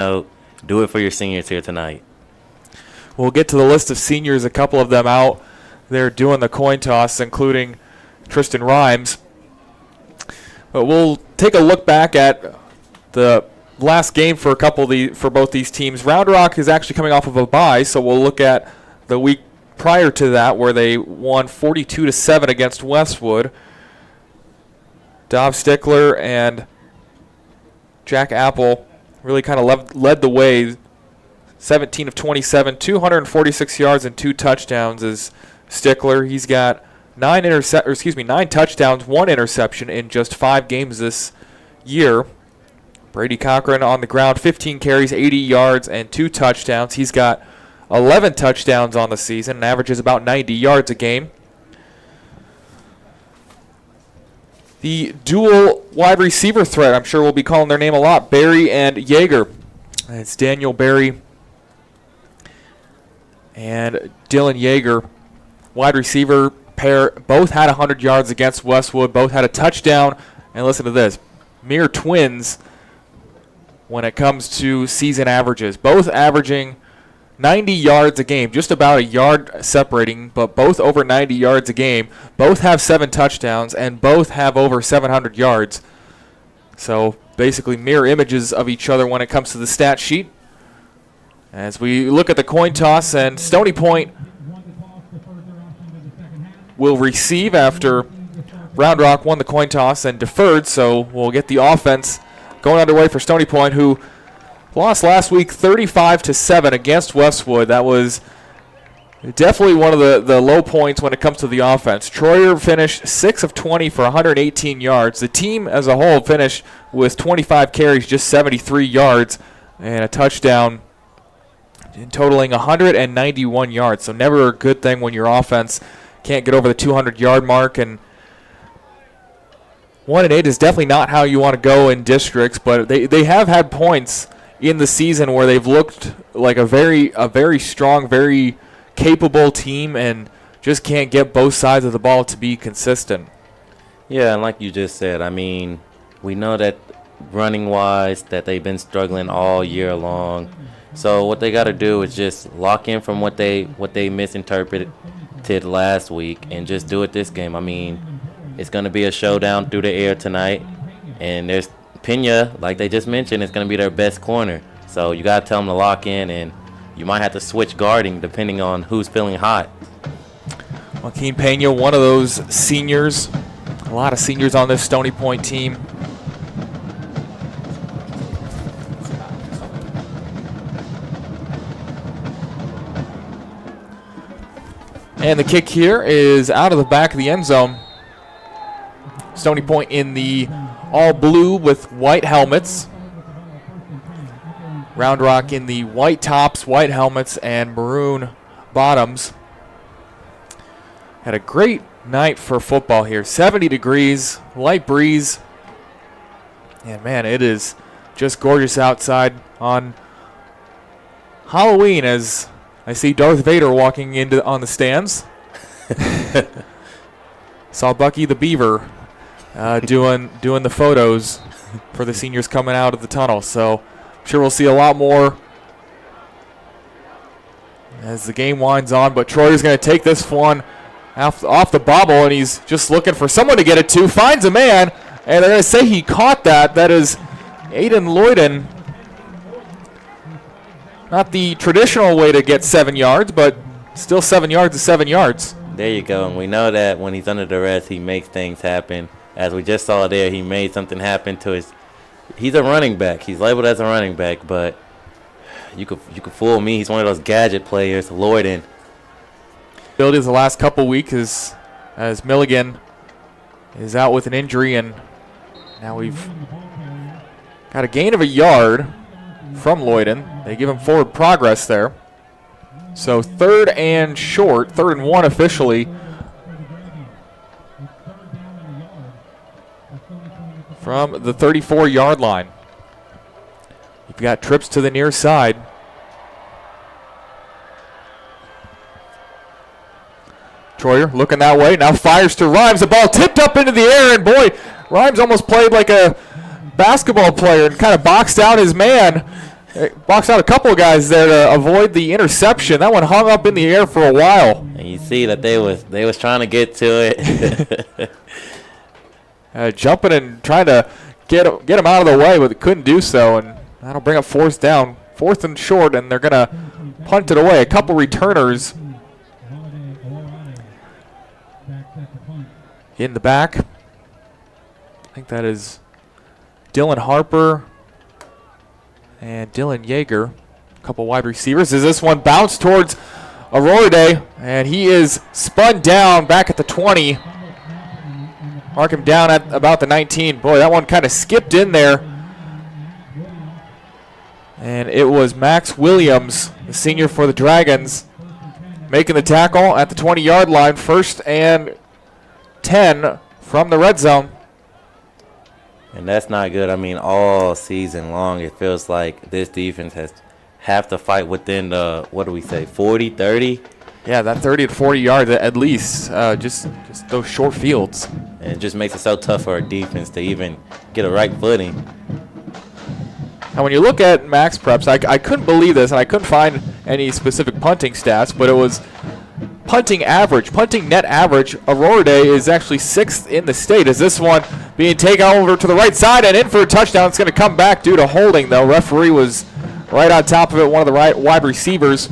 Do it for your seniors here tonight. We'll get to the list of seniors, a couple of them out there doing the coin toss, including Tristan Rhymes. But we'll take a look back at the last game for for both these teams. Round Rock is actually coming off of a bye, so we'll look at the week prior to that where they won 42-7 against Westwood. Dov Stickler and Jack Apple really kind of led the way. 17 of 27, 246 yards and 2 touchdowns is Stickler. He's got 9 touchdowns, 1 interception in just 5 games this year. Brady Cochran on the ground, 15 carries, 80 yards, and 2 touchdowns. He's got 11 touchdowns on the season and averages about 90 yards a game. The dual wide receiver threat, I'm sure we'll be calling their name a lot, Berry and Yeager. It's Daniel Berry and Dylan Yeager, wide receiver pair. Both had 100 yards against Westwood. Both had a touchdown. And listen to this, mere twins when it comes to season averages. Both averaging 90 yards a game, just about a yard separating, but both over 90 yards a game. Both have 7 touchdowns, and both have over 700 yards. So basically mirror images of each other when it comes to the stat sheet. As we look at the coin toss, and Stony Point will receive after Round Rock won the coin toss and deferred, so we'll get the offense going underway for Stony Point, who lost last week 35-7 against Westwood. That was definitely one of the low points when it comes to the offense. Troyer finished 6 of 20 for 118 yards. The team as a whole finished with 25 carries, just 73 yards, and a touchdown, totaling 191 yards. So never a good thing when your offense can't get over the 200-yard mark. And 1-8 is definitely not how you want to go in districts, but they have had points in the season where they've looked like a very strong, very capable team and just can't get both sides of the ball to be consistent. Yeah, and like you just said, I mean, we know that running-wise that they've been struggling all year long. So what they got to do is just lock in from what they misinterpreted last week and just do it this game. I mean, it's going to be a showdown through the air tonight, and there's Pena, like they just mentioned, is going to be their best corner. So you got to tell them to lock in, and you might have to switch guarding depending on who's feeling hot. Joaquin Pena, one of those seniors. A lot of seniors on this Stony Point team. And the kick here is out of the back of the end zone. Stony Point in the all blue with white helmets. Round Rock in the white tops, white helmets, and maroon bottoms. Had a great night for football here. 70 degrees, light breeze. And man, it is just gorgeous outside on Halloween as I see Darth Vader walking on the stands. Saw Bucky the Beaver doing the photos for the seniors coming out of the tunnel. So I'm sure we'll see a lot more as the game winds on. But Troyer's going to take this one off the bobble, and he's just looking for someone to get it to. Finds a man, and they're going to say he caught that. That is Aiden Lloyden. Not the traditional way to get 7 yards, but still 7 yards is 7 yards. There you go. And we know that when he's under duress, he makes things happen. As we just saw there, he made something happen to his – he's a running back. He's labeled as a running back, but you could fool me. He's one of those gadget players, Lloyden. Abilities the last couple weeks as Milligan is out with an injury, and now we've got a gain of a yard from Lloyden. They give him forward progress there. So 3rd and short, 3rd and 1 officially from the 34-yard line. You've got trips to the near side. Troyer looking that way, now fires to Rhymes. The ball tipped up into the air, and boy, Rhymes almost played like a basketball player and kind of boxed out his man Blocks out a couple of guys there to avoid the interception. That one hung up in the air for a while. And you see that they was trying to get to it. Jumping and trying to get him out of the way, but couldn't do so. And that'll bring up fourth down. 4th and short, and they're going to punt it away. A couple returners in the back. I think that is Dylan Harper and Dylan Yeager. A couple wide receivers. As this one bounced towards Aurora, and he is spun down back at the 20. Mark him down at about the 19. Boy, that one kind of skipped in there. And it was Max Williams, the senior for the Dragons, making the tackle at the 20-yard line. 1st and 10 from the red zone. And that's not good. I mean, all season long, it feels like this defense have to fight within the, 40, 30? Yeah, that 30 to 40 yards at least, just those short fields. And it just makes it so tough for our defense to even get a right footing. And when you look at max preps, I couldn't believe this, and I couldn't find any specific punting stats, but it was punting average, punting net average. Aurora is actually 6th in the state. As this one being taken over to the right side and in for a touchdown. It's going to come back due to holding, though. Referee was right on top of it. One of the right wide receivers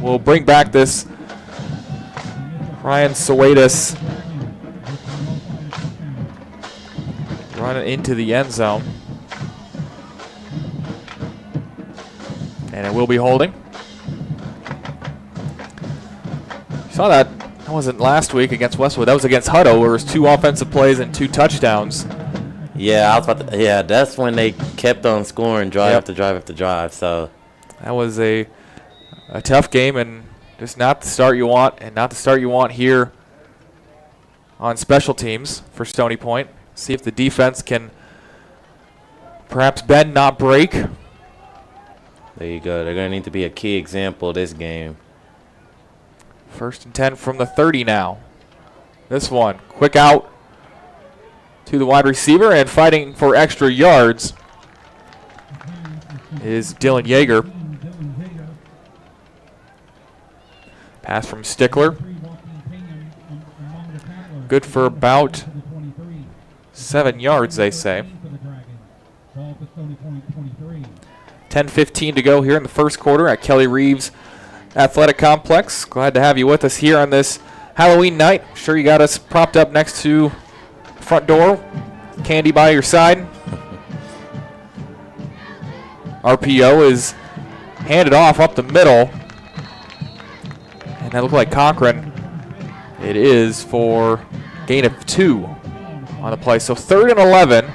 will bring back this Ryan Sawatis running into the end zone. And it will be holding. Saw that. That wasn't last week against Westwood. That was against Hutto, where it was 2 offensive plays and 2 touchdowns. Yeah, I was about to, yeah, that's when they kept on scoring drive after drive after drive. So that was a tough game, and just not the start you want, and not the start you want here on special teams for Stony Point. See if the defense can perhaps bend, not break. There you go. They're going to need to be a key example this game. 1st and 10 from the 30 now. This one, quick out to the wide receiver, and fighting for extra yards is Dylan Yeager. Pass from Stickler. Good for about 7 yards, they say. 10:15 to go here in the first quarter at Kelly Reeves Athletic Complex. Glad to have you with us here on this Halloween night. I'm sure you got us propped up next to the front door, candy by your side. RPO is handed off up the middle. And that looked like Cochran. It is for gain of 2 on the play. So 3rd and 11.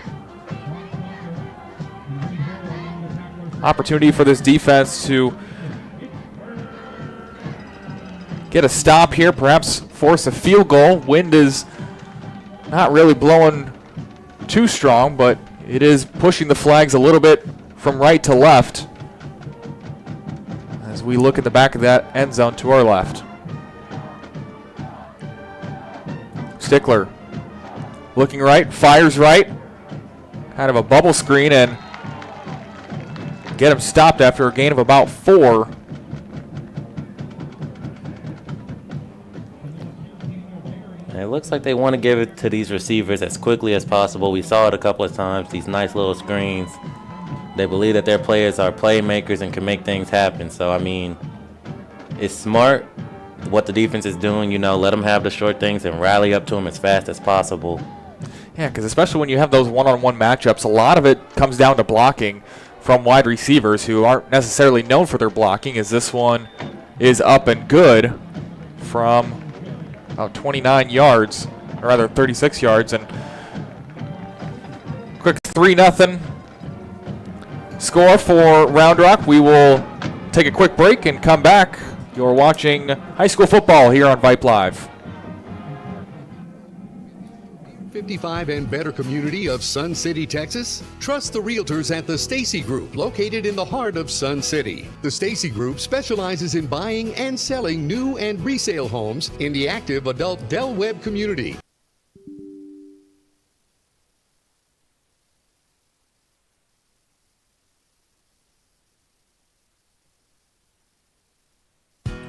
Opportunity for this defense to get a stop here, perhaps force a field goal. Wind is not really blowing too strong, but it is pushing the flags a little bit from right to left as we look at the back of that end zone to our left. Stickler looking right, fires right, kind of a bubble screen, and get him stopped after a gain of about 4. And it looks like they want to give it to these receivers as quickly as possible. We saw it a couple of times, these nice little screens. They believe that their players are playmakers and can make things happen. So, I mean, it's smart what the defense is doing. You know, let them have the short things and rally up to them as fast as possible. Yeah, because especially when you have those one-on-one matchups, a lot of it comes down to blocking from wide receivers who aren't necessarily known for their blocking, as this one is up and good from about 29 yards, or rather 36 yards, and quick 3-0 score for Round Rock. We will take a quick break and come back. You're watching high school football here on Vype Live. 55 and better community of Sun City, Texas? Trust the realtors at the Stacy Group, located in the heart of Sun City. The Stacy Group specializes in buying and selling new and resale homes in the active adult Del Webb community.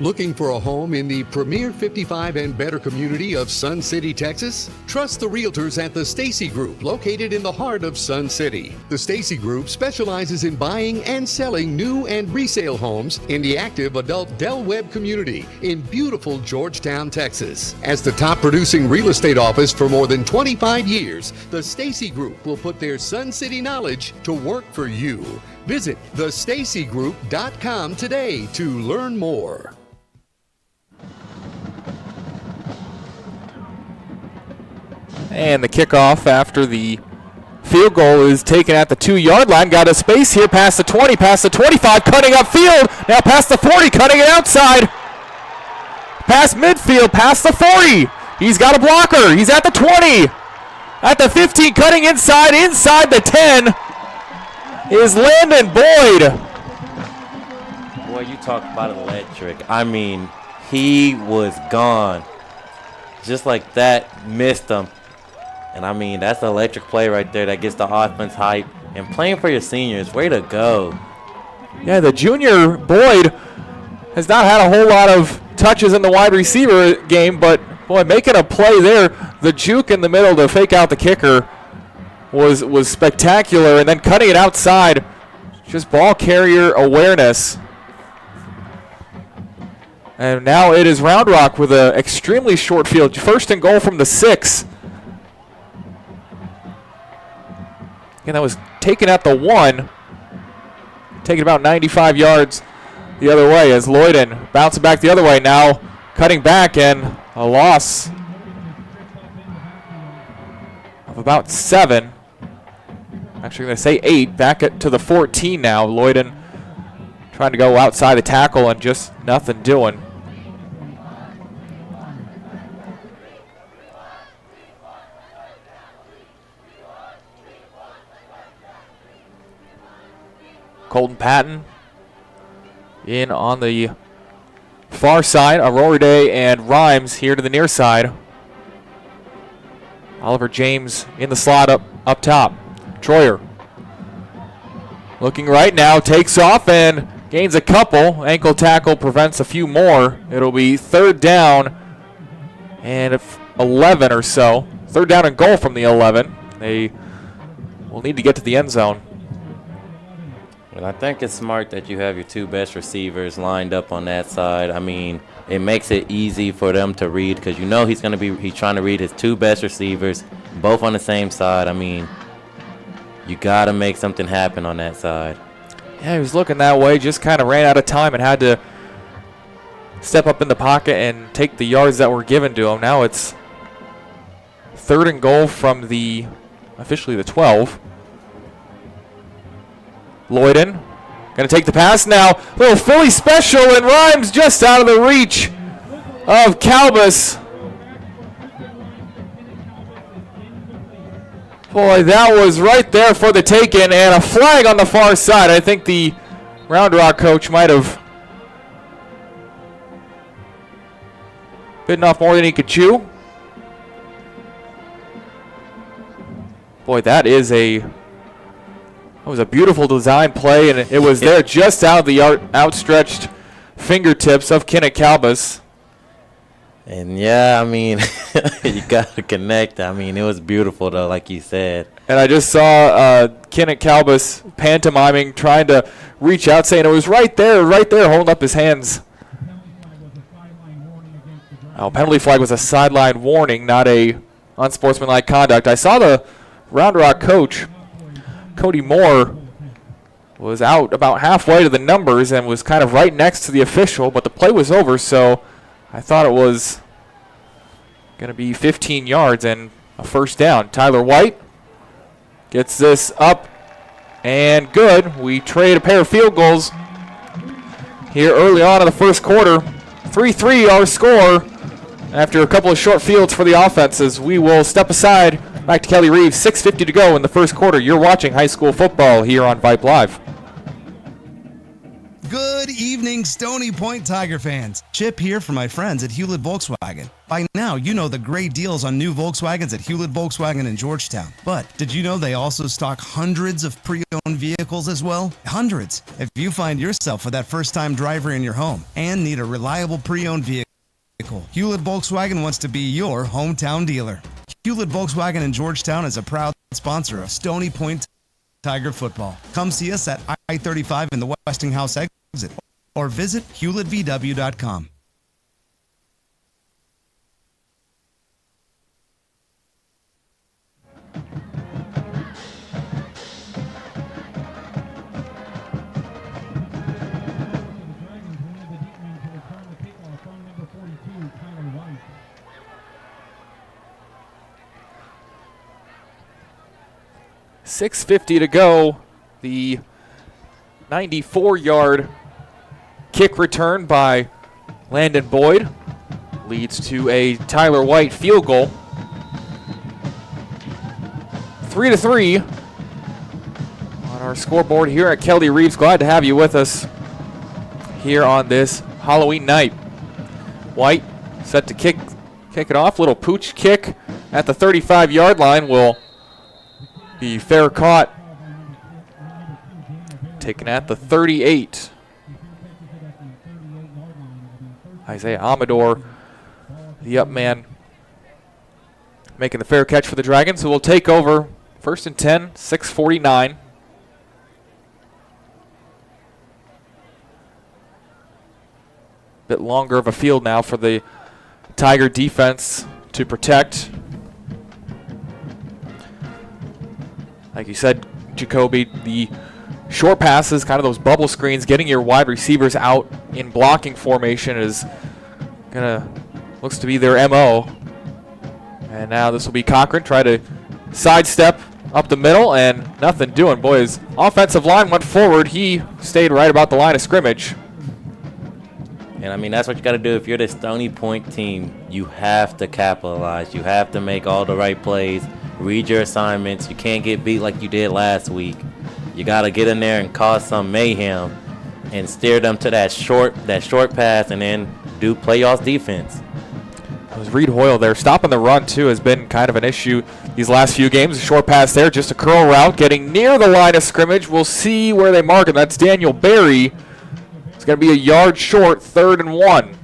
Looking for a home in the premier 55 and better community of Sun City, Texas? Trust the realtors at the Stacey Group, located in the heart of Sun City. The Stacey Group specializes in buying and selling new and resale homes in the active adult Del Webb community in beautiful Georgetown, Texas. As the top producing real estate office for more than 25 years, the Stacey Group will put their Sun City knowledge to work for you. Visit thestaceygroup.com today to learn more. And the kickoff after the field goal is taken at the 2-yard line. Got a space here past the 20, past the 25, cutting upfield. Now past the 40, cutting it outside. Past midfield, past the 40. He's got a blocker. He's at the 20. At the 15, cutting inside the 10 is Landon Boyd. Boy, you talk about electric. I mean, he was gone. Just like that, missed him. And I mean, that's the electric play right there that gets the offense hype. And playing for your seniors, way to go. Yeah, the junior Boyd has not had a whole lot of touches in the wide receiver game, but boy, making a play there. The juke in the middle to fake out the kicker was spectacular, and then cutting it outside, just ball carrier awareness. And now it is Round Rock with an extremely short field. First and goal from the 6. And that was taken at the 1. Taken about 95 yards the other way as Lloyden bouncing back the other way. Now cutting back and a loss of about 7. Actually going to say 8. Back to the 14 now. Lloyden trying to go outside the tackle and just nothing doing. Colton Patton in on the far side. Aurora Day and Rhymes here to the near side. Oliver James in the slot up top. Troyer looking right now, takes off and gains a couple. Ankle tackle prevents a few more. It'll be 3rd down and 11 or so. 3rd down and goal from the 11. They will need to get to the end zone. And I think it's smart that you have your 2 best receivers lined up on that side. I mean, it makes it easy for them to read because you know he's trying to read his 2 best receivers, both on the same side. I mean, you got to make something happen on that side. Yeah, he was looking that way, just kind of ran out of time and had to step up in the pocket and take the yards that were given to him. Now it's 3rd and goal from officially the 12. Lloyden going to take the pass now. Little Philly special, and Rhymes just out of the reach of Calbus. Boy, that was right there for the taking, and a flag on the far side. I think the Round Rock coach might have bitten off more than he could chew. Boy, that was a beautiful design play, and it was there just out of the outstretched fingertips of Kenneth Calbus. And yeah, I mean, you got to connect. I mean, it was beautiful, though, like you said. And I just saw Kenneth Calbus pantomiming, trying to reach out, saying it was right there, holding up his hands. Penalty flag was a sideline warning, not a unsportsmanlike conduct. I saw the Round Rock coach, Cody Moore, was out about halfway to the numbers and was kind of right next to the official, but the play was over, so I thought it was going to be 15 yards and a 1st down. Tyler White gets this up and good. We trade a pair of field goals here early on in the 1st quarter. 3-3 our score after a couple of short fields for the offenses. We will step aside. Back to Kelly Reeves, 6:50 to go in the 1st quarter. You're watching high school football here on Vype Live. Good evening, Stony Point Tiger fans. Chip here for my friends at Hewlett Volkswagen. By now, you know the great deals on new Volkswagens at Hewlett Volkswagen in Georgetown. But did you know they also stock hundreds of pre-owned vehicles as well? Hundreds. If you find yourself with that first-time driver in your home and need a reliable pre-owned vehicle, Hewlett Volkswagen wants to be your hometown dealer. Hewlett Volkswagen in Georgetown is a proud sponsor of Stony Point Tiger football. Come see us at I-35 in the Westinghouse exit or visit hewlettvw.com. .650 to go. The 94-yard kick return by Landon Boyd leads to a Tyler White field goal. 3-3 on our scoreboard here at Kelly Reeves. Glad to have you with us here on this Halloween night. White set to kick it off. Little pooch kick at the 35-yard line will be fair caught. Taken at the 38. Isaiah Amador, the up man, making the fair catch for the Dragons, who will take over 1st and 10, 6:49. Bit longer of a field now for the Tiger defense to protect. Like you said, Jacoby, the short passes, kind of those bubble screens, getting your wide receivers out in blocking formation is looks to be their MO. And now this will be Cochran, try to sidestep up the middle, and nothing doing. Boy, his offensive line went forward. He stayed right about the line of scrimmage. And I mean, that's what you got to do. If you're the Stony Point team, you have to capitalize. You have to make all the right plays, read your assignments. You can't get beat like you did last week. You got to get in there and cause some mayhem and steer them to that short pass and then do playoff defense. It was Reed Hoyle there. Stopping the run, too, has been kind of an issue these last few games. A short pass there, just a curl route, getting near the line of scrimmage. We'll see where they mark him. That's Daniel Berry. It's going to be a yard short, 3rd and 1.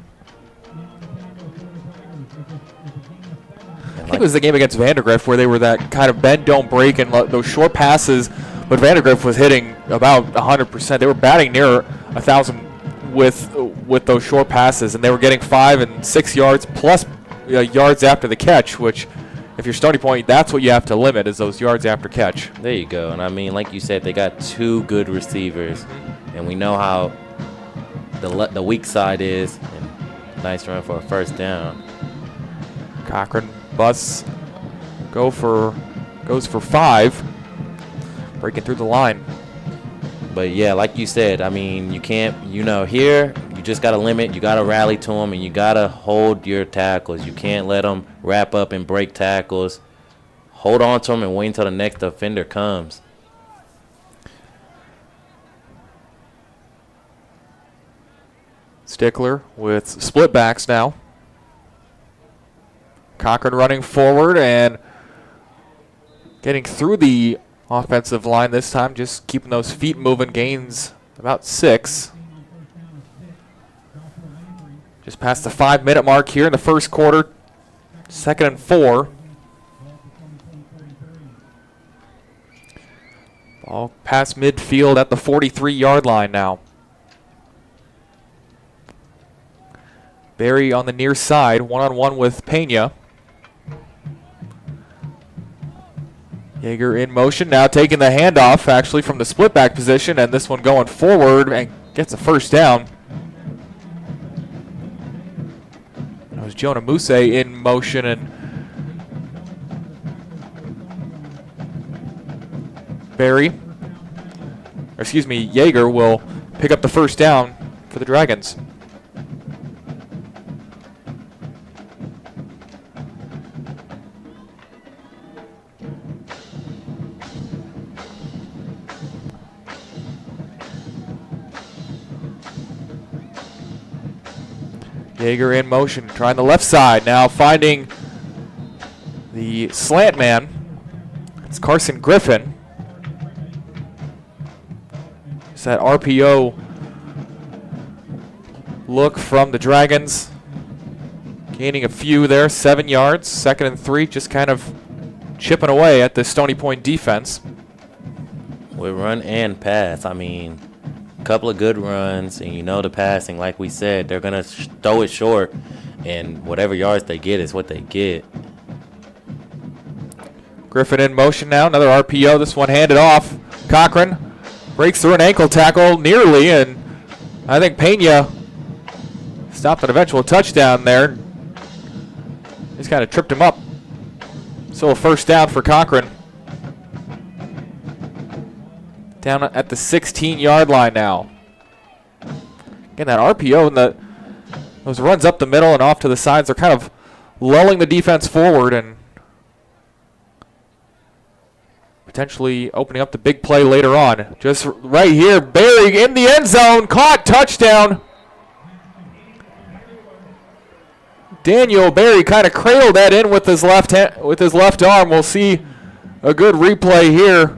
I think it was the game against Vandergrift where they were that kind of bend, don't break, and those short passes, but Vandergrift was hitting about 100%. They were batting near 1,000 with those short passes, and they were getting 5 and 6 yards plus yards after the catch, which if you're Stony Point, that's what you have to limit, is those yards after catch. There you go. And I mean, like you said, they got 2 good receivers, and we know how the weak side is. And nice run for a 1st down. Cochran busts, goes for 5, breaking through the line. But yeah, like you said, I mean, you can't, here you just got to limit, you got to rally to them, and you got to hold your tackles. You can't let them wrap up and break tackles. Hold on to them and wait until the next offender comes. Stickler with split backs now. Cochran running forward and getting through the offensive line this time, just keeping those feet moving, gains about 6. Just past the 5-minute mark here in the first quarter, 2nd and 4. Ball past midfield at the 43-yard line now. Barry on the near side, one-on-one with Pena. Yeager in motion, now taking the handoff actually from the split back position, and this one going forward and gets a 1st down. That was Jonah Muse in motion, and Yeager will pick up the 1st down for the Dragons. Jaeger in motion, trying the left side. Now finding the slant man. It's Carson Griffin. It's that RPO look from the Dragons. Gaining a few there, 7 yards, 2nd and 3, just kind of chipping away at the Stony Point defense. With run and pass, I mean, a couple of good runs, and you know the passing, like we said, they're going to throw it short, and whatever yards they get is what they get. Griffin in motion now, another RPO, this one handed off. Cochran breaks through an ankle tackle nearly, and I think Pena stopped an eventual touchdown there. Just kind of tripped him up. So a first down for Cochran. Down at the 16-yard line now. Again, that RPO and those runs up the middle and off to the sides are kind of lulling the defense forward and potentially opening up the big play later on. Just right here, Barry in the end zone, caught, touchdown. Daniel Barry kind of cradled that in with his left arm. We'll see a good replay here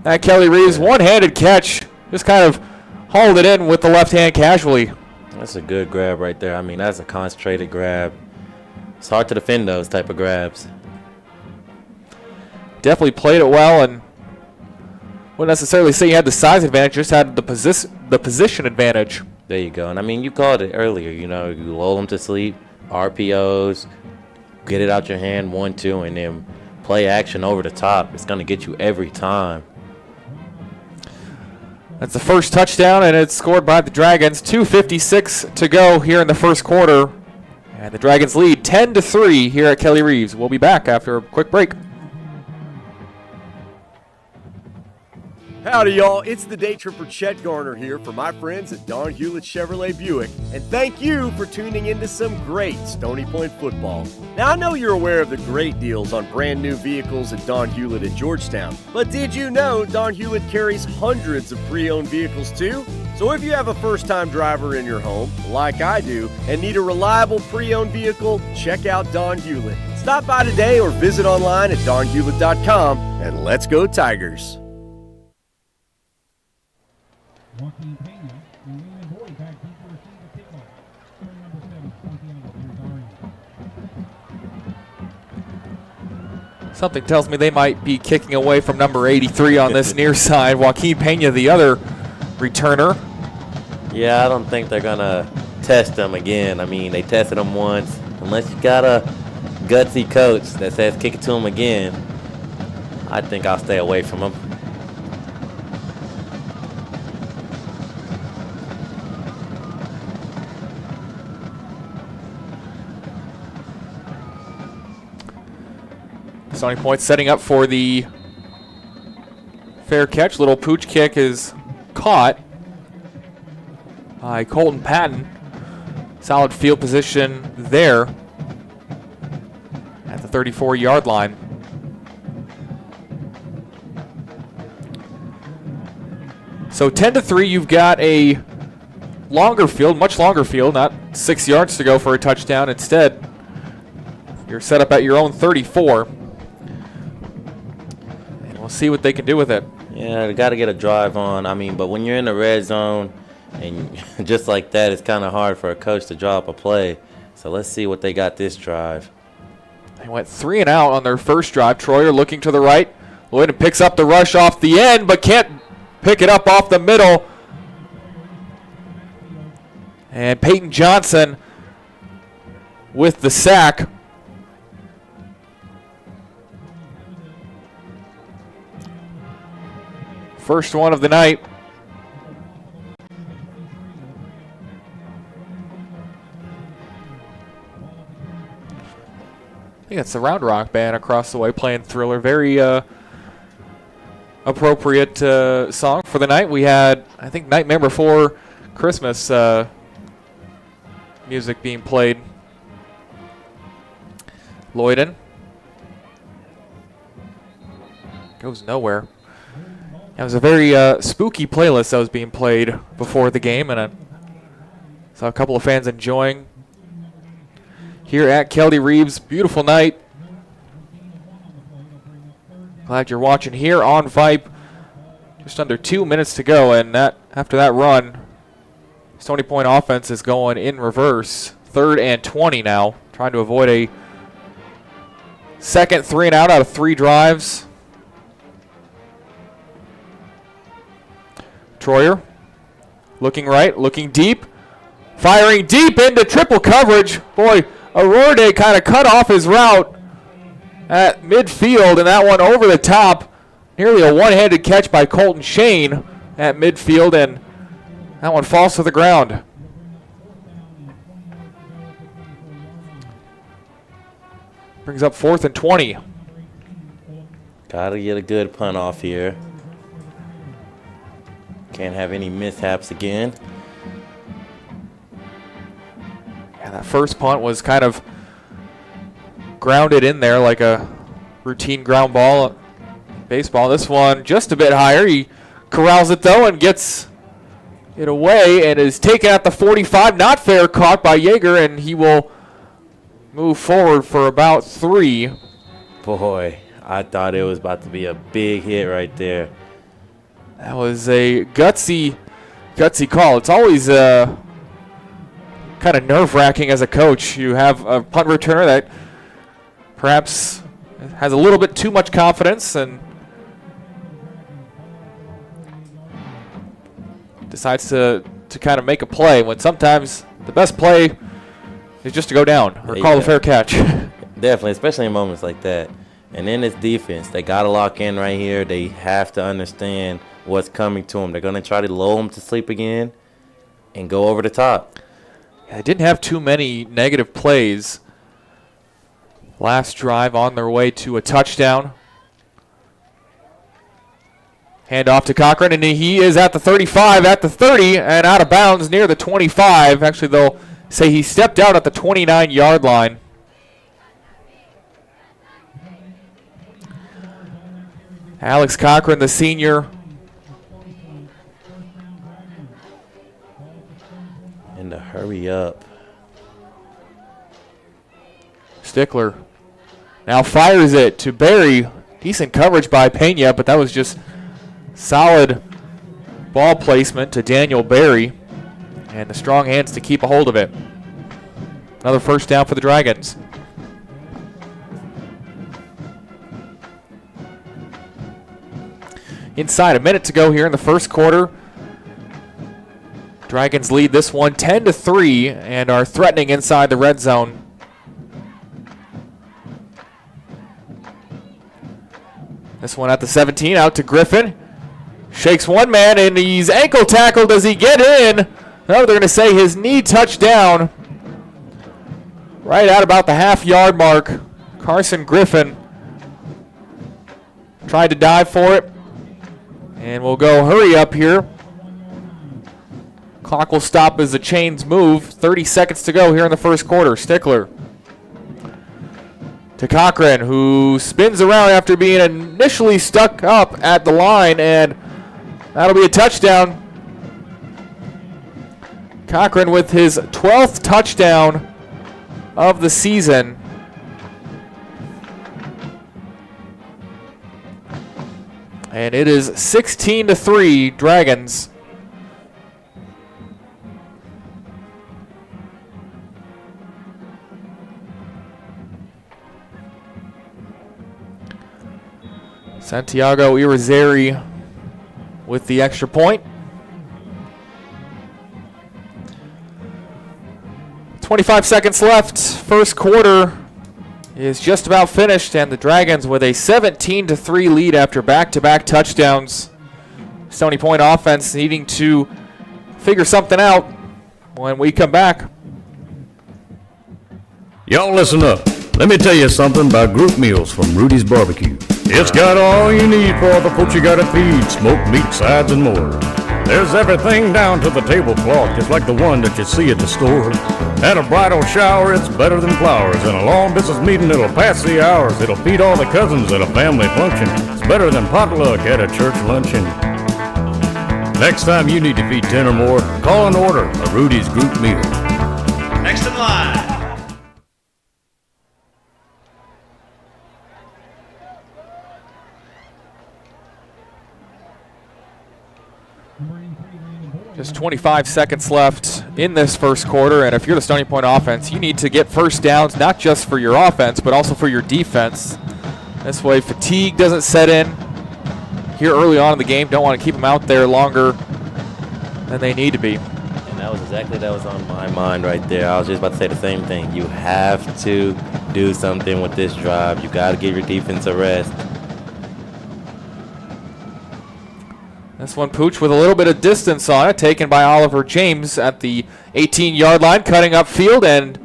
at Kelly Reeves. One-handed catch, just kind of hauled it in with the left hand casually. That's a good grab right there. I mean, that's a concentrated grab. It's hard to defend those type of grabs. Definitely played it well, and wouldn't necessarily say you had the size advantage, just had the position advantage. There you go. And I mean, you called it earlier. You know, you lull them to sleep, RPOs, get it out your hand, 1-2, and then play action over the top. It's going to get you every time. That's the first touchdown, and it's scored by the Dragons. 2:56 to go here in the first quarter. And the Dragons lead 10-3 here at Kelly Reeves. We'll be back after a quick break. Howdy, y'all. It's the day tripper Chet Garner here for my friends at Don Hewlett Chevrolet Buick. And thank you for tuning into some great Stony Point football. Now, I know you're aware of the great deals on brand new vehicles at Don Hewlett at Georgetown. But did you know Don Hewlett carries hundreds of pre-owned vehicles too? So if you have a first-time driver in your home, like I do, and need a reliable pre-owned vehicle, check out Don Hewlett. Stop by today or visit online at donhewlett.com, and let's go Tigers. Joaquin Pena, and Leland Boyd back deep to receive the kickoff. Turn number 7, Santiago. Something tells me they might be kicking away from number 83 on this near side. Joaquin Pena, the other returner. Yeah, I don't think they're going to test them again. I mean, they tested them once. Unless you got a gutsy coach that says kick it to them again, I think I'll stay away from them. Stony Point setting up for the fair catch. Little pooch kick is caught by Colton Patton. Solid field position there at the 34-yard line. So 10-3, you've got a longer field, much longer field, not 6 yards to go for a touchdown. Instead, you're set up at your own 34. We'll see what they can do with it. Yeah, they got to get a drive on. I mean, but when you're in the red zone and just like that, it's kind of hard for a coach to draw up a play. So let's see what they got this drive. They went 3 and out on their first drive. Troyer looking to the right. Lloyd picks up the rush off the end, but can't pick it up off the middle. And Peyton Johnson with the sack. First one of the night. I think it's the Round Rock Band across the way playing Thriller. Very appropriate song for the night. We had, I think, Nightmare Before Christmas music being played. Lloyden. Goes nowhere. It was a very spooky playlist that was being played before the game, and I saw a couple of fans enjoying here at Kelly Reeves. Beautiful night. Glad you're watching here on Vype. Just under 2 minutes to go, and after that run, Stony Point offense is going in reverse. 3rd and 20 now, trying to avoid a second 3 and out of 3 drives. Troyer looking right, looking deep, firing deep into triple coverage. Boy, Aurorde kind of cut off his route at midfield, and that one over the top. Nearly a one-handed catch by Colton Shane at midfield, and that one falls to the ground. Brings up 4th and 20. Gotta get a good punt off here. Can't have any mishaps again. Yeah, that first punt was kind of grounded in there like a routine ground ball. Baseball. This one just a bit higher. He corrals it though and gets it away and is taken at the 45. Not fair, caught by Yeager, and he will move forward for about 3. Boy, I thought it was about to be a big hit right there. That was a gutsy call. It's always kind of nerve-wracking as a coach. You have a punt returner that perhaps has a little bit too much confidence and decides to kind of make a play when sometimes the best play is just to go down or call a fair catch. Definitely, especially in moments like that. And in this defense, they got to lock in right here. They have to understand what's coming to them. They're going to try to lull them to sleep again and go over the top. Yeah, they didn't have too many negative plays last drive on their way to a touchdown. Hand off to Cochran, and he is at the 35, at the 30, and out of bounds near the 25. Actually, they'll say he stepped out at the 29-yard line. Alex Cochran, the senior. And to hurry up. Stickler now fires it to Barry. Decent coverage by Pena, but that was just solid ball placement to Daniel Barry. And the strong hands to keep a hold of it. Another first down for the Dragons. Inside a minute to go here in the first quarter. Dragons lead this one 10-3 and are threatening inside the red zone. This one at the 17, out to Griffin. Shakes one man, and he's ankle tackled. Does he get in? No, they're going to say his knee touched down. Right at about the half-yard mark. Carson Griffin tried to dive for it. And we'll go hurry up here. Clock will stop as the chains move. 30 seconds to go here in the first quarter. Stickler to Cochran, who spins around after being initially stuck up at the line, and that'll be a touchdown. Cochran with his 12th touchdown of the season. And it is 16-3 Dragons. Santiago Irizarry with the extra point. 25 seconds left. First quarter is just about finished, and the Dragons with a 17-3 lead after back-to-back touchdowns. Stony Point offense needing to figure something out when we come back. Y'all listen up. Let me tell you something about group meals from Rudy's Barbecue. It's got all you need for the folks you gotta feed, smoked meat, sides, and more. There's everything down to the tablecloth, just like the one that you see at the store. At a bridal shower, it's better than flowers. In a long business meeting, it'll pass the hours. It'll feed all the cousins at a family function. It's better than potluck at a church luncheon. Next time you need to feed 10 or more, call and order a Rudy's group meal. Next in line. Just 25 seconds left in this first quarter, and if you're the Stony Point offense, you need to get first downs, not just for your offense, but also for your defense. This way fatigue doesn't set in here early on in the game. Don't want to keep them out there longer than they need to be. And that was on my mind right there. I was just about to say the same thing. You have to do something with this drive. You got to give your defense a rest. This one, Pooch, with a little bit of distance on it, taken by Oliver James at the 18-yard line, cutting upfield and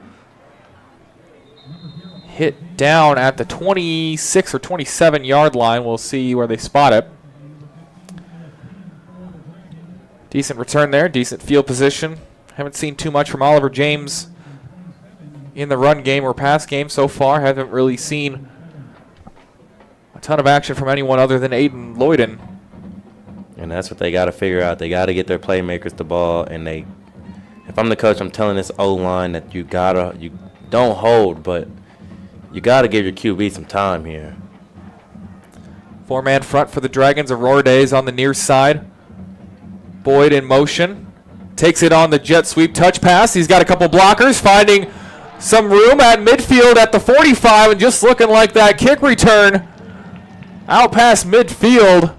hit down at the 26 or 27-yard line. We'll see where they spot it. Decent return there, decent field position. Haven't seen too much from Oliver James in the run game or pass game so far. Haven't really seen a ton of action from anyone other than Aiden Lloyden. And that's what they got to figure out. They got to get their playmakers the ball. And if I'm the coach, I'm telling this O-line that you don't hold, but you got to give your QB some time here. Four-man front for the Dragons. Aurora Days on the near side. Boyd in motion. Takes it on the jet sweep touch pass. He's got a couple blockers, finding some room at midfield at the 45, and just looking like that kick return out past midfield.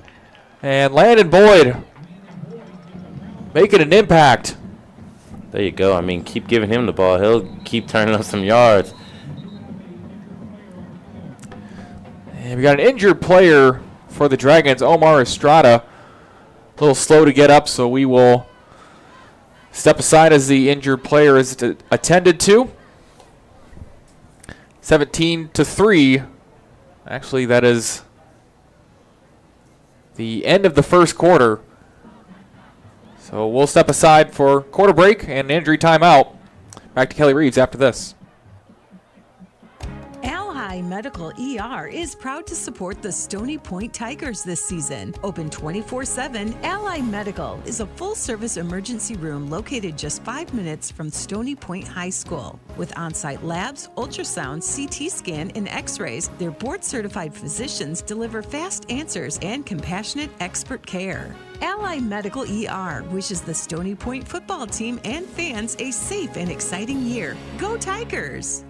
And Landon Boyd making an impact. There you go. I mean, keep giving him the ball. He'll keep turning up some yards. And we got an injured player for the Dragons, Omar Estrada. A little slow to get up, so we will step aside as the injured player is attended to. 17-3. Actually, that is the end of the first quarter. So we'll step aside for quarter break and injury timeout. Back to Kelly Reeves after this. Ally Medical ER is proud to support the Stony Point Tigers this season. Open 24/7, Ally Medical is a full-service emergency room located just 5 minutes from Stony Point High School. With on-site labs, ultrasound, CT scan, and x-rays, their board-certified physicians deliver fast answers and compassionate expert care. Ally Medical ER wishes the Stony Point football team and fans a safe and exciting year. Go Tigers!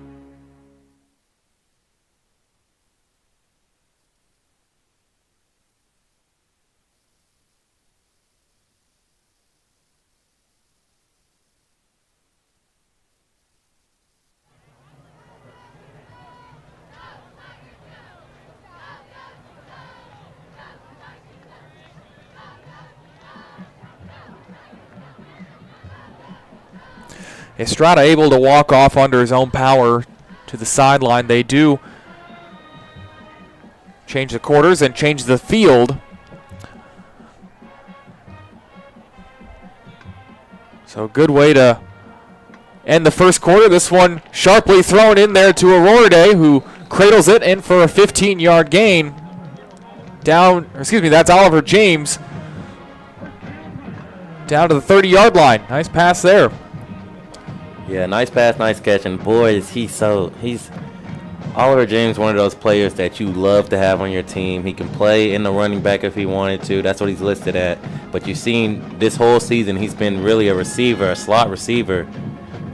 Estrada able to walk off under his own power to the sideline. They do change the quarters and change the field. So good way to end the first quarter. This one sharply thrown in there to Aurora Day, who cradles it in for a 15-yard gain. That's Oliver James. Down to the 30-yard line. Nice pass there. Yeah, nice pass, nice catch, and boy, he's Oliver James, one of those players that you love to have on your team. He can play in the running back if he wanted to. That's what he's listed at. But you've seen this whole season, he's been really a receiver, a slot receiver,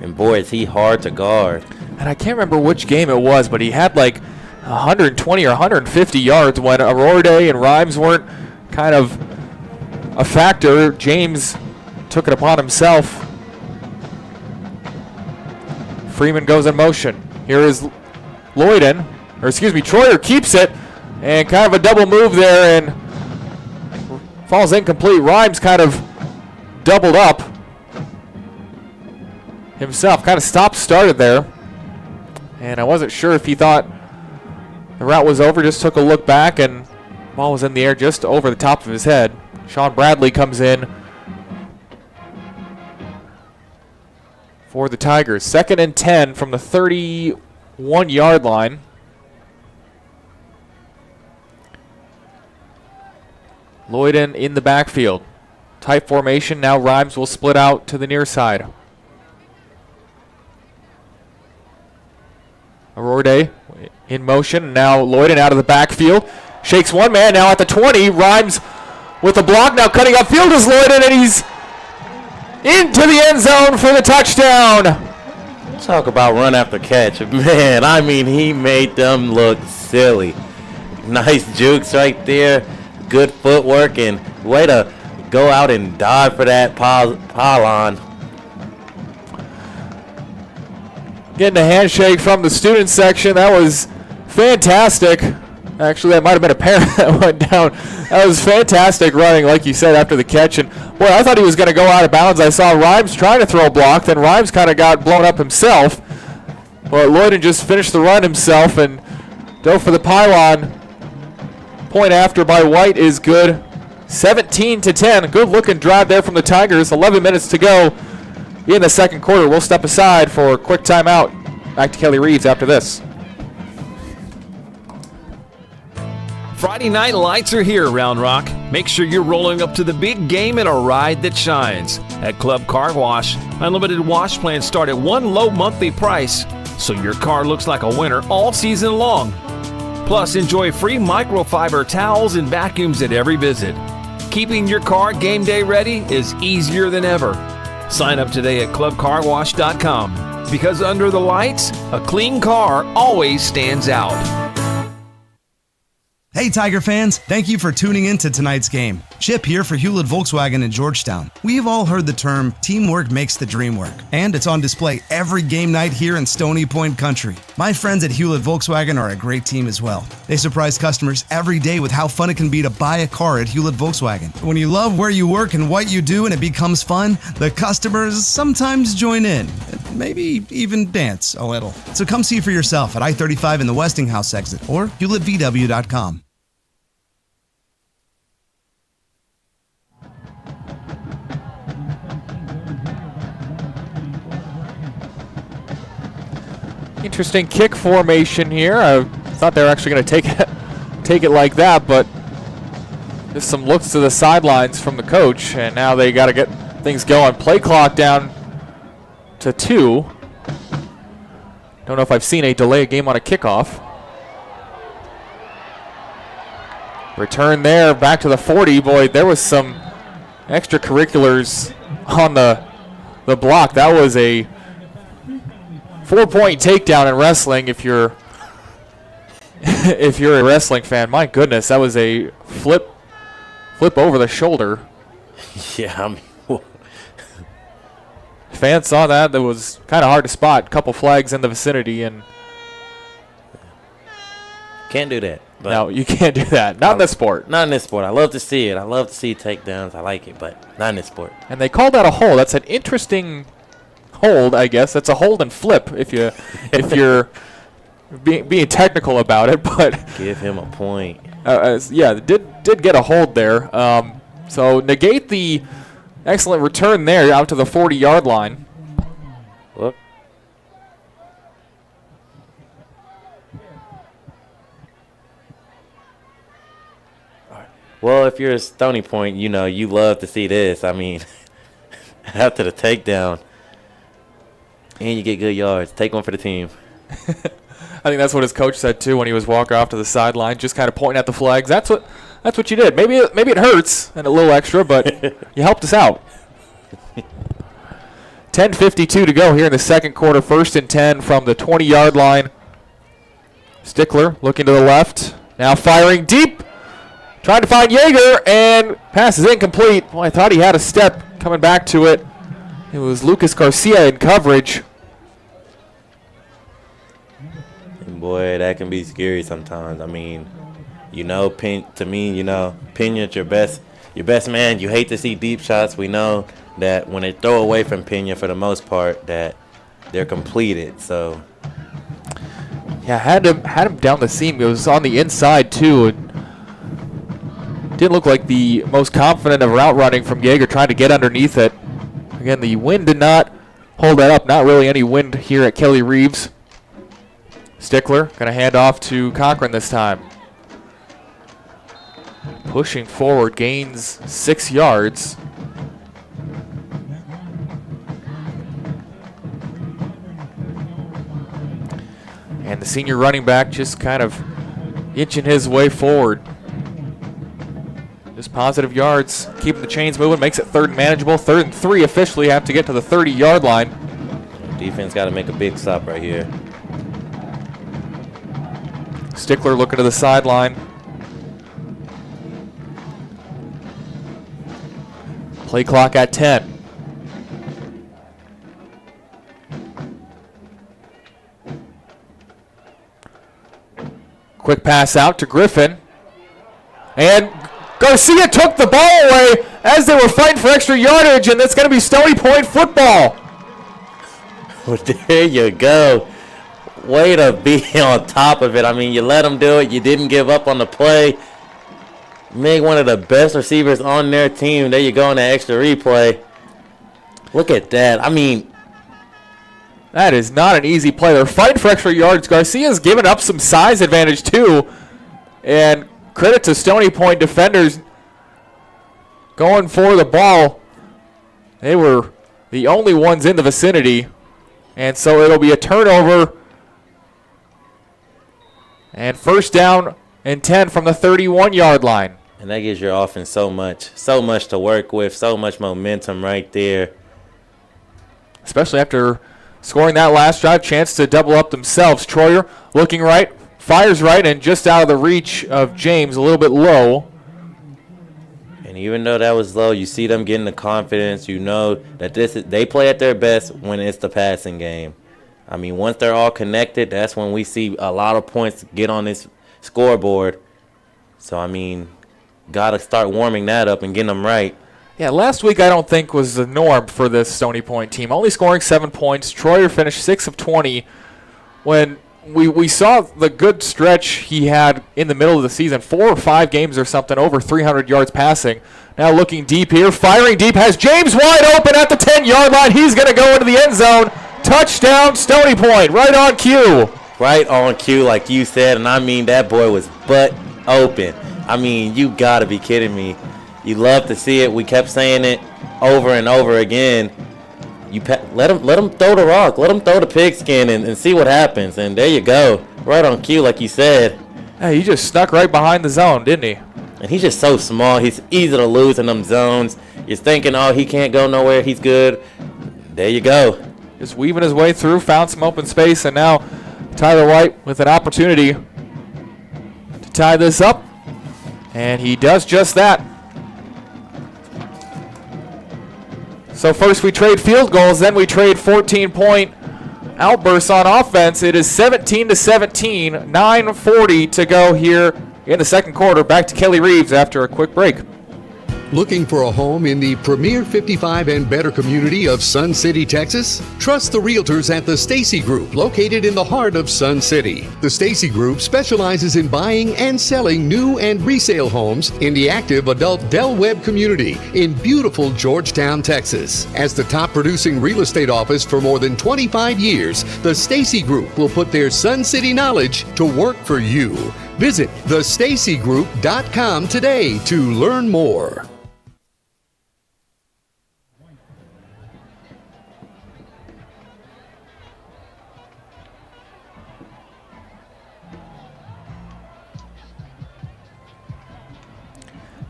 and boy, is he hard to guard. And I can't remember which game it was, but he had like 120 or 150 yards when Aurora Day and Rhymes weren't kind of a factor. James took it upon himself. Freeman goes in motion. Here is Troyer keeps it, and kind of a double move there, and falls incomplete. Rhymes kind of doubled up himself, kind of started there, and I wasn't sure if he thought the route was over, just took a look back, and the ball was in the air just over the top of his head. Sean Bradley comes in for the Tigers. 2nd and 10 from the 31-yard line. Lloyden in the backfield. Tight formation. Now Rhymes will split out to the near side. Aurora Day in motion. Now Lloyden out of the backfield. Shakes one man now at the 20. Rhymes with a block. Now cutting upfield is Lloyden, and he's into the end zone for the touchdown. Talk about run after catch. Man, I mean, he made them look silly. Nice jukes right there. Good footwork and way to go out and dive for that pylon. Getting a handshake from the student section. That was fantastic. Actually, that might have been a parent that went down. That was fantastic running, like you said, after the catch. And, boy, I thought he was going to go out of bounds. I saw Rhymes trying to throw a block. Then Rhymes kind of got blown up himself. But Lloyden just finished the run himself and dove for the pylon. Point after by White is good. 17-10. Good-looking drive there from the Tigers. 11 minutes to go in the second quarter. We'll step aside for a quick timeout. Back to Kelly Reeves after this. Friday night lights are here, Round Rock. Make sure you're rolling up to the big game in a ride that shines. At Club Car Wash, unlimited wash plans start at one low monthly price, so your car looks like a winner all season long. Plus, enjoy free microfiber towels and vacuums at every visit. Keeping your car game day ready is easier than ever. Sign up today at clubcarwash.com, because under the lights, a clean car always stands out. Hey Tiger fans, thank you for tuning in to tonight's game. Chip here for Hewlett Volkswagen in Georgetown. We've all heard the term, teamwork makes the dream work, and it's on display every game night here in Stony Point country. My friends at Hewlett Volkswagen are a great team as well. They surprise customers every day with how fun it can be to buy a car at Hewlett Volkswagen. When you love where you work and what you do and it becomes fun, the customers sometimes join in, maybe even dance a little. So come see for yourself at I-35 in the Westinghouse exit or HewlettVW.com. Interesting kick formation here. I thought they were actually going to take it like that, but just some looks to the sidelines from the coach, and now they got to get things going. Play clock down to 2. Don't know if I've seen a delay a game on a kickoff. Return there, back to the 40. Boy, there was some extracurriculars on the block. That was a 4-point takedown in wrestling. If you're a wrestling fan, my goodness, that was a flip over the shoulder. Yeah, I mean, fans saw that. That was kind of hard to spot. A couple flags in the vicinity, and can't do that. But no, you can't do that. Not in this sport. Not in this sport. I love to see it. I love to see takedowns. I like it, but not in this sport. And they called that a hold. That's an interesting hold, I guess. That's a hold and flip if you're being technical about it, but give him a point. Yeah, did get a hold there. So negate the excellent return there out to the 40-yard line. Whoop. Well, if you're a Stony Point, you know you love to see this. I mean, after the takedown, and you get good yards. Take one for the team. I think that's what his coach said too when he was walking off to the sideline, just kind of pointing at the flags. That's what you did. Maybe it hurts and a little extra, but you helped us out. 10:52 to go here in the second quarter. 1st and 10 from the 20-yard line. Stickler looking to the left. Now firing deep. Trying to find Yeager, and pass is incomplete. Well, I thought he had a step coming back to it. It was Lucas Garcia in coverage. And boy, that can be scary sometimes. I mean, Pena's your best man. You hate to see deep shots. We know that when they throw away from Pena, for the most part, that they're completed. So, yeah, had him down the seam. It was on the inside too. It didn't look like the most confident of route running from Yeager, trying to get underneath it. Again, the wind did not hold that up. Not really any wind here at Kelly Reeves. Stickler going to hand off to Cochran this time. Pushing forward, gains 6 yards. And the senior running back just kind of inching his way forward. Just positive yards, keeping the chains moving, makes it 3rd and manageable. 3rd and 3 officially, have to get to the 30-yard line. Defense got to make a big stop right here. Stickler looking to the sideline. Play clock at 10. Quick pass out to Griffin. And Garcia took the ball away as they were fighting for extra yardage, and it's going to be Stony Point football. Well, there you go. Way to be on top of it. I mean, you let them do it. You didn't give up on the play. Make one of the best receivers on their team. There you go on that extra replay. Look at that. I mean, that is not an easy play. They're fighting for extra yards. Garcia's given up some size advantage too. And credit to Stony Point defenders going for the ball. They were the only ones in the vicinity. And so it'll be a turnover. And 1st down and 10 from the 31-yard line. and that gives your offense so much to work with, so much momentum right there. Especially after scoring that last drive, chance to double up themselves. Troyer looking right, fires right, and just out of the reach of James, a little bit low. And even though that was low, you see them getting the confidence. You know that they play at their best when it's the passing game. I mean, once they're all connected, that's when we see a lot of points get on this scoreboard. So, I mean, got to start warming that up and getting them right. Yeah, last week I don't think was the norm for this Stony Point team. Only scoring 7 points. Troyer finished 6 of 20. When we saw the good stretch he had in the middle of the season, 4 or 5 games or something, over 300 yards passing. Now looking deep here, firing deep, has James wide open at the 10-yard line. He's going to go into the end zone. Touchdown, Stony Point, right on cue. Right on cue, like you said, and I mean that boy was butt open. I mean, you got to be kidding me. You love to see it. We kept saying it over and over again. Let him throw the rock. Let him throw the pigskin and see what happens. And there you go. Right on cue, like you said. Hey, he just snuck right behind the zone, didn't he? And he's just so small. He's easy to lose in them zones. You're thinking, oh, he can't go nowhere. He's good. There you go. Just weaving his way through, found some open space, and now Tyler White with an opportunity to tie this up. And he does just that. So first we trade field goals, then we trade 14-point outbursts on offense. It is 17-17, 9:40 to go here in the second quarter. Back to Kelly Reeves after a quick break. Looking for a home in the premier 55 and better community of Sun City, Texas? Trust the realtors at the Stacy Group, located in the heart of Sun City. The Stacy Group specializes in buying and selling new and resale homes in the active adult Del Webb community in beautiful Georgetown, Texas. As the top producing real estate office for more than 25 years, the Stacy Group will put their Sun City knowledge to work for you. Visit thestacygroup.com today to learn more.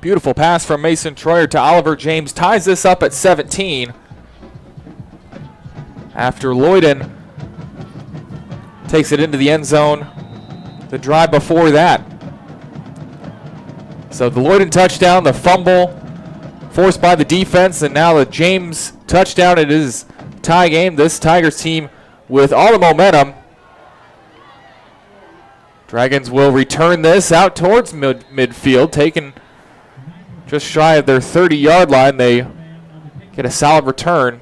Beautiful pass from Mason Troyer to Oliver James. Ties this up at 17. After Lloyden takes it into the end zone. The drive before that. So the Lloyden touchdown, the fumble forced by the defense, and now the James touchdown. It is tie game. This Tigers team with all the momentum. Dragons will return this out towards midfield, taking just shy of their 30-yard line. They get a solid return.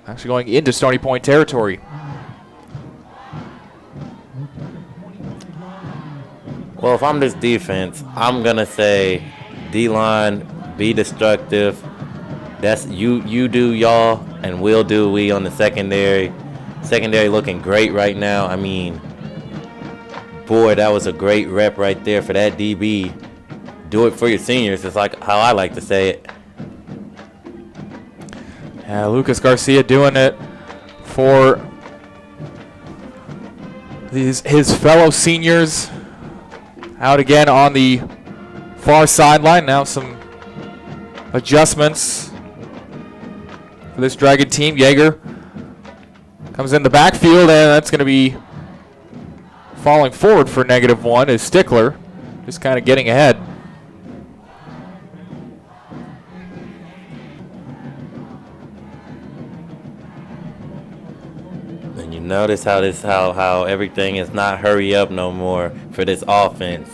Actually going into Stony Point territory. Well, if I'm this defense, I'm going to say D-line, be destructive. That's you do y'all, and we'll do we on the secondary. Secondary looking great right now. I mean, boy, that was a great rep right there for that DB. Do it for your seniors. It's like how I like to say it. Yeah, Lucas Garcia doing it for his fellow seniors. Out again on the far sideline. Now some adjustments for this Dragon team. Yeager comes in the backfield, and that's going to be falling forward for -1 is Stickler, just kind of getting ahead. And you notice how everything is not hurry up no more for this offense.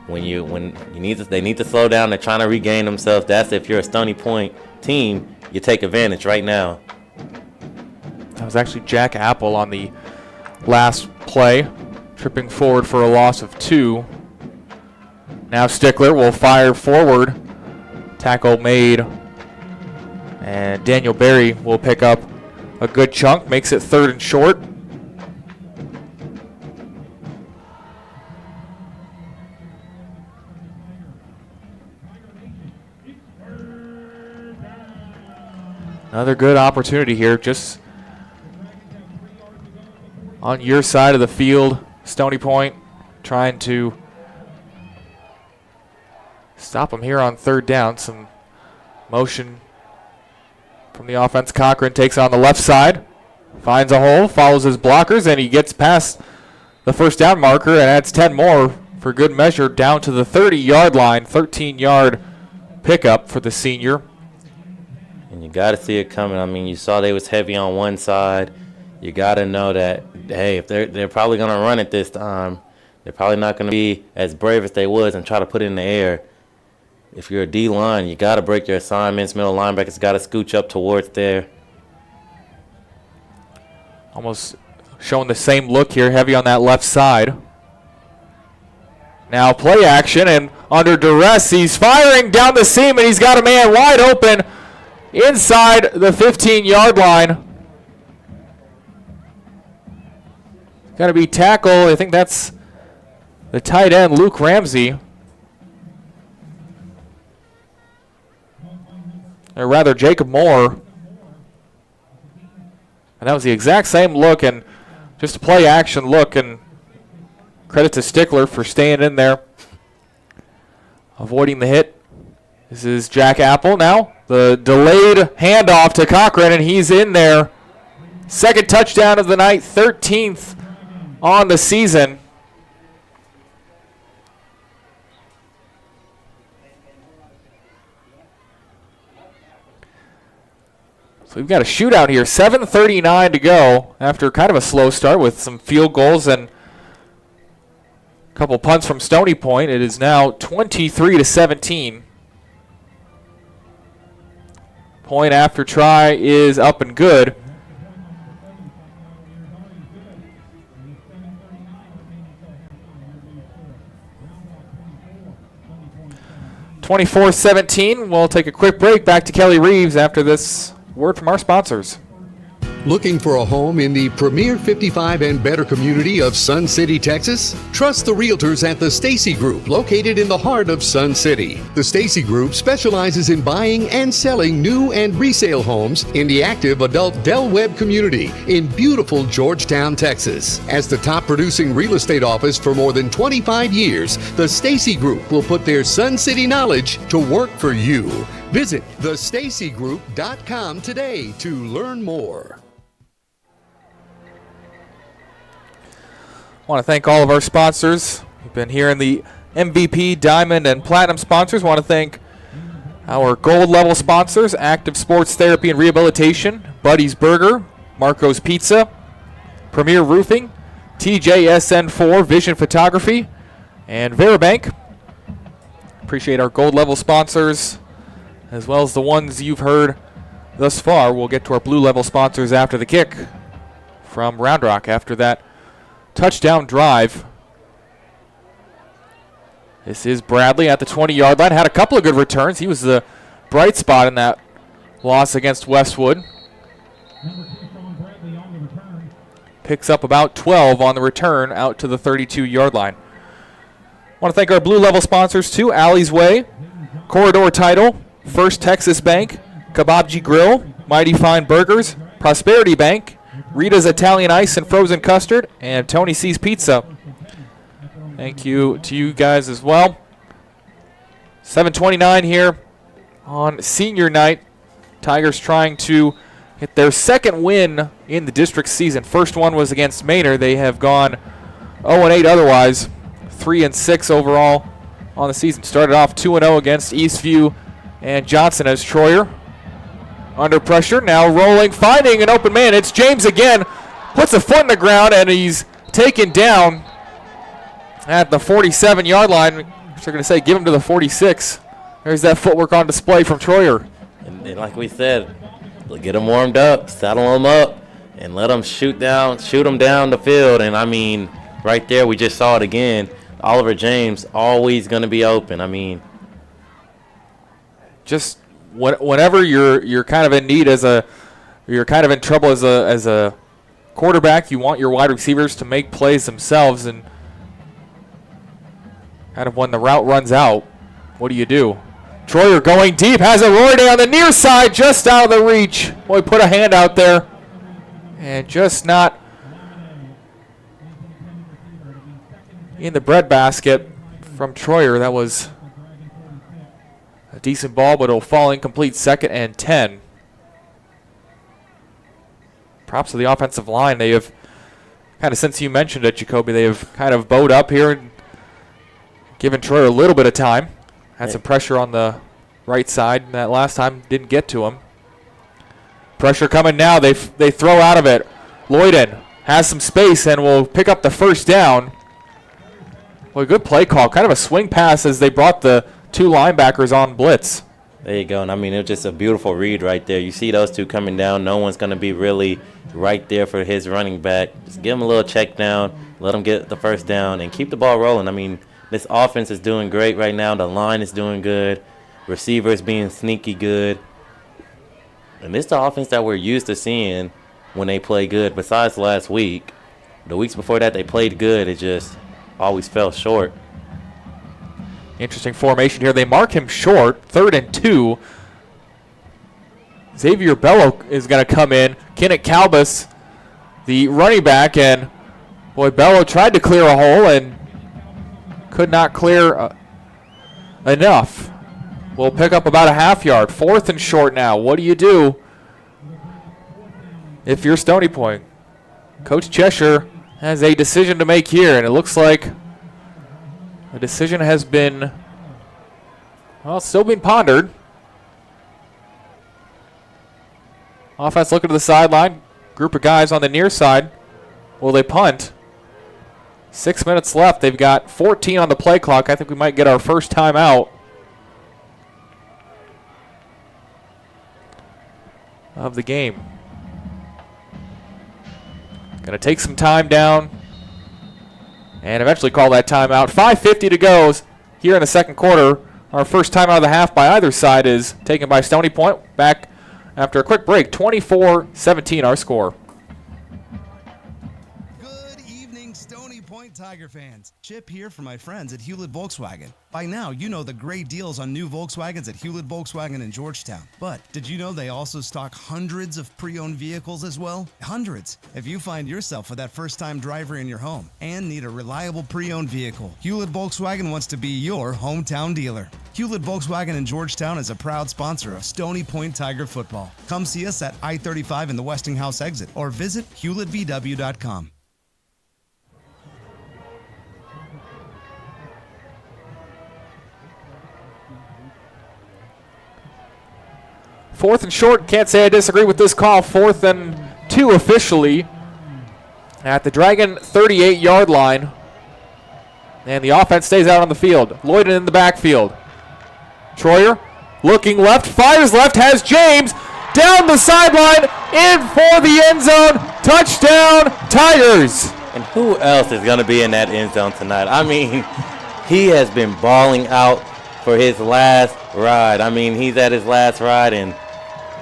They need to slow down. They're trying to regain themselves. That's if you're a Stony Point team, you take advantage right now. That was actually Jack Apple on the last play, tripping forward for a loss of 2. Now Stickler will fire forward. Tackle made. And Daniel Berry will pick up a good chunk, makes it 3rd and short. Another good opportunity here, just on your side of the field. Stony Point trying to stop him here on 3rd down. Some motion from the offense. Cochran takes on the left side, finds a hole, follows his blockers, and he gets past the 1st down marker and adds 10 more for good measure down to the 30-yard line. 13-yard pickup for the senior. And you got to see it coming. I mean, you saw they was heavy on one side. You got to know that, hey, if they're probably going to run it this time, they're probably not going to be as brave as they was and try to put it in the air. If you're a D-line, you got to break your assignments. Middle linebackers got to scooch up towards there. Almost showing the same look here, heavy on that left side. Now play action, and under duress, he's firing down the seam, and he's got a man wide open inside the 15-yard line. Got to be tackle. I think that's the tight end, Luke Ramsey. Or rather, Jacob Moore. And that was the exact same look, and just a play action look, and credit to Stickler for staying in there, avoiding the hit. This is Jack Apple now. The delayed handoff to Cochran, and he's in there. 2nd touchdown of the night, 13th on the season. So we've got a shootout here. 7:39 to go after kind of a slow start with some field goals and a couple punts from Stony Point. It is now 23-17. Point after try is up and good. (24-17). We'll take a quick break. Back to Kelly Reeves after this word from our sponsors. Looking for a home in the premier 55 and better community of Sun City, Texas? Trust the realtors at the Stacy Group, located in the heart of Sun City. The Stacy Group specializes in buying and selling new and resale homes in the active adult Del Webb community in beautiful Georgetown, Texas. As the top producing real estate office for more than 25 years, the Stacy Group will put their Sun City knowledge to work for you. Visit thestacygroup.com today to learn more. I want to thank all of our sponsors. We've been hearing the MVP, Diamond, and Platinum sponsors. I want to thank our gold level sponsors, Active Sports Therapy and Rehabilitation, Buddy's Burger, Marco's Pizza, Premier Roofing, TJSN4 Vision Photography, and Veribank. Appreciate our gold level sponsors, as well as the ones you've heard thus far. We'll get to our blue level sponsors after the kick from Round Rock after that touchdown drive. This is Bradley at the 20-yard line. Had a couple of good returns. He was the bright spot in that loss against Westwood. Picks up about 12 on the return out to the 32-yard line. Want to thank our blue level sponsors too. Alley's Way, Corridor Title, First Texas Bank, Kebabji Grill, Mighty Fine Burgers, Prosperity Bank, Rita's Italian Ice and Frozen Custard, and Tony C's Pizza. Thank you to you guys as well. 7:29 here on senior night. Tigers trying to get their second win in the district season. First one was against Manor. They have gone 0-8 otherwise, 3-6 overall on the season. Started off 2-0 against Eastview and Johnson as Troyer under pressure. Now rolling, finding an open man. It's James again. Puts a foot in the ground, and he's taken down at the 47-yard line. They're going to say give him to the 46. There's that footwork on display from Troyer. And like we said, get them warmed up, saddle them up, and let them shoot them down the field. And, I mean, right there we just saw it again. Oliver James always going to be open. I mean, just whenever you're kind of in need you're kind of in trouble as a quarterback, you want your wide receivers to make plays themselves, and kind of when the route runs out, what do? Troyer going deep, has a Roy on the near side, just out of the reach. Boy, put a hand out there, and just not in the breadbasket from Troyer. That was a decent ball, but it'll fall incomplete. 2nd and 10. Props to the offensive line. They have kind of, since you mentioned it, Jacoby, they have kind of bowed up here and given Troyer a little bit of time. Had some pressure on the right side. That last time didn't get to him. Pressure coming now. They throw out of it. Lloyden has some space and will pick up the first down. Well, good play call. Kind of a swing pass as they brought the two linebackers on blitz. there you go. And I mean, it was just a beautiful read right there. You see those two coming down. No one's going to be really right there for his running back. Just give him a little check down, let him get the first down, and keep the ball rolling. I mean, this offense is doing great right now. The line is doing good. Receivers being sneaky good. And this is the offense that we're used to seeing when they play good. Besides last week, the weeks before that they played good. It just always fell short. Interesting formation here. They mark him short, 3rd and 2. Xavier Bello is going to come in. Kenneth Calbus, the running back, and boy, Bello tried to clear a hole and could not clear enough. We'll pick up about a half yard. 4th and short now. What do you do if you're Stony Point? Coach Cheshire has a decision to make here, and it looks like the decision has been, well, still being pondered. Offense looking to the sideline. Group of guys on the near side. Will they punt? 6 minutes left. They've got 14 on the play clock. I think we might get our first time out of the game. Going to take some time down and eventually call that timeout. 5:50 to go here in the second quarter. Our first time out of the half by either side is taken by Stony Point. Back after a quick break. 24-17 our score. Good evening, Stony Point Tiger fans. Chip here for my friends at Hewlett Volkswagen. By now, you know the great deals on new Volkswagens at Hewlett Volkswagen in Georgetown. But did you know they also stock hundreds of pre-owned vehicles as well? Hundreds. If you find yourself with that first-time driver in your home and need a reliable pre-owned vehicle, Hewlett Volkswagen wants to be your hometown dealer. Hewlett Volkswagen in Georgetown is a proud sponsor of Stony Point Tiger football. Come see us at I-35 in the Westinghouse exit or visit hewlettvw.com. Fourth and short. Can't say I disagree with this call. 4th and 2 officially at the Dragon 38-yard line. And the offense stays out on the field. Lloyden in the backfield. Troyer looking left, fires left, has James down the sideline, in for the end zone. Touchdown, Tigers. And who else is going to be in that end zone tonight? I mean, he has been balling out for his last ride. I mean, he's at his last ride, and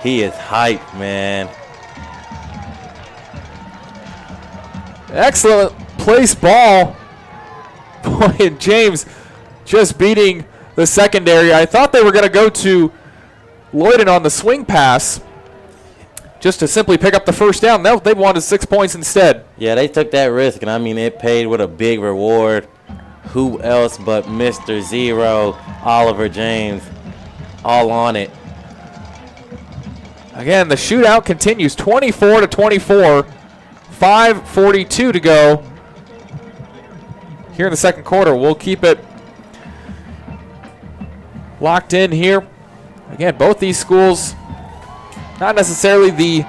he is hyped, man. Excellent place ball. Boy, and James just beating the secondary. I thought they were going to go to Lloyden on the swing pass just to simply pick up the first down. No, they wanted 6 points instead. Yeah, they took that risk, and I mean, it paid with a big reward. who else but Mr. Zero, Oliver James, all on it. Again, the shootout continues, 24-24, 5:42 to go here in the second quarter. We'll keep it locked in here. Again, both these schools, not necessarily the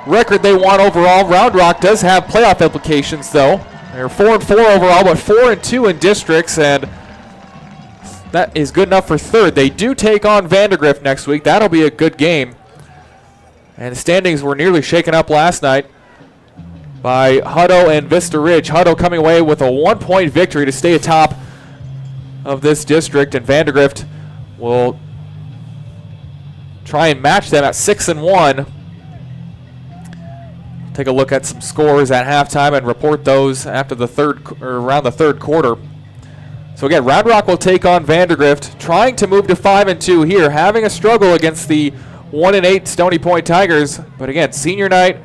record they want overall. Round Rock does have playoff implications, though. They're 4-4 overall, but 4-2 in districts, and that is good enough for third. They do take on Vandergrift next week. That'll be a good game. And the standings were nearly shaken up last night by Hutto and Vista Ridge. Hutto coming away with a 1-point victory to stay atop of this district, and Vandergrift will try and match them at 6-1. Take a look at some scores at halftime and report those after the around the third quarter. So again, Round Rock will take on Vandergrift, trying to move to 5-2 here, having a struggle against the 1-8 Stony Point Tigers. But again, senior night,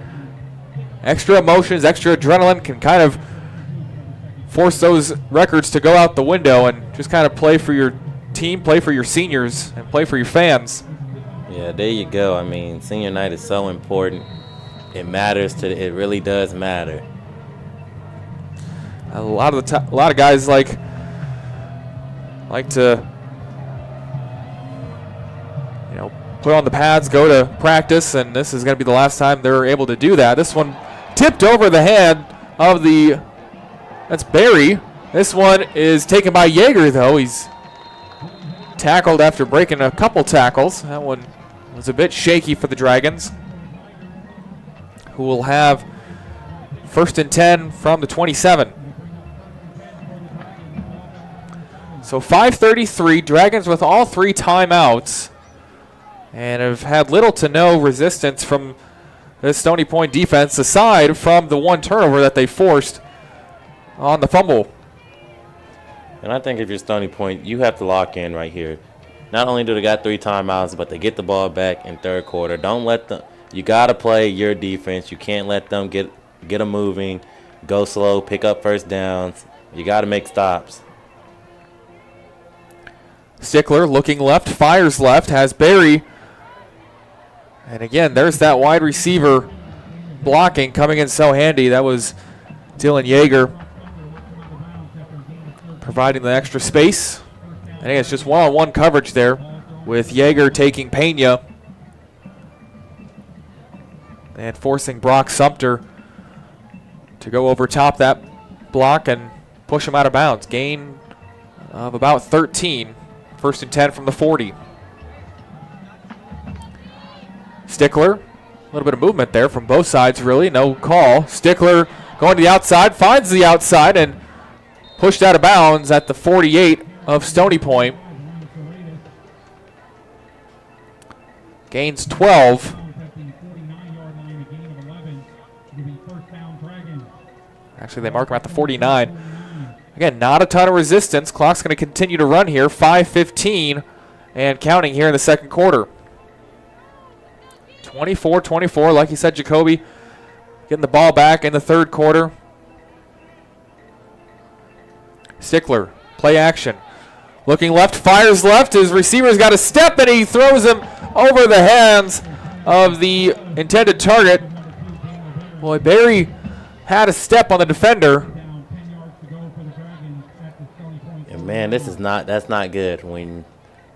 extra emotions, extra adrenaline can kind of force those records to go out the window and just kind of play for your team, play for your seniors, and play for your fans. Yeah, there you go. I mean, senior night is so important. It matters it really does matter. A lot of guys like to, you know, put on the pads, go to practice, and this is going to be the last time they're able to do that. This one tipped over the hand of that's Barry. This one is taken by Yeager, though. He's tackled after breaking a couple tackles. That one was a bit shaky for the Dragons, who will have 1st and 10 from the 27. So 5:33, Dragons with all 3 timeouts, and have had little to no resistance from the Stony Point defense, aside from the 1 turnover that they forced on the fumble. And I think if you're Stony Point, you have to lock in right here. Not only do they got 3 timeouts, but they get the ball back in third quarter. Don't let them. You got to play your defense. You can't let them get them moving, go slow, pick up first downs. You got to make stops. Stickler looking left, fires left, has Barry. And again, there's that wide receiver blocking coming in so handy. That was Dylan Yeager providing the extra space. I think it's just one-on-one coverage there with Yeager taking Pena and forcing Brock Sumter to go over top that block and push him out of bounds. Gain of about 13. 1st and 10 from the 40. Stickler, a little bit of movement there from both sides, really. No call. Stickler going to the outside, finds the outside, and pushed out of bounds at the 48 of Stony Point. Gains 12. Actually, they mark him at the 49. Again, not a ton of resistance. Clock's going to continue to run here. 5:15 and counting here in the second quarter. 24-24, like you said, Jacoby getting the ball back in the third quarter. Stickler, play action. Looking left, fires left. His receiver's got a step, and he throws him over the hands of the intended target. Boy, Barry had a step on the defender. Man, that's not good. When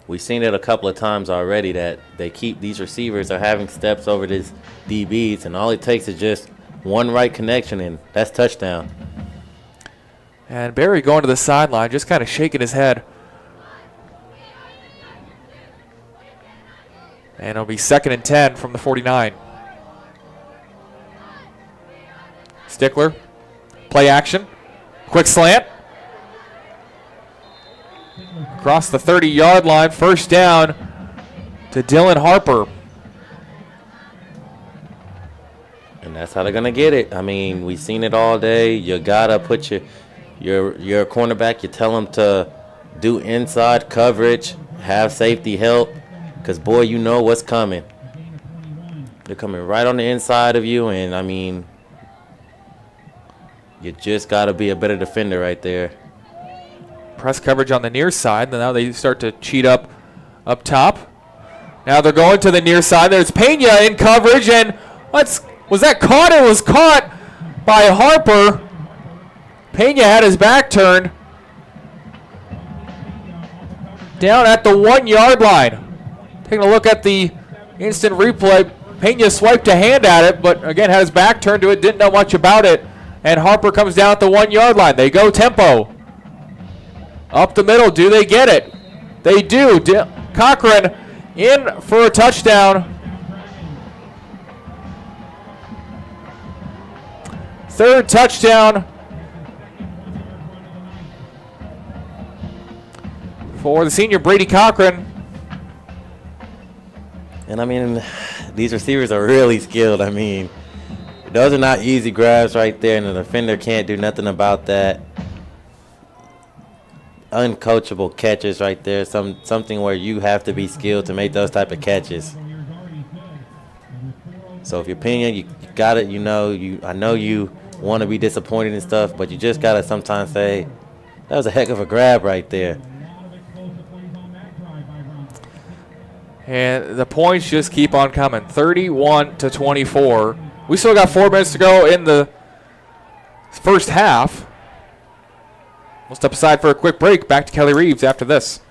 we've seen it a couple of times already that these receivers are having steps over these DBs, and all it takes is just one right connection, and that's touchdown. And Barry going to the sideline, just kind of shaking his head. And it'll be 2nd and 10 from the 49. Stickler, play action, quick slant. Across the 30-yard line, 1st down to Dylan Harper. And that's how they're going to get it. I mean, we've seen it all day. You got to put your cornerback, you tell him to do inside coverage, have safety help, because, boy, you know what's coming. They're coming right on the inside of you, and, I mean, You just got to be a better defender right there. Press coverage on the near side. Now they start to cheat up top. Now they're going to the near side. There's Pena in coverage, and was that caught? It was caught by Harper. Pena had his back turned. Down at the 1 yard line. Taking a look at the instant replay. Pena swiped a hand at it, but again had his back turned to it, didn't know much about it. And Harper comes down at the 1 yard line. They go tempo. Up the middle, do they get it? They do. Cochran in for a touchdown. Third touchdown for the senior Brady Cochran. And I mean, these receivers are really skilled. I mean, those are not easy grabs right there, and the defender can't do nothing about that. Uncoachable catches right there. Something where you have to be skilled to make those type of catches. So if you're Pena, you got it. I know you want to be disappointed and stuff, but you just gotta sometimes say, that was a heck of a grab right there. And the points just keep on coming. 31-24. We still got 4 minutes to go in the first half. We'll step aside for a quick break. Back to Kelly Reeves after this.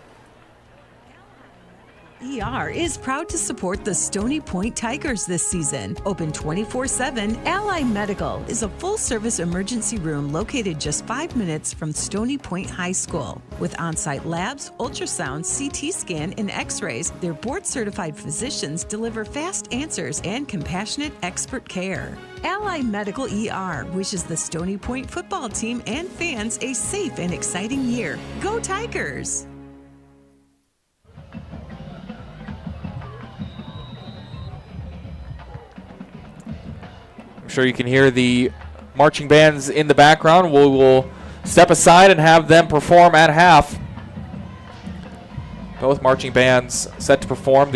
ER is proud to support the Stony Point Tigers this season. Open 24/7, Ally Medical is a full-service emergency room located just 5 minutes from Stony Point High School. With on-site labs, ultrasound, CT scan, and x-rays, their board-certified physicians deliver fast answers and compassionate expert care. Ally Medical ER wishes the Stony Point football team and fans a safe and exciting year. Go Tigers! I'm sure you can hear the marching bands in the background. We will step aside and have them perform at half. Both marching bands set to perform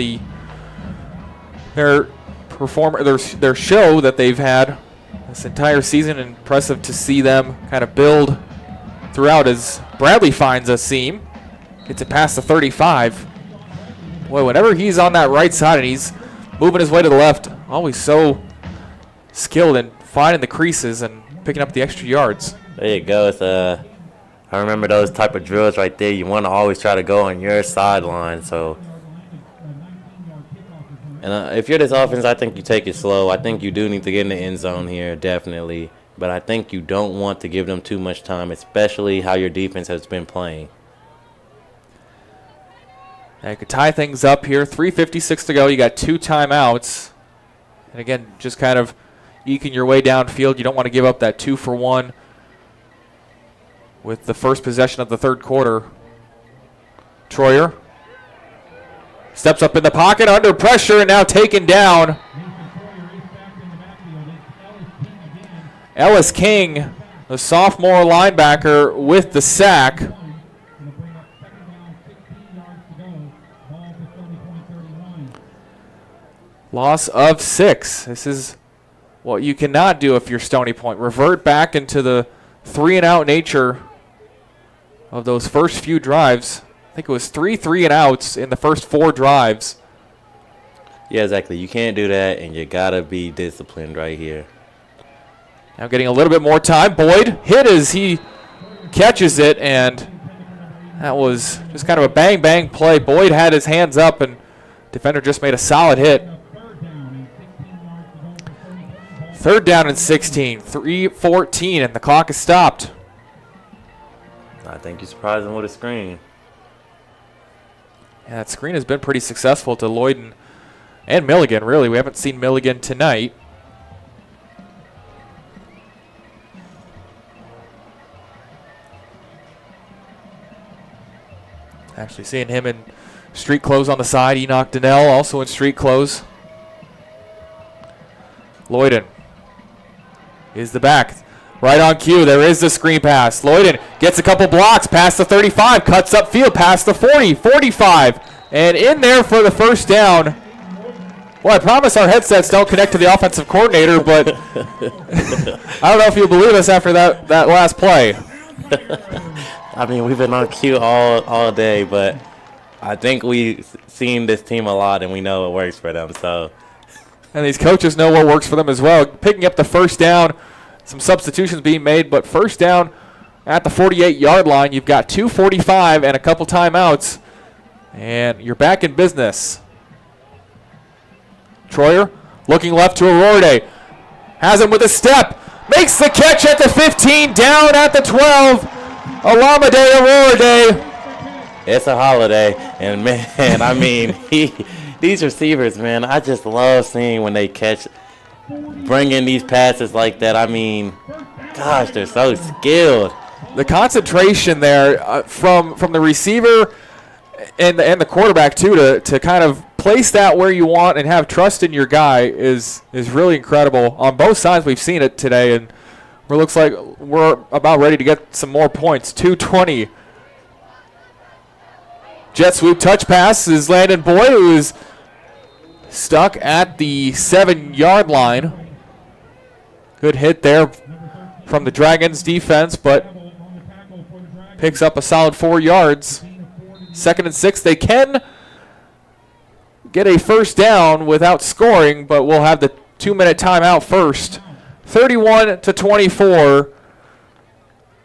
their show that they've had this entire season. Impressive to see them kind of build throughout as Bradley finds a seam. Gets it past the 35. Boy, whenever he's on that right side and he's moving his way to the left, always so skilled in finding the creases and picking up the extra yards. There you go. I remember those type of drills right there. You want to always try to go on your sideline. So, and if you're this offense, I think you take it slow. I think you do need to get in the end zone here, definitely. But I think you don't want to give them too much time, especially how your defense has been playing. Now you could tie things up here. 3:56 to go. You got 2 timeouts. And again, just kind of eking your way downfield. You don't want to give up that 2-for-1 with the first possession of the third quarter. Troyer steps up in the pocket under pressure and now taken down. Ellis King, the sophomore linebacker, with the sack. Loss of 6. This is what you cannot do if you're Stony Point. Revert back into the 3-and-out nature of those first few drives. I think it was 3 3-and-outs in the first 4 drives. Yeah, exactly. You can't do that, and you got to be disciplined right here. Now getting a little bit more time. Boyd hit as he catches it, and that was just kind of a bang-bang play. Boyd had his hands up, and defender just made a solid hit. 3rd down and 16, 3:14, and the clock is stopped. I think you surprised him with a screen. Yeah, that screen has been pretty successful to Lloyden and Milligan, really. We haven't seen Milligan tonight. Actually seeing him in street clothes on the side. Enoch Donnell also in street clothes. Lloyden is the back. Right on cue, there is the screen pass. Lloyden gets a couple blocks past the 35, cuts upfield past the 40, 45, and in there for the first down. Well, I promise our headsets don't connect to the offensive coordinator, but I don't know if you'll believe us after that last play. I mean, we've been on cue all day, but I think we've seen this team a lot, and we know it works for them. So, and these coaches know what works for them as well. Picking up the first down, some substitutions being made, but first down at the 48-yard line. You've got 2:45 and a couple timeouts, and you're back in business. Troyer looking left to Aurore. Has him with a step. Makes the catch at the 15, down at the 12. Alameda Aurore. it's a holiday, and man, I mean, these receivers, man, I just love seeing when they bring in these passes like that. I mean, gosh, they're so skilled. The concentration there from the receiver and the quarterback too to kind of place that where you want and have trust in your guy is really incredible. On both sides, we've seen it today, and it looks like we're about ready to get some more points. 2:20. Jet sweep touch pass is Landon Boyd, who is stuck at the 7-yard line. Good hit there from the Dragons defense, but picks up a solid 4 yards. 2nd and 6. They can get a first down without scoring, but we'll have the 2-minute timeout first. 31-24,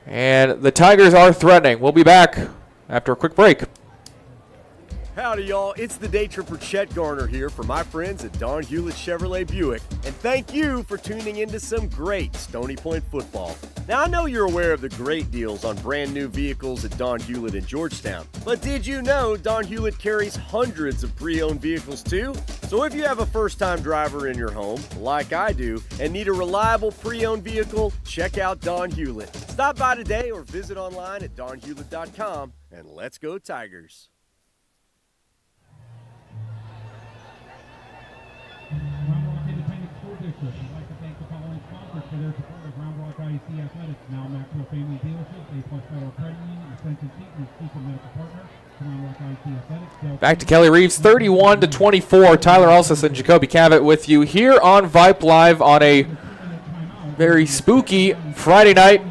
and the Tigers are threatening. We'll be back after a quick break. Howdy, y'all. It's the day tripper Chet Garner here for my friends at Don Hewlett Chevrolet Buick. And thank you for tuning into some great Stony Point football. Now, I know you're aware of the great deals on brand new vehicles at Don Hewlett in Georgetown. But did you know Don Hewlett carries hundreds of pre-owned vehicles too? So if you have a first-time driver in your home, like I do, and need a reliable pre-owned vehicle, check out Don Hewlett. Stop by today or visit online at donhewlett.com, and let's go Tigers. Round Rock Independent School District would like to thank the following sponsors for their support of Round Rock IEC Athletics. Now Maxwell Family Dealership, A+ Federal Credit Union, Ascension Seton, exclusive medical partner to Round Rock IEC Athletics. Back to Kelly Reeves, 31-24. Tyler Alsis and Jacoby Cavett with you here on Vype Live on a very spooky Friday night.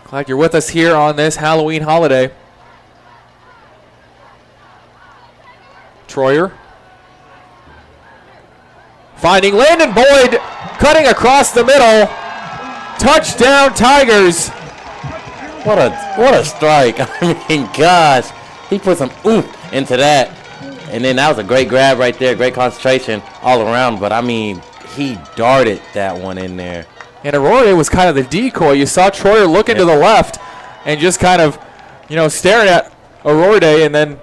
Glad you're with us here on this Halloween holiday. Troyer finding Landon Boyd, cutting across the middle. Touchdown, Tigers. What a strike. I mean, gosh. He put some oomph into that. And then that was a great grab right there. Great concentration all around. But, I mean, he darted that one in there. And Aurore was kind of the decoy. You saw Troyer looking to the left and just kind of, staring at Aurore, and then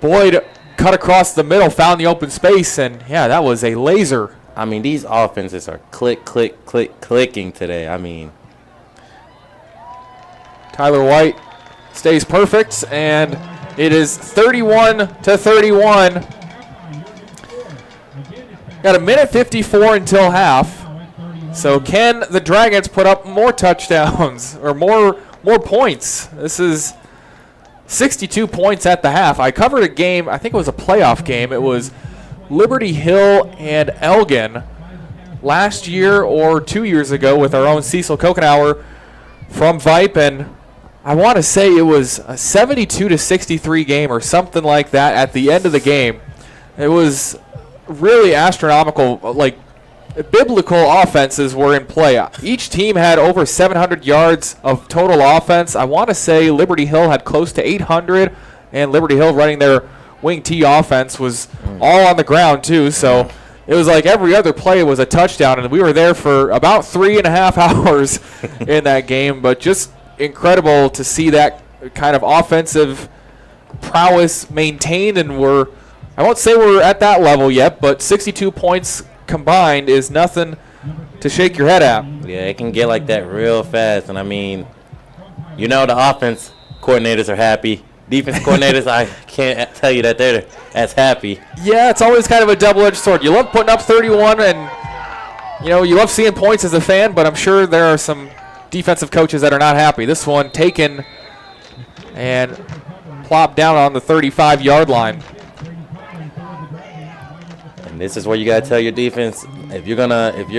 Boyd cut across the middle, found the open space, and, yeah, that was a laser. I mean, these offenses are clicking today. I mean, Tyler White stays perfect, and it is 31-31. Got a minute 54 until half. So can the Dragons put up more touchdowns or more points? This is 62 points at the half. I covered a game, I think it was a playoff game. It was Liberty Hill and Elgin last year or 2 years ago with our own Cecil Kokenauer from Vype, and I want to say it was a 72-63 game or something like that at the end of the game. It was really astronomical, like biblical offenses were in play. Each team had over 700 yards of total offense. I want to say Liberty Hill had close to 800, and Liberty Hill running their wing T offense was all on the ground too. So it was like every other play was a touchdown, and we were there for about 3.5 hours in that game. But just incredible to see that kind of offensive prowess maintained, and I won't say we're at that level yet, but 62 points combined is nothing to shake your head at. Yeah, it can get like that real fast. And, I mean, the offense coordinators are happy. Defense coordinators, I can't tell you that they're as happy. Yeah, it's always kind of a double-edged sword. You love putting up 31, and, you love seeing points as a fan, but I'm sure there are some defensive coaches that are not happy. This one taken and plopped down on the 35-yard line. And this is where you gotta tell your defense, if you're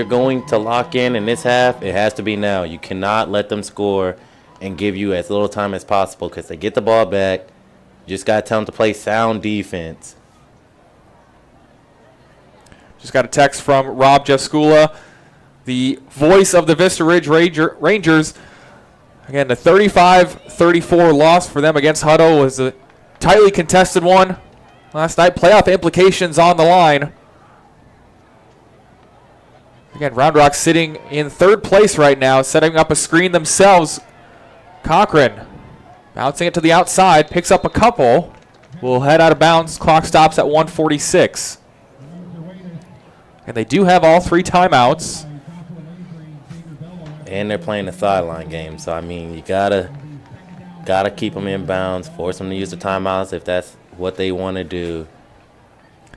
going to lock in this half, it has to be now. You cannot let them score and give you as little time as possible, because they get the ball back. You just gotta tell them to play sound defense. Just got a text from Rob Jaskula, the voice of the Vista Ridge Rangers. Again, the 35-34 loss for them against Hutto was a tightly contested one last night. Playoff implications on the line. Again, Round Rock sitting in third place right now, setting up a screen themselves. Cochran bouncing it to the outside, picks up a couple. Will head out of bounds. Clock stops at 1:46. And they do have all 3 timeouts. And they're playing the sideline game. So, I mean, you gotta keep them in bounds, force them to use the timeouts if that's what they want to do.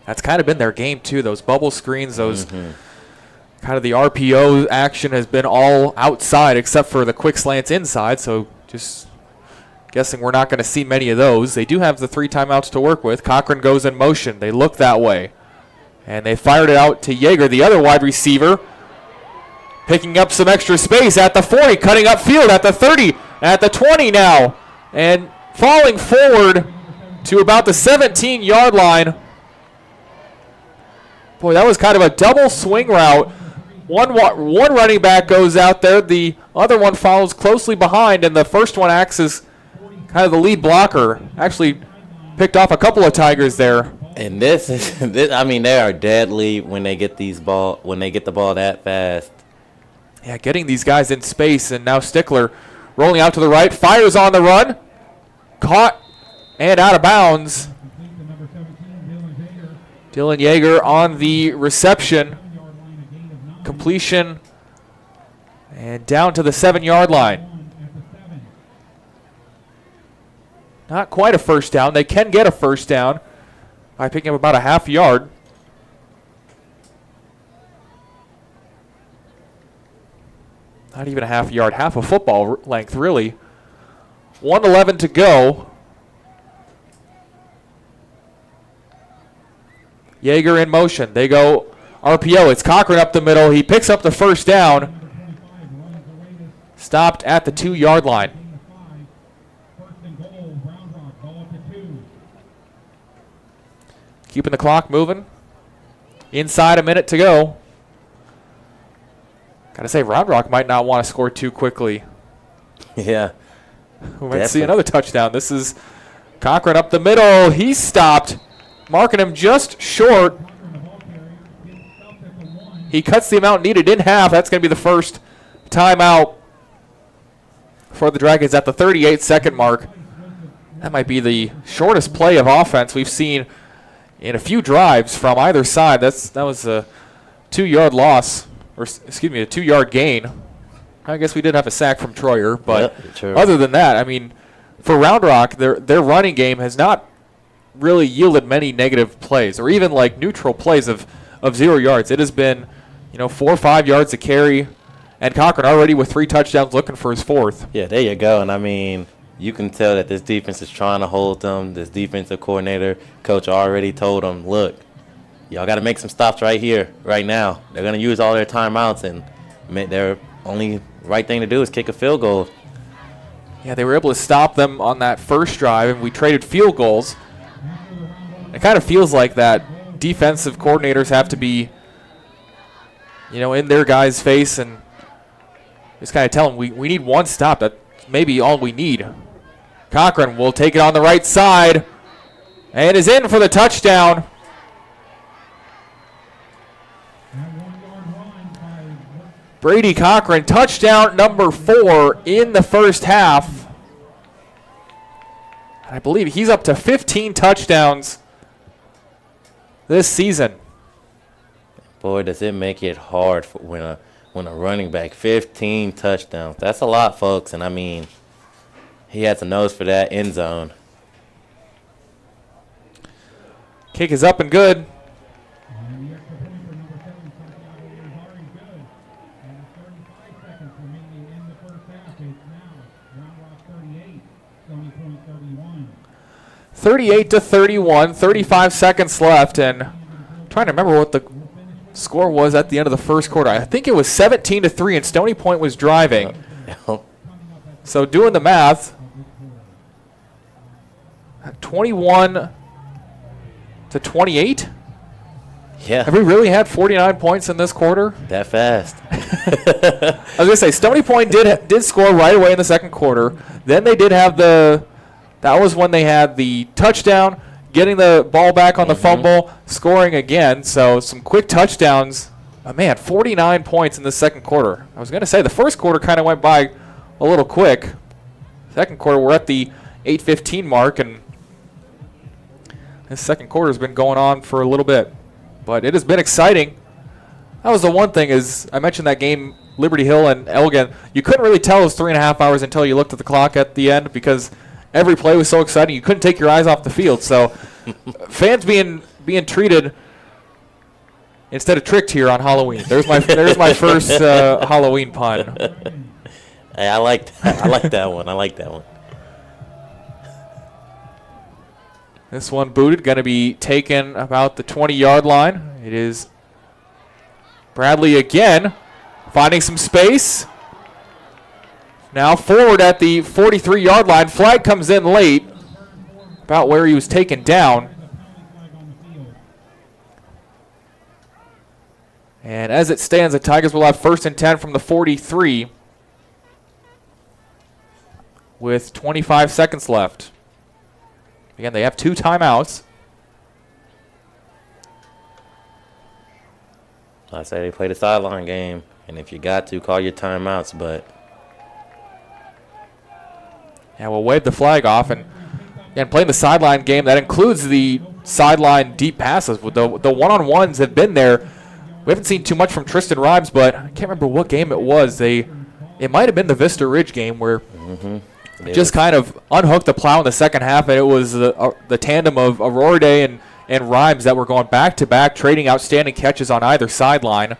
That's kind of been their game, too. Those bubble screens, those kind of the RPO action has been all outside except for the quick slants inside. So just guessing we're not going to see many of those. They do have the 3 timeouts to work with. Cochran goes in motion. They look that way. And they fired it out to Yeager, the other wide receiver. Picking up some extra space at the 40, cutting up field at the 30, at the 20 now. And falling forward to about the 17-yard line. Boy, that was kind of a double swing route. One running back goes out there. The other one follows closely behind, and the first one acts as kind of the lead blocker. Actually picked off a couple of Tigers there. And this is, I mean, they are deadly when they get the ball that fast. Yeah, getting these guys in space, and now Stickler rolling out to the right, fires on the run, caught and out of bounds. Dylan Yeager on the reception, completion, and down to the 7-yard line. Not quite a first down. They can get a first down by picking up about a half yard. Not even a half yard, half a football length, really. 1:11 to go. Yeager in motion. They go RPO. It's Cochran up the middle. He picks up the first down. Stopped at the 2-yard line. Keeping the clock moving. Inside a minute to go. Gotta say, Round Rock might not want to score too quickly. Yeah. We might see another touchdown. This is Cochran up the middle. He's stopped, marking him just short. He cuts the amount needed in half. That's going to be the first timeout for the Dragons at the 38-second mark. That might be the shortest play of offense we've seen in a few drives from either side. That was a 2-yard loss, or excuse me, a 2-yard gain. I guess we did have a sack from Troyer, but other than that, I mean, for Round Rock, their running game has not really yielded many negative plays, or even like neutral plays of 0 yards. It has been, 4 or 5 yards a carry, and Cochran already with 3 touchdowns looking for his 4th. Yeah, there you go. And I mean, you can tell that this defense is trying to hold them. This defensive coordinator, coach already told them, look, y'all got to make some stops right here, right now. They're going to use all their timeouts, and their only right thing to do is kick a field goal. Yeah, they were able to stop them on that first drive, and we traded field goals. It kind of feels like that defensive coordinators have to be, in their guys' face and just kind of tell them we need one stop. That's maybe all we need. Cochran will take it on the right side and is in for the touchdown. Brady Cochran, touchdown number 4 in the first half. I believe he's up to 15 touchdowns this season. Boy, does it make it hard for when a running back, 15 touchdowns. That's a lot, folks. And, I mean, he has a nose for that end zone. Kick is up and good. Stony Point 38-31, 35 seconds left, and trying to remember what the score was at the end of the first quarter. I think it was 17-3, and Stony Point was driving. So doing the math, 21-28. Yeah. Have we really had 49 points in this quarter? That fast. I was going to say, Stony Point did score right away in the second quarter. Then they did have that was when they had the touchdown, getting the ball back on the fumble, scoring again. So some quick touchdowns. Man, 49 points in the second quarter. I was going to say, the first quarter kind of went by a little quick. Second quarter, we're at the 8:15 mark, and this second quarter has been going on for a little bit. But it has been exciting. That was the one thing, is I mentioned that game, Liberty Hill and Elgin. You couldn't really tell it was 3.5 hours until you looked at the clock at the end, because every play was so exciting you couldn't take your eyes off the field. So fans being treated instead of tricked here on Halloween. There's my first Halloween pun. Hey, I like that one. I like that one. This one booted, going to be taken about the 20-yard line. It is Bradley again, finding some space. Now forward at the 43-yard line. Flag comes in late, about where he was taken down. And as it stands, the Tigers will have 1st and 10 from the 43 with 25 seconds left. Again, they have 2 timeouts. I say they play the sideline game, and if you got to, call your timeouts, but... Yeah, we'll wave the flag off, and playing the sideline game, that includes the sideline deep passes. With the one-on-ones have been there. We haven't seen too much from Tristan Rhymes, but I can't remember what game it was. It might have been the Vista Ridge game where just kind of unhooked the plow in the second half, and it was the tandem of Aurora and Rhymes that were going back-to-back, trading outstanding catches on either sideline.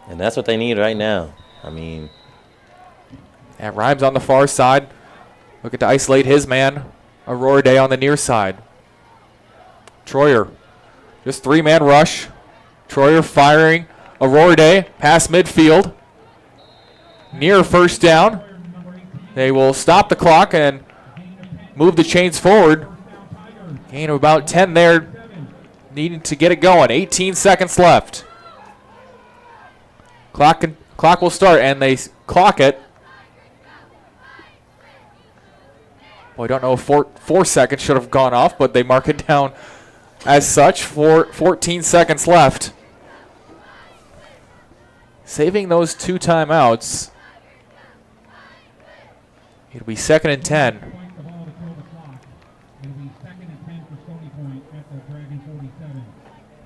And that's what they need right now. I mean... And Rhymes on the far side, looking to isolate his man, Aurora Day on the near side. Troyer, just 3-man rush. Troyer firing. Aurora Day past midfield. Near first down. They will stop the clock and move the chains forward. Gain of about 10 there, needing to get it going. 18 seconds left. Clock will start, and they clock it. Well, I don't know if 4 seconds should have gone off, but they mark it down as such. 14 seconds left. Saving those 2 timeouts. It'll be 2nd and 10.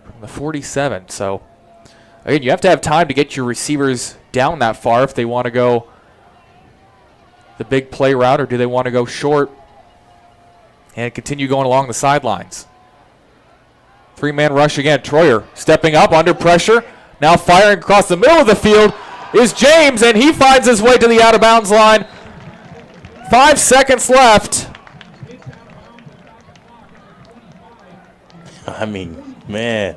From the 47. So, again, you have to have time to get your receivers down that far if they want to go the big play route, or do they want to go short and continue going along the sidelines. 3-man rush again. Troyer stepping up under pressure. Now firing across the middle of the field is James, and he finds his way to the out-of-bounds line. 5 seconds left. I mean, man.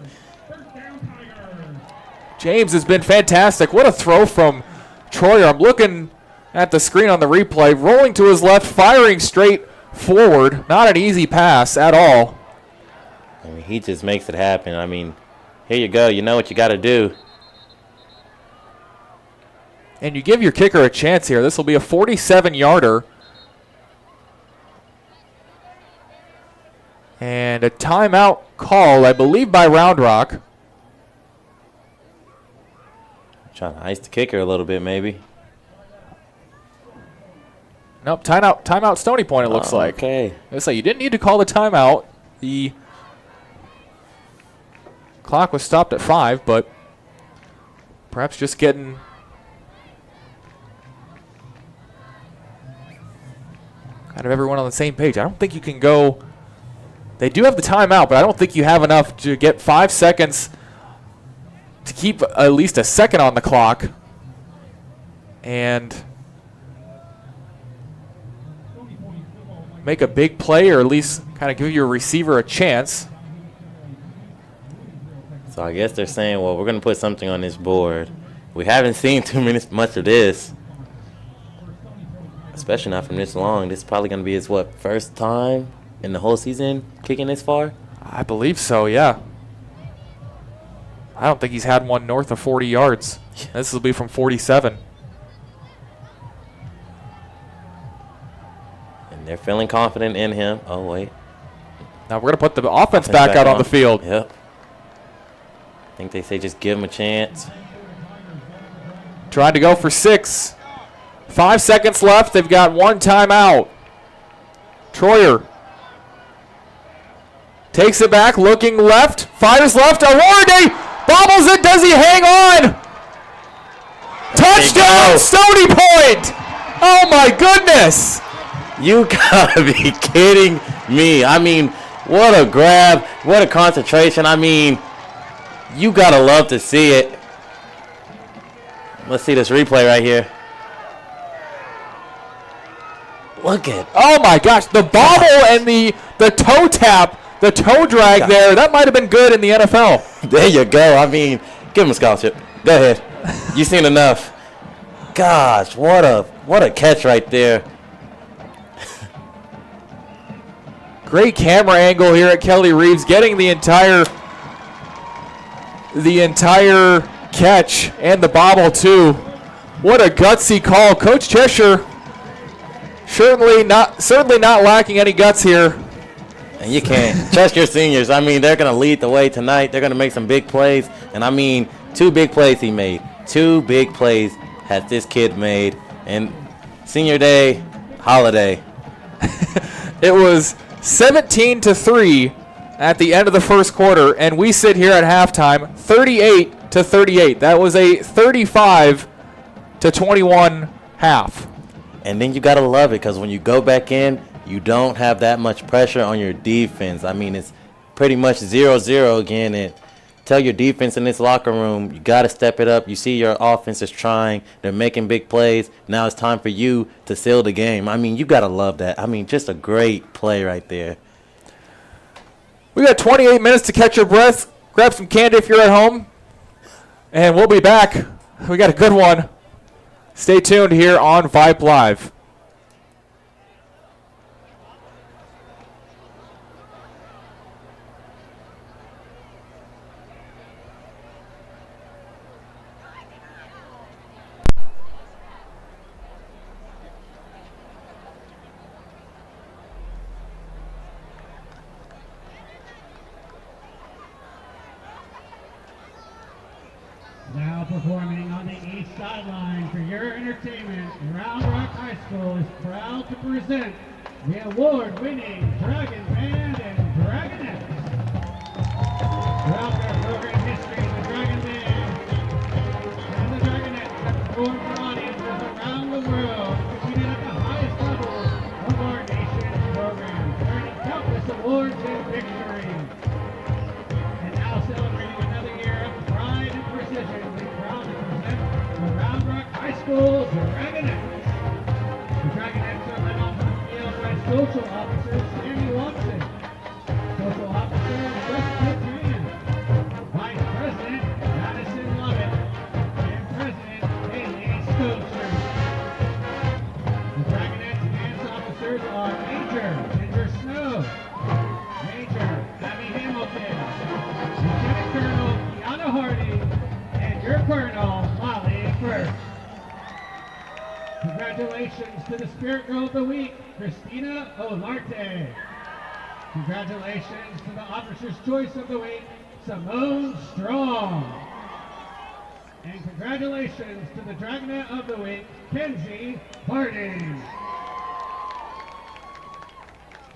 James has been fantastic. What a throw from Troyer. I'm looking at the screen on the replay. Rolling to his left, firing straight forward. Not an easy pass at all. I mean, he just makes it happen. I mean, here you go. You know what you got to do. And you give your kicker a chance here. This will be a 47-yarder. And a timeout call, I believe, by Round Rock. Trying to ice the kicker a little bit, maybe. Nope, timeout Stony Point, it looks like. Okay. So you didn't need to call the timeout. The clock was stopped at 5, but perhaps just getting kind of everyone on the same page. I don't think you can go. They do have the timeout, but I don't think you have enough to get 5 seconds to keep at least a second on the clock and make a big play, or at least kind of give your receiver a chance. So I guess they're saying, well, we're going to put something on this board. We haven't seen much of this, especially not from this long. This is probably going to be his, first time in the whole season kicking this far? I believe so, yeah. I don't think he's had one north of 40 yards. This will be from 47. And they're feeling confident in him. Oh, wait. Now we're going to put the offense back out on the field. Yep. I think they say just give him a chance. Trying to go for 6. 5 seconds left. They've got one timeout. Troyer takes it back, looking left, fires left. Award bobbles it. Does he hang on? Touchdown, Stony Point! Oh my goodness! You gotta be kidding me. I mean, what a grab, what a concentration. I mean, you gotta love to see it. Let's see this replay right here. Look at, oh my gosh, the bobble and the toe tap, the toe drag there, that might have been good in the NFL. There you go. I mean, give him a scholarship. Go ahead. You've seen enough. Gosh, what a catch right there. Great camera angle here at Kelly Reeves, getting the entire catch and the bobble too. What a gutsy call. Coach Cheshire certainly not lacking any guts here. And you can't trust your seniors. I mean, they're going to lead the way tonight. They're going to make some big plays. And I mean, 2 big plays he made. 2 big plays has this kid made. And senior day, holiday. It was 17-3 at the end of the first quarter, and we sit here at halftime 38-38. That was a 35-21 half. And then you got to love it because when you go back in, you don't have that much pressure on your defense. I mean, it's pretty much 0-0 again. And tell your defense in this locker room, you got to step it up. You see your offense is trying. They're making big plays. Now it's time for you to seal the game. I mean, you got to love that. I mean, just a great play right there. We got 28 minutes to catch your breath. Grab some candy if you're at home. And we'll be back. We got a good one. Stay tuned here on Vype Live. Now performing on the east sideline for your entertainment, Round Rock High School is proud to present the award-winning Dragon Band and Dragonettes. Throughout their program history, the Dragon Band and the Dragonettes have performed for audiences around the world, competed at the highest level of our nation's programs, earning countless awards and victories. And now celebrating another year of pride and precision, we're proud to present the Round Rock High School Dragonettes. The Dragonettes are led off the field by Social Officer Sammy Watson, Social Officer Wes Pitman, Vice President Madison Lovett, and President Haley Stocher. The Dragonettes dance officers are Major Ginger Snow, Major Abby Hamilton, Lieutenant Colonel Kiana Hardy, and your Colonel Molly First. Congratulations to the Spirit Girl of the Week, Christina Olarte. Congratulations to the Officer's Choice of the Week, Simone Strong. And congratulations to the Dragonette of the Week, Kenzie Harding.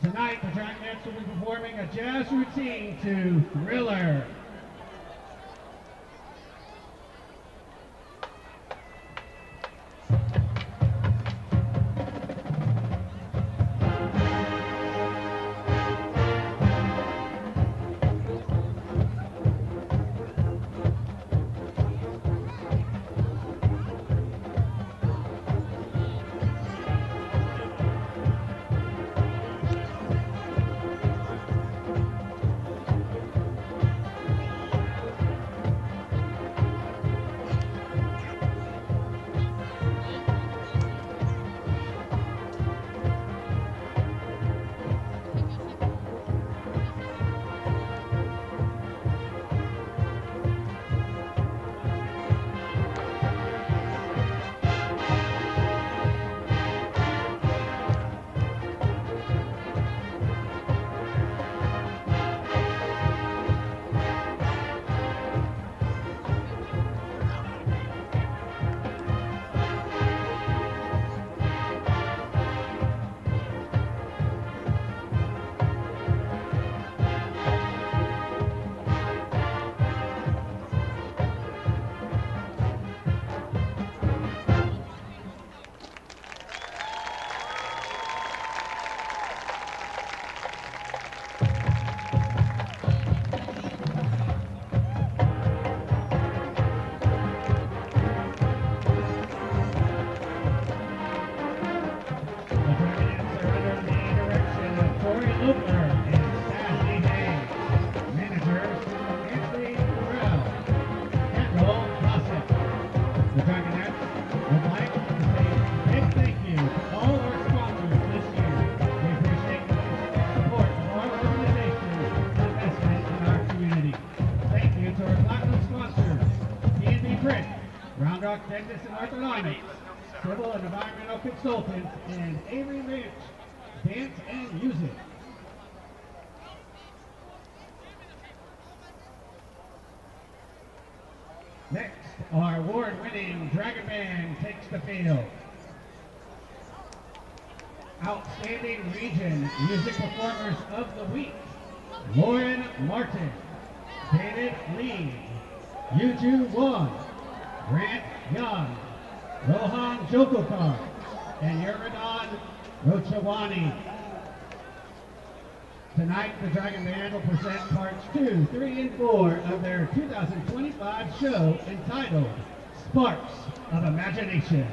Tonight, the Dragonettes will be performing a jazz routine to Thriller. Round Rock Dentist and Orthodontics, Civil and Environmental Consultants, and Avery Ranch Dance and Music. Next, our award-winning Dragon Band takes the field. Outstanding Region Music Performers of the Week, Lauren Martin, David Lee, Yuju Won, Grant Young, Rohan Jokokar, and Yuridan Rochawani. Tonight, the Dragon Band will present parts 2, 3, and 4 of their 2025 show entitled Sparks of Imagination.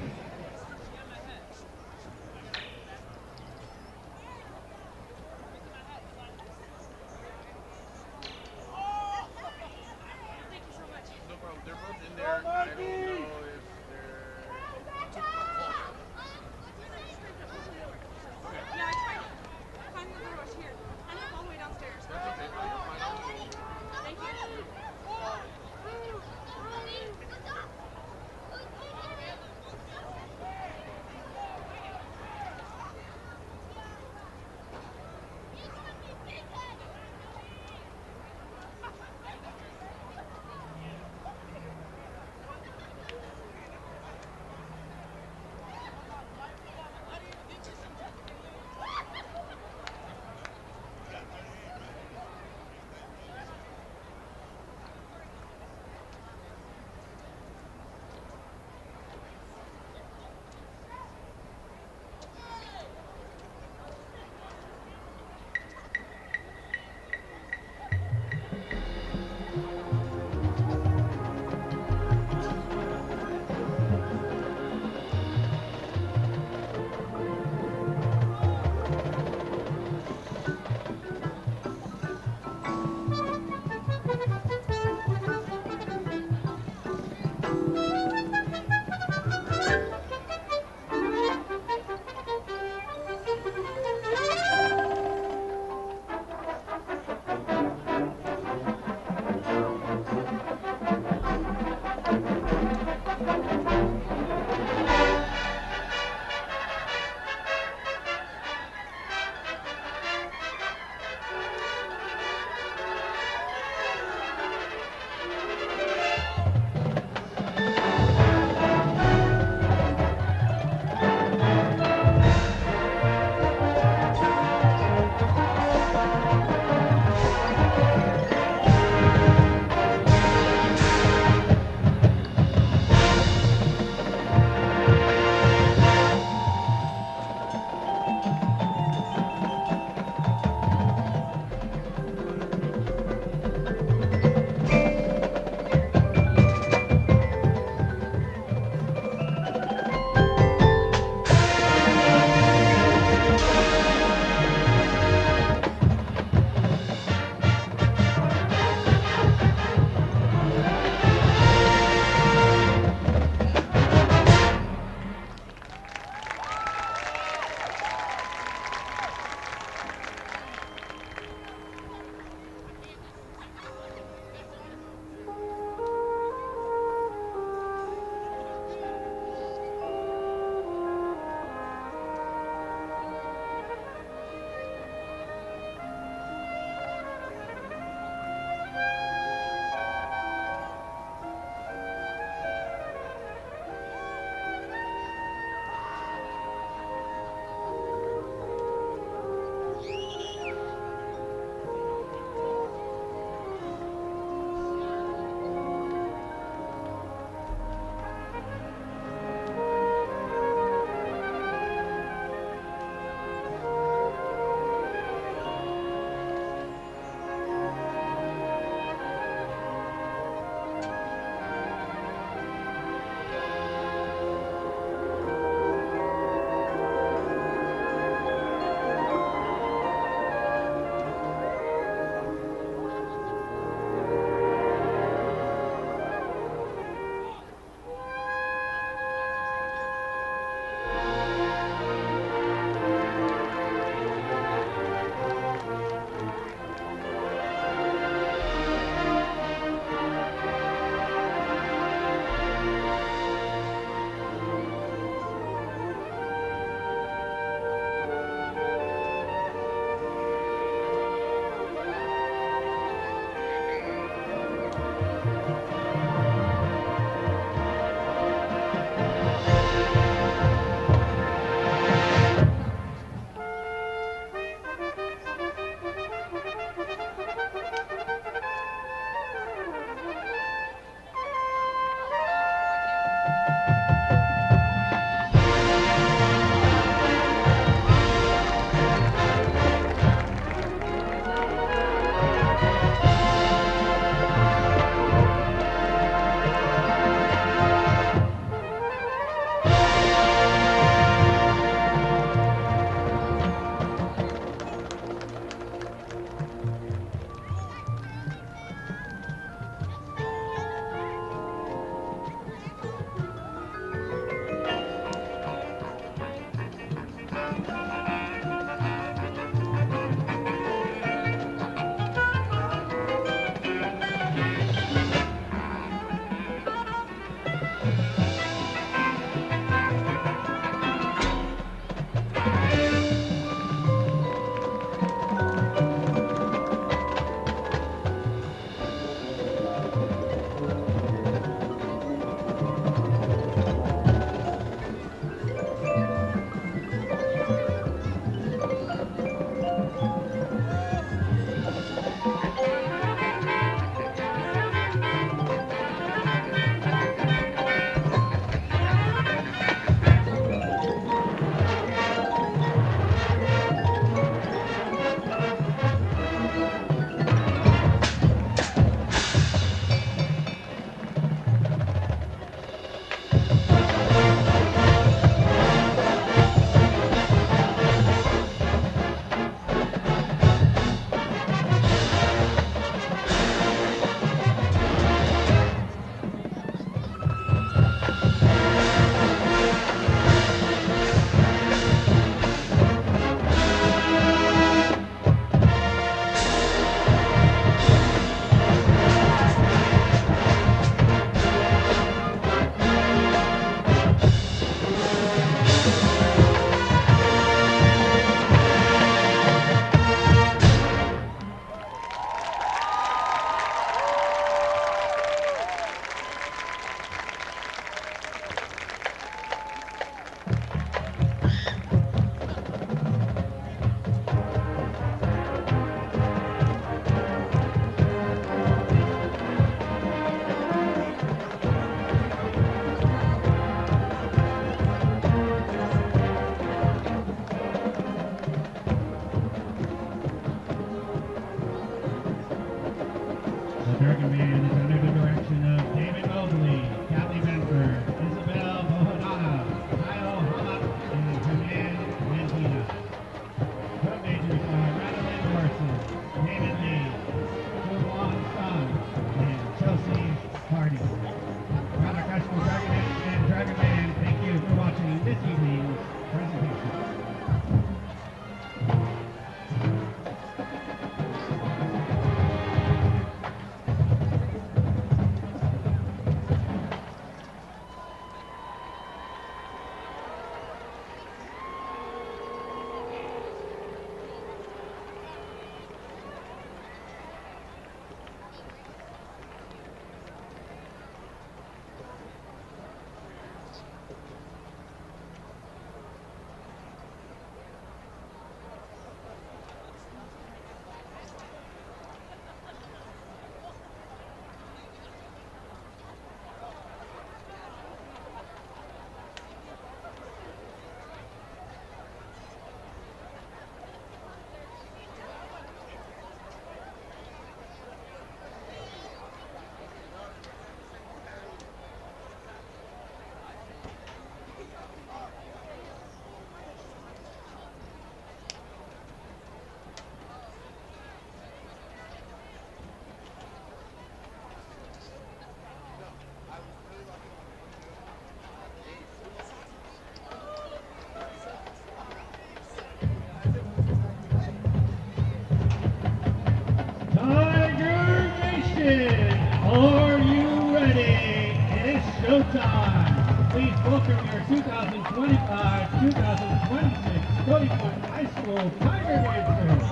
showtime. Please welcome your 2025-2026 Stony Point High School Tiger Dancers.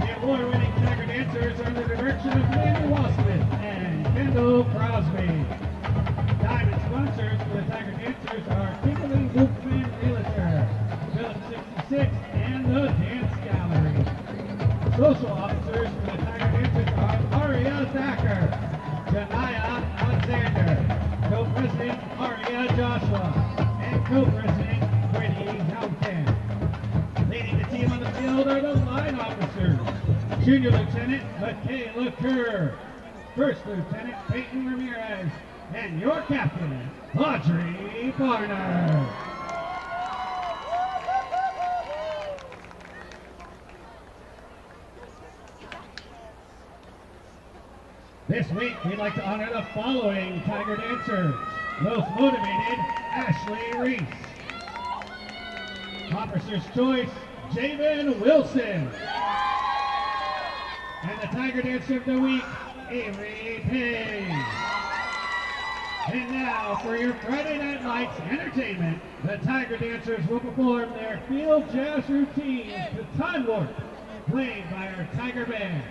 The award-winning Tiger Dancers are under the direction of Mandy Wasmith and Kendall Crosby. Diamond sponsors for the Tiger Dancers are Kimberly Wolfman Realtor, Village 66, and the Dance Gallery. Social officers for the Tiger Dancers are Aria Thacker, Janaya Alexander, Co-President Aria Joshua, and Co-President Brittany Helmkamp. Leading the team on the field are the line officers, Junior Lieutenant Michaela Kerr, First Lieutenant Peyton Ramirez, and your captain, Audrey Barner. This week, we'd like to honor the following Tiger Dancers. Most motivated, Ashley Reese. Officer's Choice, Javen Wilson. And the Tiger Dancer of the Week, Avery Payne. And now, for your Friday Night Lights entertainment, the Tiger Dancers will perform their field jazz routine, the Time Warp, played by our Tiger Band.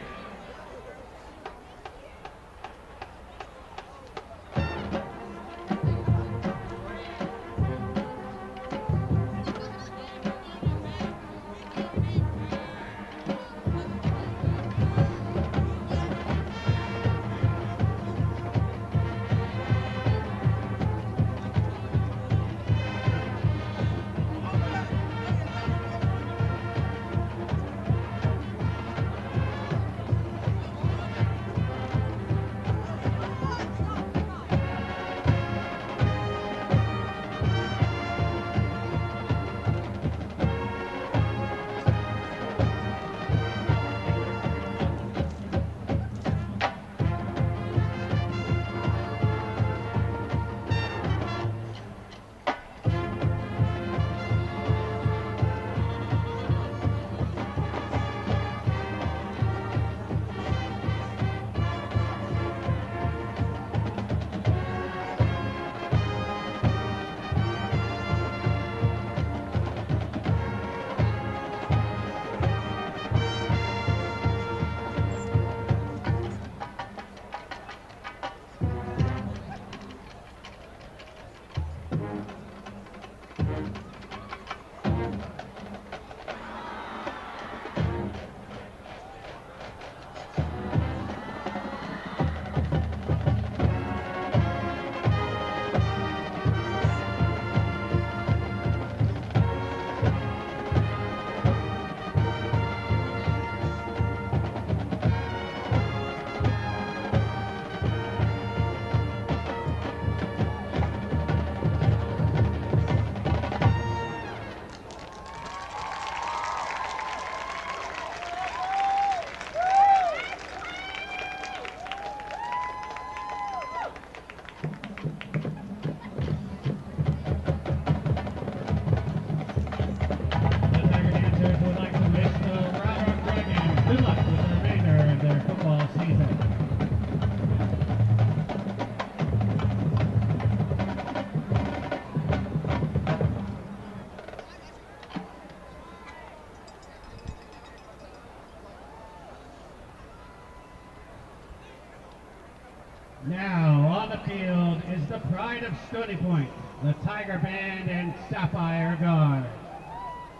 Now on the field is the pride of Stony Point, the Tiger Band and Sapphire Guard.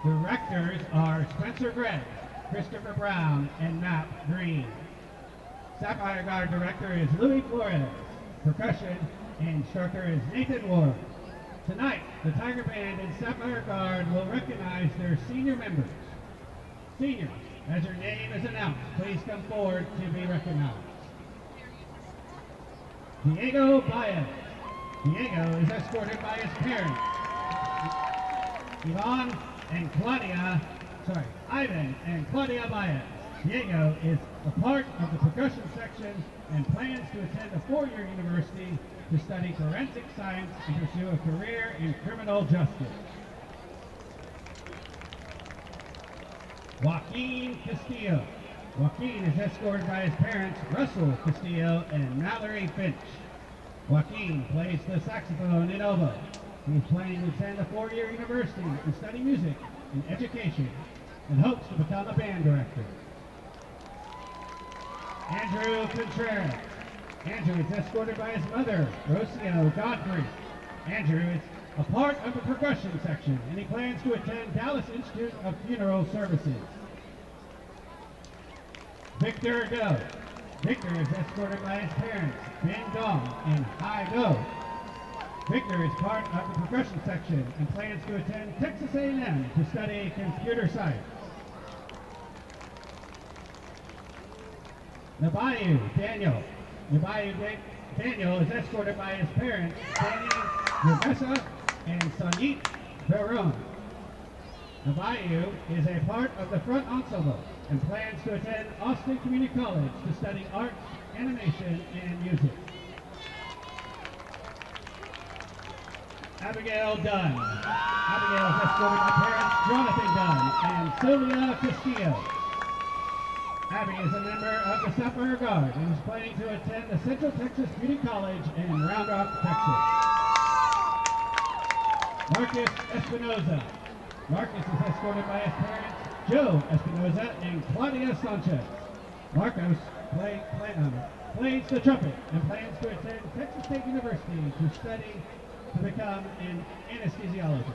Directors are Spencer Gregg, Christopher Brown, and Matt Green. Sapphire Guard Director is Louis Flores. Percussion instructor is Nathan Ward. Tonight, the Tiger Band and Sapphire Guard will recognize their senior members. Seniors, as your name is announced, please come forward to be recognized. Diego Baez. Diego is escorted by his parents, Ivan and Claudia Baez. Diego is a part of the percussion section and plans to attend a four-year university to study forensic science and pursue a career in criminal justice. Joaquin Castillo. Joaquin is escorted by his parents, Russell Castillo and Mallory Finch. Joaquin plays the saxophone and oboe. He's planning to attend a four-year university and study music and education and hopes to become a band director. Andrew Contreras. Andrew is escorted by his mother, Rocio Godfrey. Andrew is a part of the percussion section, and he plans to attend Dallas Institute of Funeral Services. Victor Go. Victor is escorted by his parents, Ben Dong and Hai Go. Victor is part of the percussion section and plans to attend Texas A&M to study computer science. Nabayu Daniel. Daniel is escorted by his parents, Danny Rivessa and Sanit Veron. Nabayu is a part of the front ensemble and plans to attend Austin Community College to study arts, animation, and music. Abigail Dunn. Abigail is escorted by parents Jonathan Dunn and Sylvia Castillo. Abby is a member of the Sapphire Guard and is planning to attend the Central Texas Community College in Round Rock, Texas. Marcus Espinoza. Marcus is escorted by his parents, Joe Espinoza and Claudia Sanchez. Marcos plays the trumpet and plans to attend Texas State University to study to become an anesthesiologist.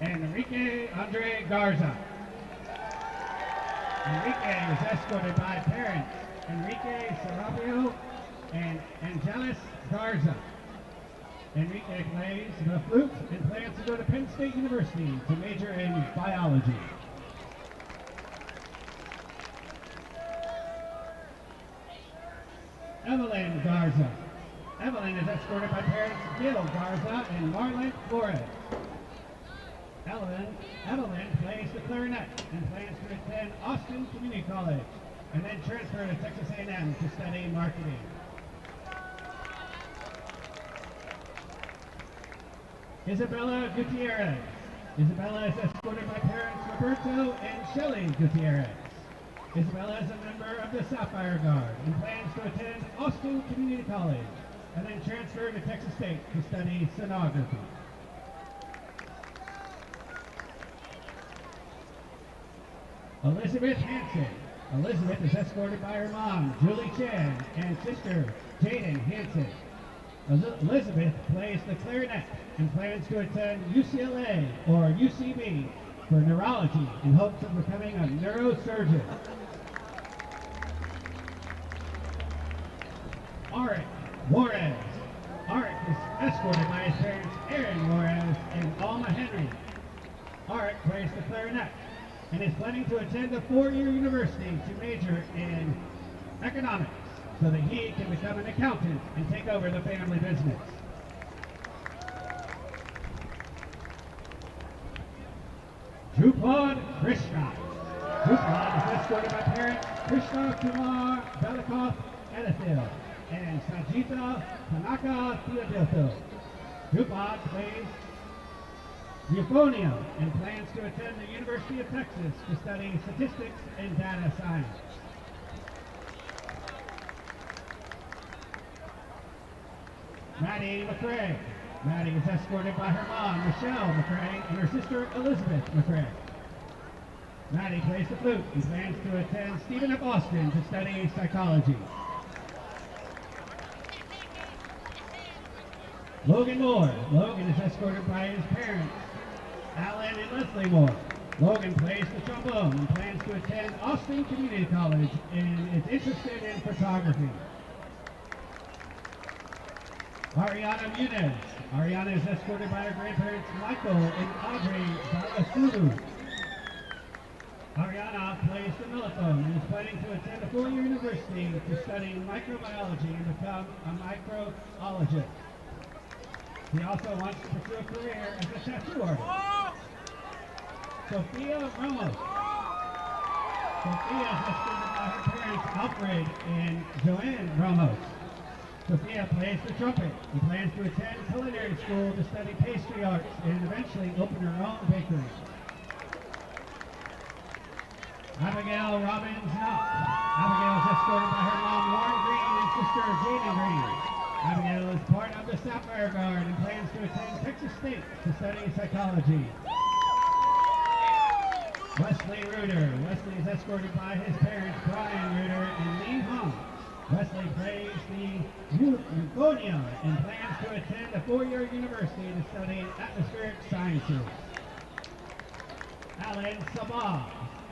Enrique Andre Garza. Enrique is escorted by parents Enrique Sarabio and Angelis Garza. Enrique plays the flute and plans to go to Penn State University to major in biology. Evelyn Garza. Evelyn is escorted by parents Gil Garza and Marlene Flores. Evelyn plays the clarinet and plans to attend Austin Community College and then transfer to Texas A&M to study marketing. Isabella Gutierrez. Isabella is escorted by parents Roberto and Shelley Gutierrez. Isabella is a member of the Sapphire Guard and plans to attend Austin Community College and then transfer to Texas State to study sonography. Elizabeth Hansen. Elizabeth is escorted by her mom, Julie Chan, and sister, Jaden Hansen. Elizabeth plays the clarinet and plans to attend UCLA or UCB for neurology in hopes of becoming a neurosurgeon. Arik Juarez. Arik is escorted by his parents, Aaron Juarez and Alma Henry. Arik plays the clarinet and is planning to attend a four-year university to major in economics so that he can become an accountant and take over the family business. Drupad Krishna. Drupad is escorted by parents Krishna Kumar Belikov Edithil and Sajita Tanaka Theodilto. Drupad plays euphonium and plans to attend the University of Texas to study statistics and data science. Maddie McCrae. Maddie is escorted by her mom, Michelle McCrae, and her sister, Elizabeth McCrae. Maddie plays the flute and plans to attend Stephen F. Austin to study psychology. Logan Moore. Logan is escorted by his parents, Alan and Leslie Moore. Logan plays the trombone and plans to attend Austin Community College and is interested in photography. Ariana Muniz. Ariana is escorted by her grandparents Michael and Audrey Balasulu. Ariana plays the mellophone and is planning to attend a four-year university to study microbiology and become a microbiologist. He also wants to pursue a career as a tattoo artist. Sophia Ramos. Sophia is escorted by her parents Alfred and Joanne Ramos. Sophia plays the trumpet and plans to attend culinary school to study pastry arts and eventually open her own bakery. Abigail Robbins Knox. Abigail is escorted by her mom, sister Jada Green. Abigail is part of the Sapphire Guard and plans to attend Texas State to study psychology. Wesley Reuter. Wesley is escorted by his parents, Brian Reuter and Lee Hung. Wesley plays the euphonium and plans to attend a four-year university to study atmospheric sciences. Alan Sabah.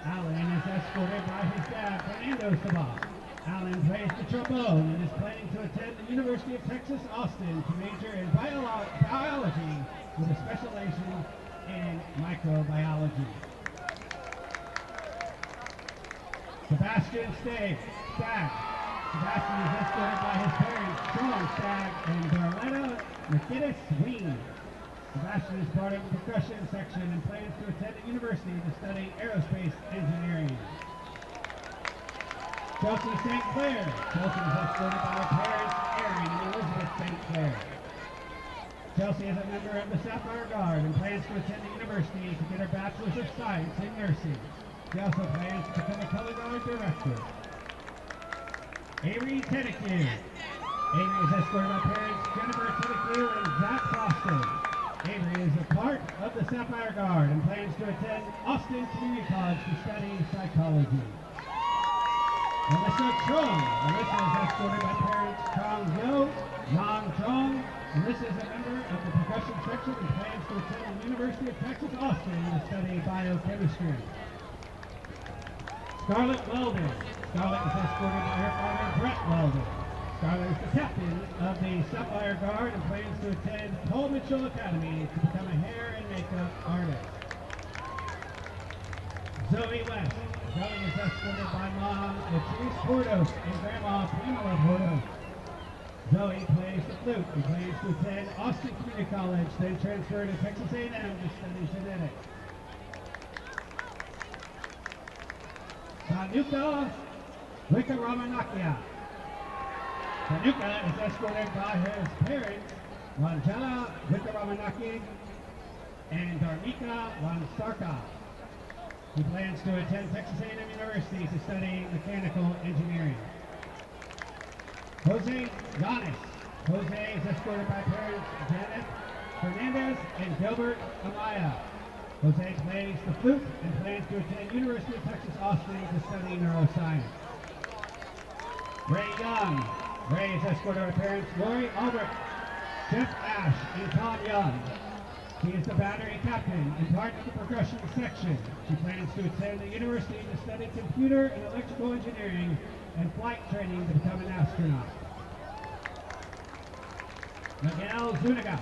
Alan is escorted by his dad, Fernando Sabah. Alan plays the trombone and is planning to attend the University of Texas, Austin to major in biology with a specialization in microbiology. Sebastian Stagg. Sebastian is escorted by his parents, Sean Stagg and Darletta McGinnis Ween. Sebastian is part of the percussion section and plans to attend a university to study aerospace engineering. Chelsea St. Clair. Chelsea is escorted by her parents, Erin and Elizabeth St. Clair. Chelsea is a member of the Sapphire Guard and plans to attend a university to get her Bachelor's of Science in Nursing. She also plans to become a color guard director. Avery Tenneque. Avery is escorted by parents Jennifer Tenneque and Zach Boston. Avery is a part of the Sapphire Guard and plans to attend Austin Community College to study psychology. Melissa Trong. Melissa is escorted by parents Chong Zo, Yang Chong. Melissa is a member of the percussion section and plans to attend the University of Texas, Austin to study biochemistry. Scarlett Weldon. Scarlett is escorted by her father, Brett Weldon. Scarlett is the captain of the Sapphire Guard and plans to attend Paul Mitchell Academy to become a hair and makeup artist. Zoe West. Zoe is escorted by mom, Latrice Portos, and grandma, Pamela Portos. Zoe plays the flute and plans to attend Austin Community College, then transfer to Texas A&M to study genetics. Tanuka Wickramanakya. Tanuka is escorted by his parents, Rangela Wickramanaki and Dharmika Vansarka. He plans to attend Texas A&M University to study mechanical engineering. Jose Yanis. Jose is escorted by parents Janet Fernandez and Gilbert Amaya. Jose plays the flute and plans to attend University of Texas, Austin to study neuroscience. Ray Young. Ray is escorted by parents Lori Albrecht, Jeff Ash, and Tom Young. She is the battery captain and part of the percussion section. She plans to attend the university to study computer and electrical engineering and flight training to become an astronaut. Miguel Zuniga.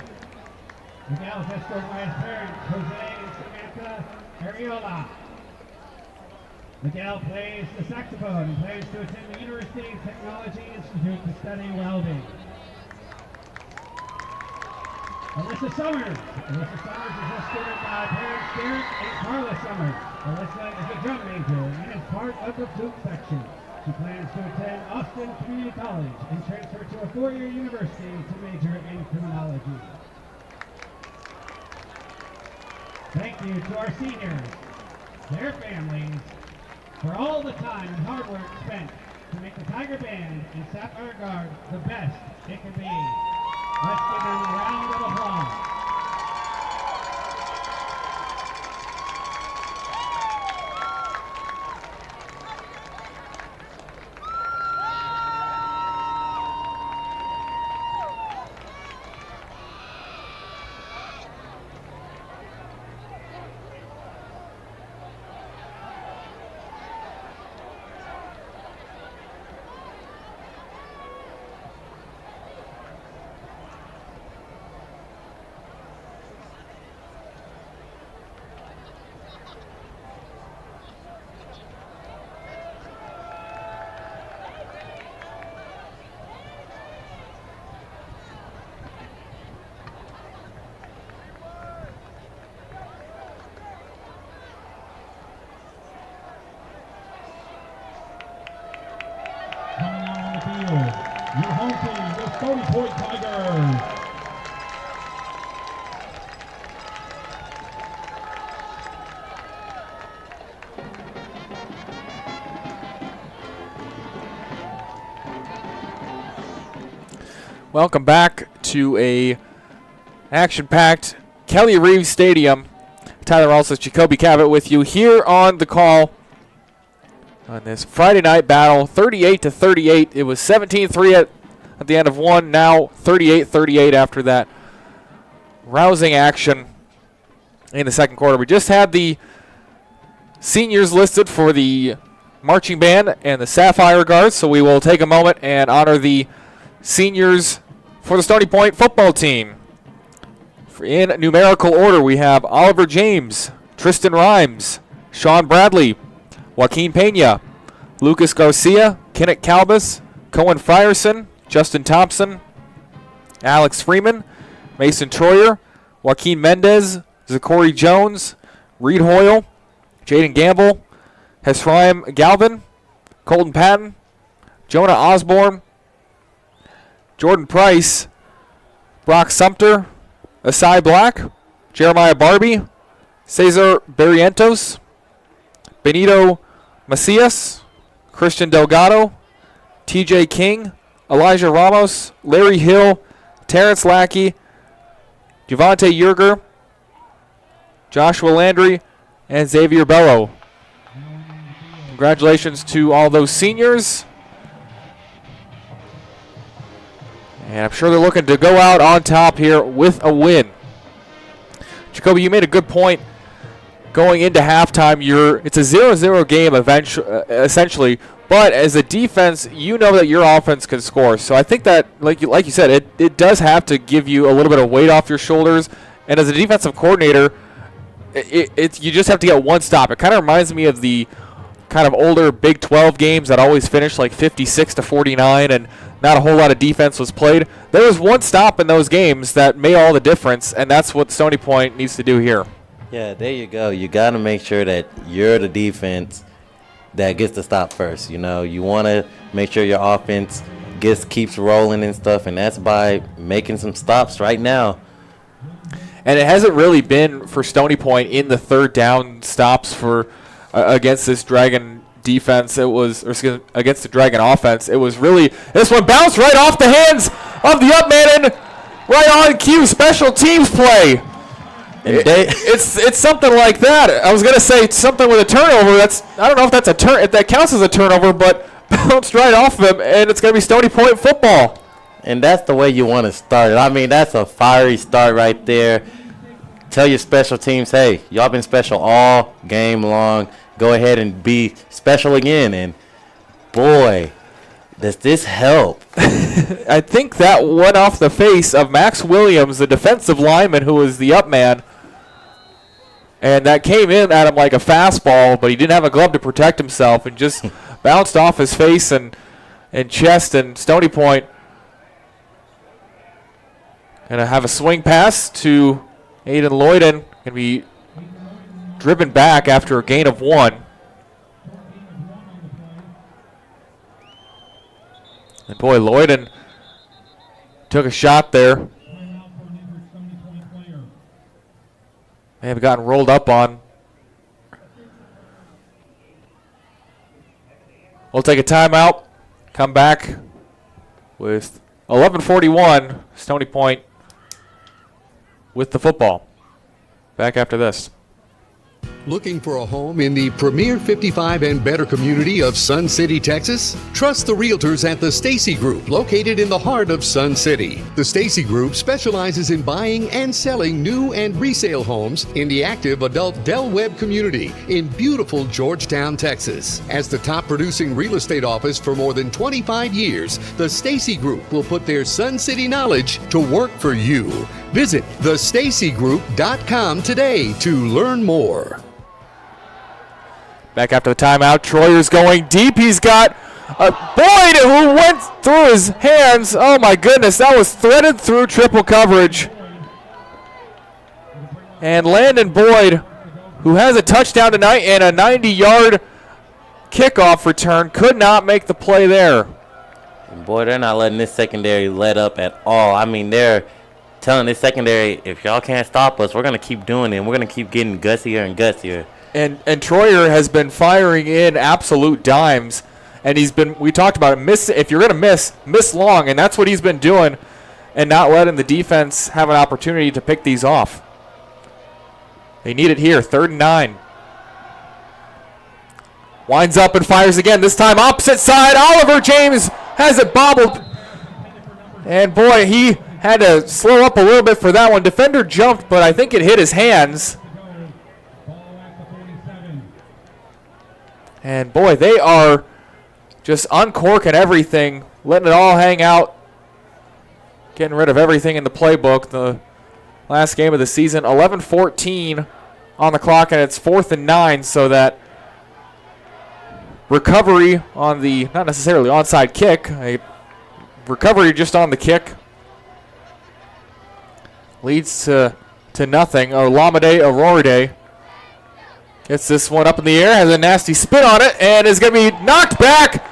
Miguel is escorted by his parents, Jose and Samantha Ariola. Miguel plays the saxophone and plans to attend the University of Technology Institute to study welding. Alyssa Summers. Alyssa Summers is escorted by parents Derek and Carla Summers. Alyssa is a drum major and is part of the flute section. She plans to attend Austin Community College and transfer to a four-year university to major in criminology. Thank you to our seniors, their families, for all the time and hard work spent to make the Tiger Band and Sapphire Guard the best it can be. Let's give them a round of applause. Coming out on the field, your home team, the Stony Point Tigers. Welcome back to a action-packed Kelly Reeves Stadium. Tyler Alseth, Jacoby Cabot with you here on the call on this Friday night battle. 38-38. It was 17-3 at the end of one. Now 38-38 after that rousing action in the second quarter. We just had the seniors listed for the marching band and the Sapphire Guards, so we will take a moment and honor the seniors for the Stony Point football team. In numerical order, we have Oliver James, Tristan Rhymes, Sean Bradley, Joaquin Pena, Lucas Garcia, Kenneth Calbus, Cohen Frierson, Justin Thompson, Alex Freeman, Mason Troyer, Joaquin Mendez, Zachary Jones, Reed Hoyle, Jaden Gamble, Hesraim Galvin, Colton Patton, Jonah Osborne, Jordan Price, Brock Sumter, Asai Black, Jeremiah Barbie, Cesar Barrientos, Benito Macias, Christian Delgado, TJ King, Elijah Ramos, Larry Hill, Terrence Lackey, Javante Yerger, Joshua Landry, and Xavier Bello. Congratulations to all those seniors. And I'm sure they're looking to go out on top here with a win. Jacoby, you made a good point. Going into halftime, it's a 0-0 game essentially, but as a defense, you know that your offense can score. So I think that, like you said, it does have to give you a little bit of weight off your shoulders. And as a defensive coordinator, you just have to get one stop. It kind of reminds me of the kind of older Big 12 games that always finish like 56-49 and not a whole lot of defense was played. There was one stop in those games that made all the difference, and that's what Stony Point needs to do here. Yeah, there you go. You got to make sure that you're the defense that gets the stop first. You know, you want to make sure your offense keeps rolling and stuff, and that's by making some stops right now. And it hasn't really been for Stony Point in the third down stops for against this Dragon defense. Against the Dragon offense. It was really, this one bounced right off the hands of the up man and right on cue, special teams play. It's something like that. I was gonna say something with a turnover. I don't know if that's if that counts as a turnover, but bounced right off of him, and it's gonna be Stony Point football. And that's the way you want to start it. I mean, that's a fiery start right there. Tell your special teams, hey, y'all been special all game long. Go ahead and be special again. And, boy, does this help. I think that went off the face of Max Williams, the defensive lineman who was the up man. And that came in at him like a fastball, but he didn't have a glove to protect himself and just bounced off his face and chest. And Stony Point going to have a swing pass to Aiden Lloyden. Going to be driven back after a gain of 1. And boy, Lloyden took a shot there. May have gotten rolled up on. We'll take a timeout. Come back with 11:41. Stony Point with the football. Back after this. Looking for a home in the premier 55 and better community of Sun City, Texas? Trust the realtors at the Stacy Group, located in the heart of Sun City. The Stacy Group specializes in buying and selling new and resale homes in the active adult Del Webb community in beautiful Georgetown, Texas. As the top producing real estate office for more than 25 years, the Stacy Group will put their Sun City knowledge to work for you. Visit thestacygroup.com today to learn more. Back after the timeout, Troyer's going deep. He's got Boyd who went through his hands. Oh my goodness, that was threaded through triple coverage. And Landon Boyd, who has a touchdown tonight and a 90-yard kickoff return, could not make the play there. Boy, they're not letting this secondary let up at all. I mean, they're telling this secondary, if y'all can't stop us, we're going to keep doing it, and we're going to keep getting gussier and gussier. And Troyer has been firing in absolute dimes, and we talked about it, if you're going to miss long, and that's what he's been doing. and not letting the defense have an opportunity to pick these off. They need it here, 3rd and 9. Winds up and fires again, this time opposite side. Oliver James has it bobbled. And boy, he had to slow up a little bit for that one. Defender jumped, but I think it hit his hands. And boy, they are just uncorking everything, letting it all hang out, getting rid of everything in the playbook. The last game of the season, 11-14 on the clock, and it's 4th and 9, so that recovery on the, not necessarily onside kick, a recovery just on the kick leads to nothing. Olamide Auroride gets this one up in the air, has a nasty spin on it, and is going to be knocked back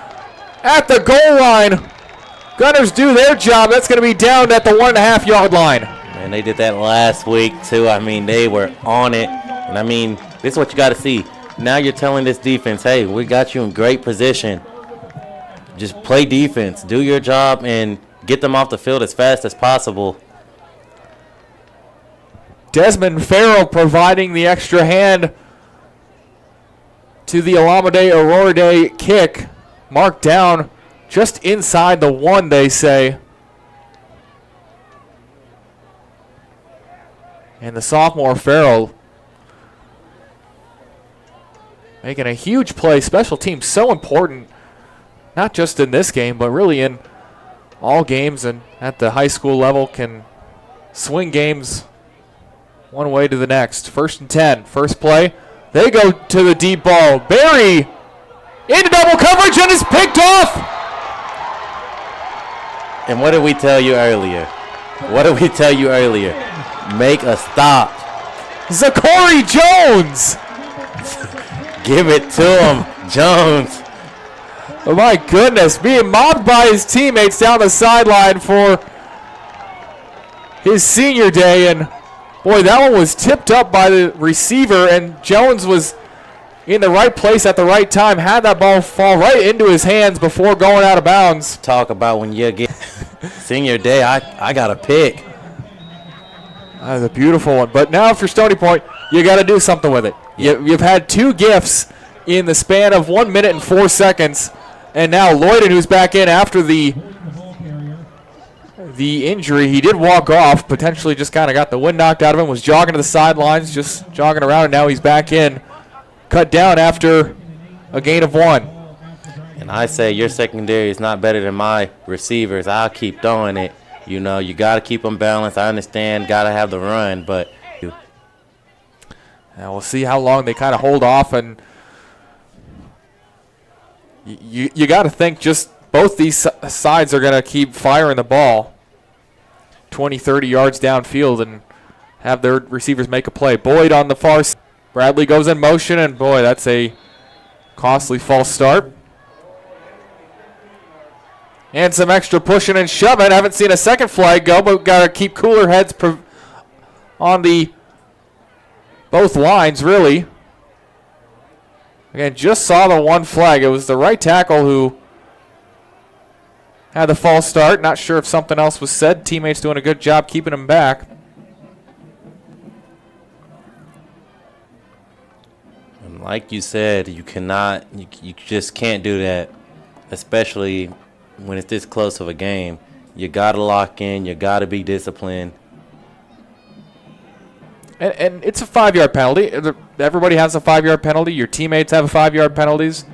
at the goal line. Gunners do their job. That's going to be down at the 1.5 yard line. And they did that last week too. I mean, they were on it. And I mean, this is what you got to see. Now you're telling this defense, hey, we got you in great position. Just play defense, do your job, and get them off the field as fast as possible. Desmond Farrell providing the extra hand to the Olamide Auroride kick. Marked down just inside the 1, they say. And the sophomore Farrell making a huge play. Special teams so important, not just in this game, but really in all games and at the high school level, can swing games one way to the next. 1st and 10, first play. They go to the deep ball. Barry into double coverage and is picked off. And what did we tell you earlier? Make a stop. Zachary Jones. Give it to him, Jones. Oh my goodness, being mobbed by his teammates down the sideline for his senior day, and boy, that one was tipped up by the receiver, and Jones was in the right place at the right time, had that ball fall right into his hands before going out of bounds. Talk about when you get senior day, I got a pick. That was a beautiful one. But now for Stony Point, you got to do something with it. You've had 2 gifts in the span of 1 minute and 4 seconds, and now Lloyden, who's back in after the injury, he did walk off, potentially just kind of got the wind knocked out of him, was jogging to the sidelines, just jogging around, and now he's back in. Cut down after a gain of 1. And I say your secondary is not better than my receivers. I'll keep throwing it. You know, you got to keep them balanced. I understand, got to have the run, but and we'll see how long they kind of hold off. And you got to think just both these sides are going to keep firing the ball 20, 30 yards downfield and have their receivers make a play. Boyd on the far side. Bradley goes in motion, and boy, that's a costly false start. And some extra pushing and shoving. I haven't seen a second flag go, but got to keep cooler heads on the both lines, really. Again, just saw the one flag. It was the right tackle who had the false start. Not sure if something else was said. Teammates doing a good job keeping him back. And like you said, you cannot, you just can't do that, especially when it's this close of a game. You got to lock in. You got to be disciplined. And it's a 5-yard penalty. Everybody has a 5-yard penalty. Your teammates have 5-yard penalties.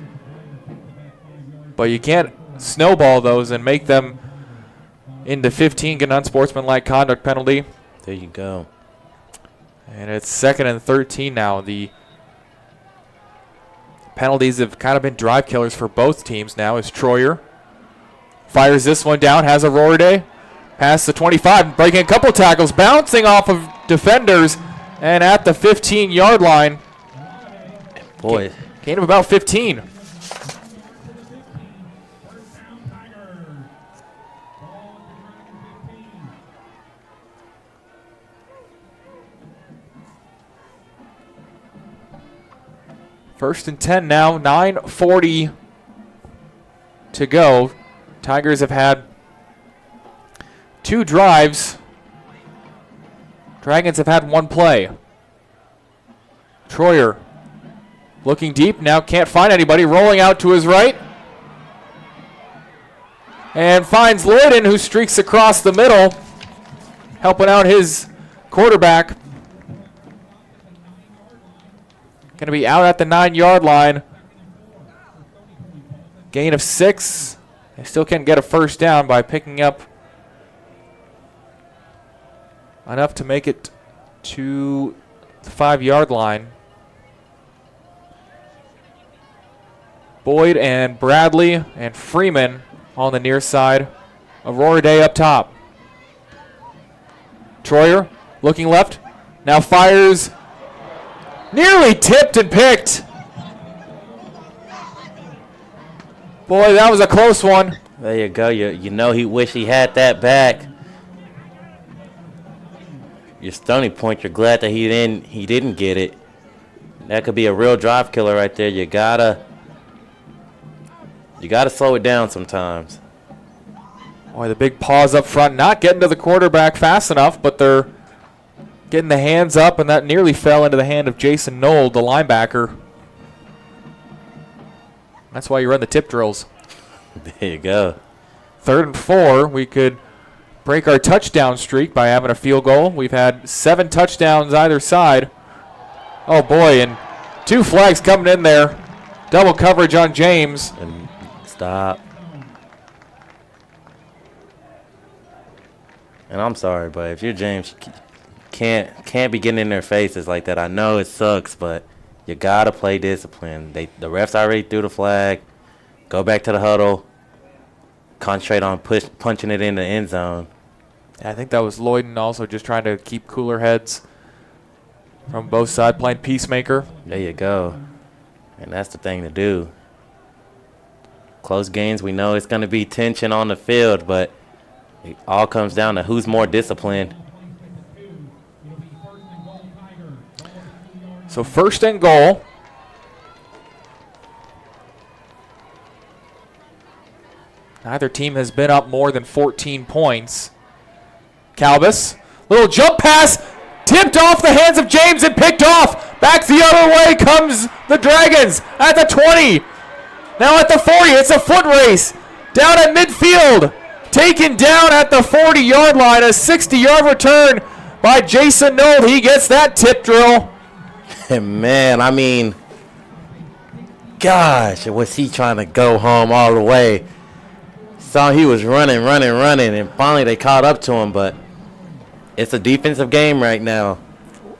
But you can't snowball those and make them into 15, get an unsportsmanlike conduct penalty. There you go. And it's 2nd and 13 now. The penalties have kind of been drive killers for both teams now as Troyer fires this one down, has a roar day, past the 25, breaking a couple tackles, bouncing off of defenders, and at the 15-yard line. Boy. Gain of about 15. First and 10 now, 9:40 to go. Tigers have had 2 drives. Dragons have had 1 play. Troyer looking deep, now can't find anybody, rolling out to his right. And finds Lloyden, who streaks across the middle, helping out his quarterback. Going to be out at the 9-yard line. Gain of 6. They still can't get a first down by picking up enough to make it to the 5-yard line. Boyd and Bradley and Freeman on the near side. Aurora Day up top. Troyer looking left. Now fires. Nearly tipped and picked. Boy, that was a close one. There you go. You know he wish he had that back. Your Stony Point, you're glad that he didn't get it. That could be a real drive killer right there. You gotta slow it down sometimes. Boy, the big pause up front, not getting to the quarterback fast enough, but they're getting the hands up, and that nearly fell into the hand of Jason Nold, the linebacker. That's why you run the tip drills. There you go. 3rd and 4, we could break our touchdown streak by having a field goal. We've had 7 touchdowns either side. Oh boy, and 2 flags coming in there. Double coverage on James. And stop. And I'm sorry, but if you're James, you can't be getting in their faces like that. I know it sucks, but you gotta play discipline. The refs already threw the flag. Go back to the huddle. Concentrate on punching it in the end zone. I think that was Lloyden also just trying to keep cooler heads from both sides, playing peacemaker. There you go. And that's the thing to do. Close games, we know it's going to be tension on the field, but it all comes down to who's more disciplined. So 1st and goal. Neither team has been up more than 14 points. Calbus, little jump pass, tipped off the hands of James and picked off. Back the other way comes the Dragons at the 20. Now at the 40, it's a foot race. Down at midfield, taken down at the 40-yard line. A 60-yard return by Jason Nold. He gets that tip drill. Man, I mean, gosh, was he trying to go home all the way. Saw he was running, and finally they caught up to him, but it's a defensive game right now.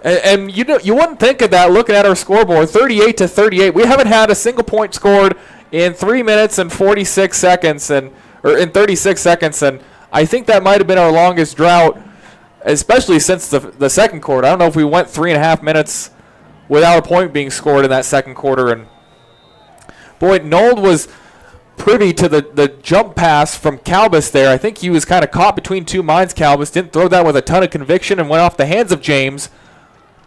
And you know, you wouldn't think of that looking at our scoreboard, 38-38. We haven't had a single point scored in 3 minutes and 46 seconds, or in 36 seconds, and I think that might have been our longest drought, especially since the second quarter. I don't know if we went 3.5 minutes without a point being scored in that second quarter. And boy, Nold was privy to the jump pass from Calbus there. I think he was kind of caught between 2 minds. Calbus didn't throw that with a ton of conviction and went off the hands of James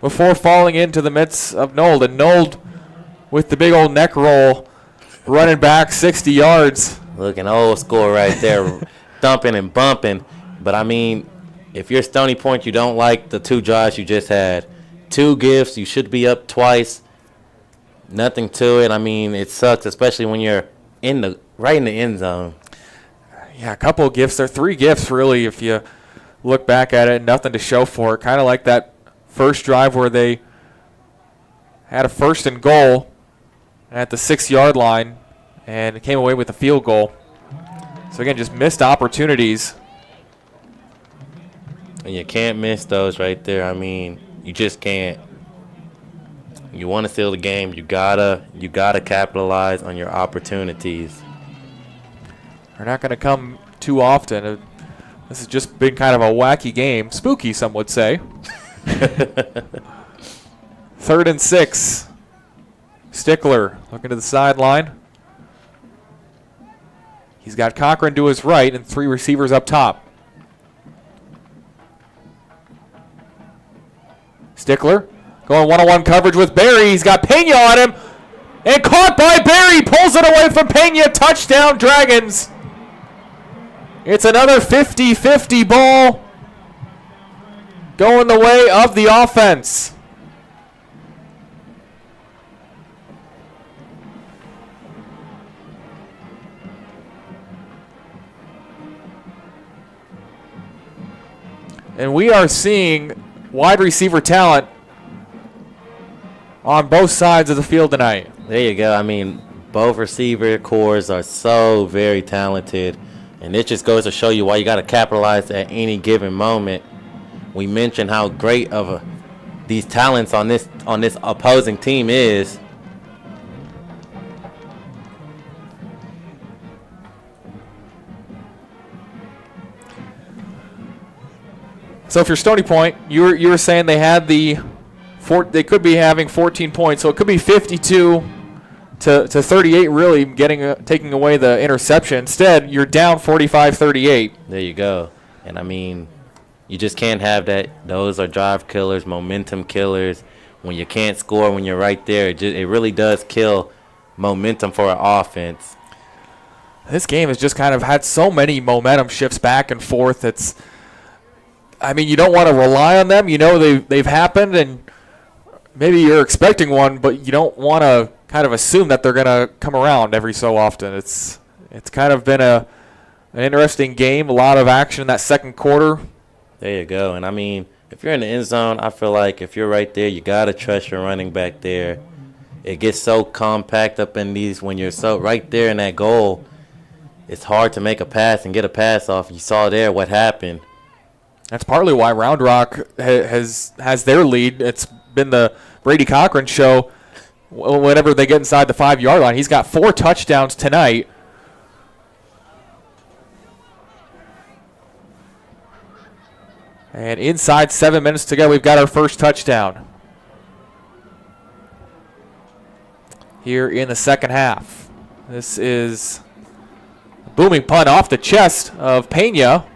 before falling into the midst of Nold. And Nold with the big old neck roll, running back 60 yards. Looking old school right there, thumping and bumping. But, I mean, if you're Stony Point, you don't like the 2 drives you just had. 2 gifts, you should be up twice. Nothing to it. I mean, it sucks, especially when you're right in the end zone. Yeah, a couple of gifts. There are 3 gifts, really, if you look back at it. Nothing to show for it. Kind of like that first drive where they had a 1st and goal at the 6-yard line and came away with a field goal. So, again, just missed opportunities. And you can't miss those right there. I mean, you just can't. You want to seal the game, you gotta capitalize on your opportunities. They're not going to come too often. This has just been kind of a wacky game. Spooky, some would say. 3rd and 6. Stickler looking to the sideline. He's got Cochran to his right and 3 receivers up top. Stickler going one-on-one coverage with Barry. He's got Pena on him. And caught by Barry. Pulls it away from Pena. Touchdown, Dragons. It's another 50-50 ball going the way of the offense. And we are seeing wide receiver talent on both sides of the field tonight. There you go. I mean, both receiver cores are so very talented, and it just goes to show you why you got to capitalize at any given moment. We mentioned how great of these talents on this opposing team is. So if you're Stony Point, you were saying they had they could be having 14 points, so it could be 52 to 38, really taking away the interception. Instead, you're down 45-38. There you go. And I mean, you just can't have that. Those are drive killers, momentum killers. When you can't score, when you're right there, it really does kill momentum for an offense. This game has just kind of had so many momentum shifts back and forth. You don't want to rely on them. You know they've happened, and maybe you're expecting one, but you don't want to kind of assume that they're going to come around every so often. It's kind of been an interesting game, a lot of action in that second quarter. There you go. And, I mean, if you're in the end zone, I feel like if you're right there, you got to trust your running back there. It gets so compact up in these when you're so right there in that goal. It's hard to make a pass and get a pass off. You saw there what happened. That's partly why Round Rock has their lead. It's been the Brady Cochran show. Whenever they get inside the 5-yard line, he's got 4 touchdowns tonight. And inside 7 minutes to go, we've got our first touchdown here in the second half. This is a booming punt off the chest of Pena,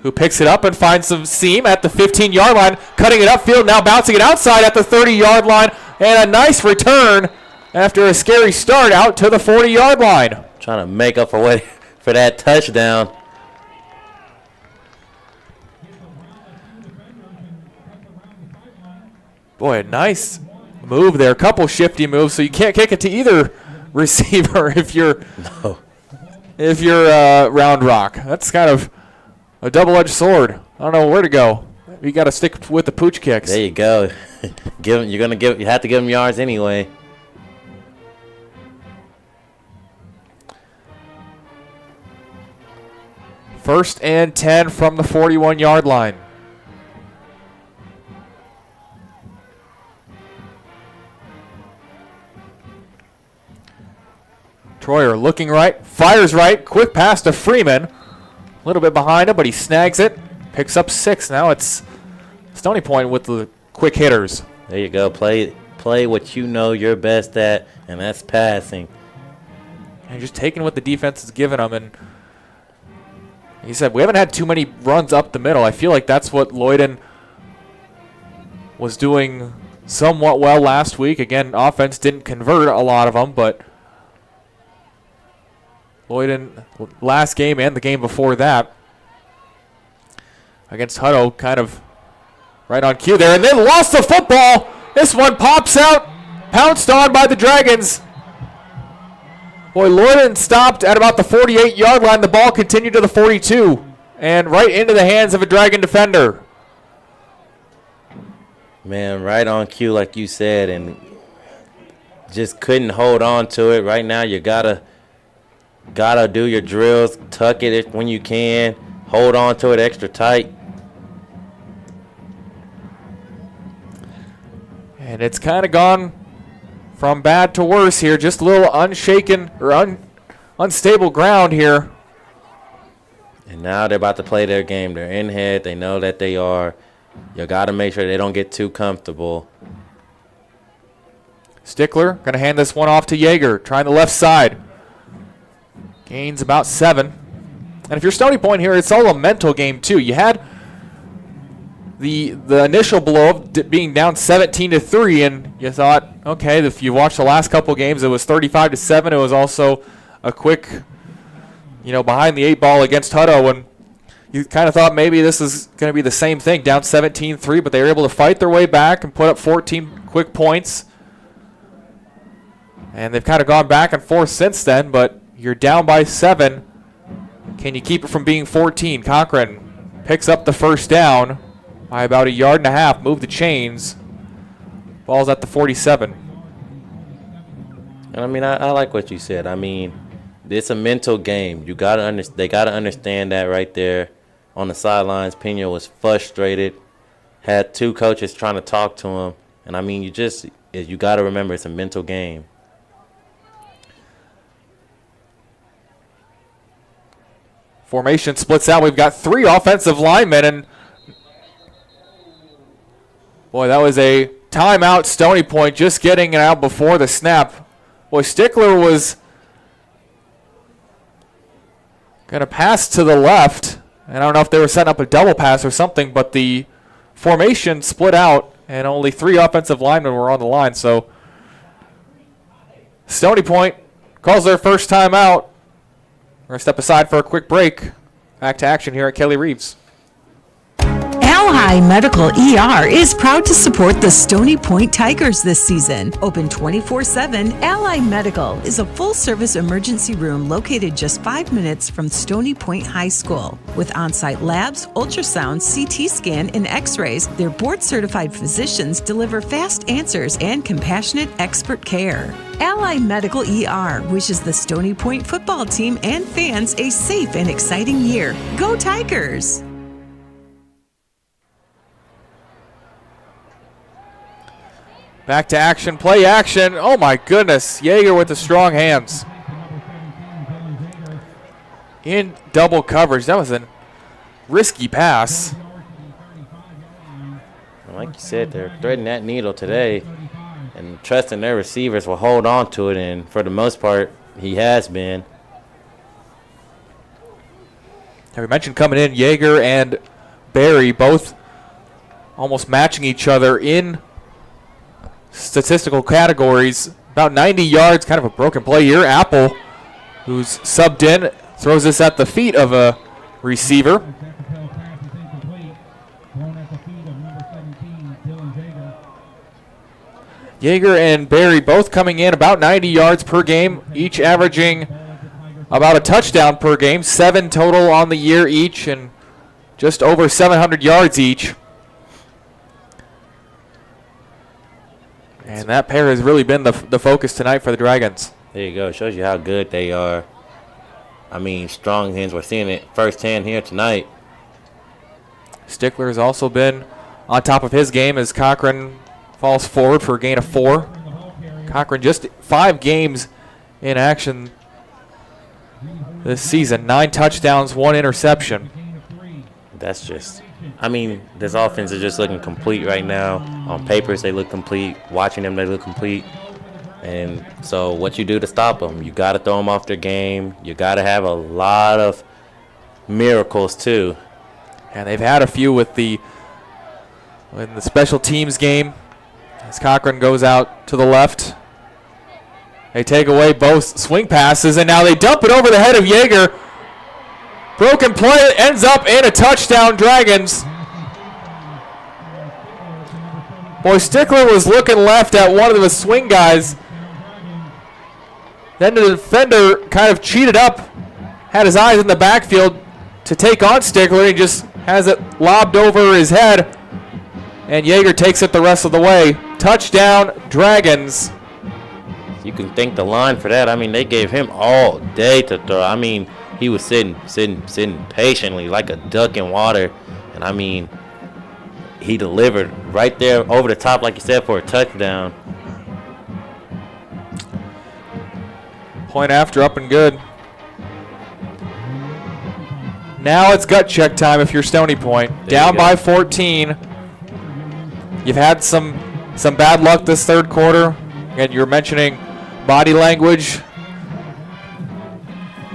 who picks it up and finds some seam at the 15-yard line, cutting it upfield, now bouncing it outside at the 30-yard line, and a nice return after a scary start out to the 40-yard line. Trying to make up for that touchdown. Boy, a nice move there. A couple shifty moves, so you can't kick it to either receiver if you're Round Rock. That's kind of a double-edged sword. I don't know where to go. You got to stick with the pooch kicks. There you go. You have to give them yards anyway. First and 10 from the 41-yard line. Troyer looking right, fires right, quick pass to Freeman. A little bit behind him, but he snags it. Picks up 6. Now it's Stony Point with the quick hitters. There you go. Play what you know you're best at, and that's passing. And just taking what the defense is giving them. And he said, we haven't had too many runs up the middle. I feel like that's what Lloyden was doing somewhat well last week. Again, offense didn't convert a lot of them, but Lloyden, last game and the game before that, against Hutto, kind of right on cue there, and then lost the football. This one pops out, pounced on by the Dragons. Boy, Lloyden stopped at about the 48-yard line. The ball continued to the 42, and right into the hands of a Dragon defender. Man, right on cue, like you said, and just couldn't hold on to it. Right now, you gotta do your drills, tuck it when you can, hold on to it extra tight. And it's kind of gone from bad to worse here. Just a little unshaken or unstable ground here. And now they're about to play their game. They're in head. They know that they are. You got to make sure they don't get too comfortable. Stickler going to hand this one off to Yeager, trying the left side. Gains about 7. And if you're Stony Point here, it's all a mental game too. You had the initial blow of being down 17-3, and you thought, okay, if you watched the last couple games, it was 35-7. It was also a quick behind the 8 ball against Hutto, and you kind of thought maybe this is going to be the same thing, down 17-3, but they were able to fight their way back and put up 14 quick points. And they've kind of gone back and forth since then, but you're down by 7. Can you keep it from being 14? Cochran picks up the first down by about 1.5 yards, move the chains. Ball's at the 47. And I mean, I like what you said. I mean, it's a mental game. They gotta understand that right there. On the sidelines, Pena was frustrated. Had 2 coaches trying to talk to him, and I mean, you gotta remember it's a mental game. Formation splits out. We've got 3 offensive linemen, and boy, that was a timeout. Stony Point just getting it out before the snap. Boy, Stickler was going to pass to the left. And I don't know if they were setting up a double pass or something, but the formation split out, and only 3 offensive linemen were on the line. So Stony Point calls their first timeout. We're going to step aside for a quick break. Back to action here at Kelly Reeves. Ally Medical ER is proud to support the Stony Point Tigers this season. Open 24/7, Ally Medical is a full-service emergency room located just 5 minutes from Stony Point High School. With on-site labs, ultrasound, CT scan, and x-rays, their board-certified physicians deliver fast answers and compassionate expert care. Ally Medical ER wishes the Stony Point football team and fans a safe and exciting year. Go Tigers! Back to action, play action. Oh my goodness, Yeager with the strong hands. In double coverage, that was a risky pass. Like you said, they're threading that needle today and trusting their receivers will hold on to it, and for the most part, he has been. We mentioned coming in, Yeager and Barry both almost matching each other in statistical categories. About 90 yards, kind of a broken play here. Apple, who's subbed in, throws this at the feet of a receiver. Yeager and Barry both coming in about 90 yards per game, each averaging about a touchdown per game, 7 total on the year each, and just over 700 yards each. And that pair has really been the focus tonight for the Dragons. There you go. It shows you how good they are. I mean, strong hands. We're seeing it firsthand here tonight. Stickler has also been on top of his game as Cochran falls forward for a gain of 4. Cochran just 5 games in action this season. 9 touchdowns, 1 interception. That's just, I mean, this offense is just looking complete right now. On papers, they look complete. Watching them, they look complete. And so what you do to stop them, you got to throw them off their game. You got to have a lot of miracles, too. And they've had a few in the special teams game. As Cochran goes out to the left. They take away both swing passes, and now they dump it over the head of Yeager. Broken play ends up in a touchdown, Dragons. Boy, Stickler was looking left at one of the swing guys. Then the defender kind of cheated up, had his eyes in the backfield to take on Stickler. He just has it lobbed over his head, and Yeager takes it the rest of the way. Touchdown, Dragons. You can thank the line for that. I mean, they gave him all day to throw. I mean, he was sitting patiently like a duck in water. And, I mean, he delivered right there over the top, like you said, for a touchdown. Point after, up and good. Now it's gut check time if you're Stony Point. Down by 14. You've had some bad luck this third quarter. Again, you were mentioning body language.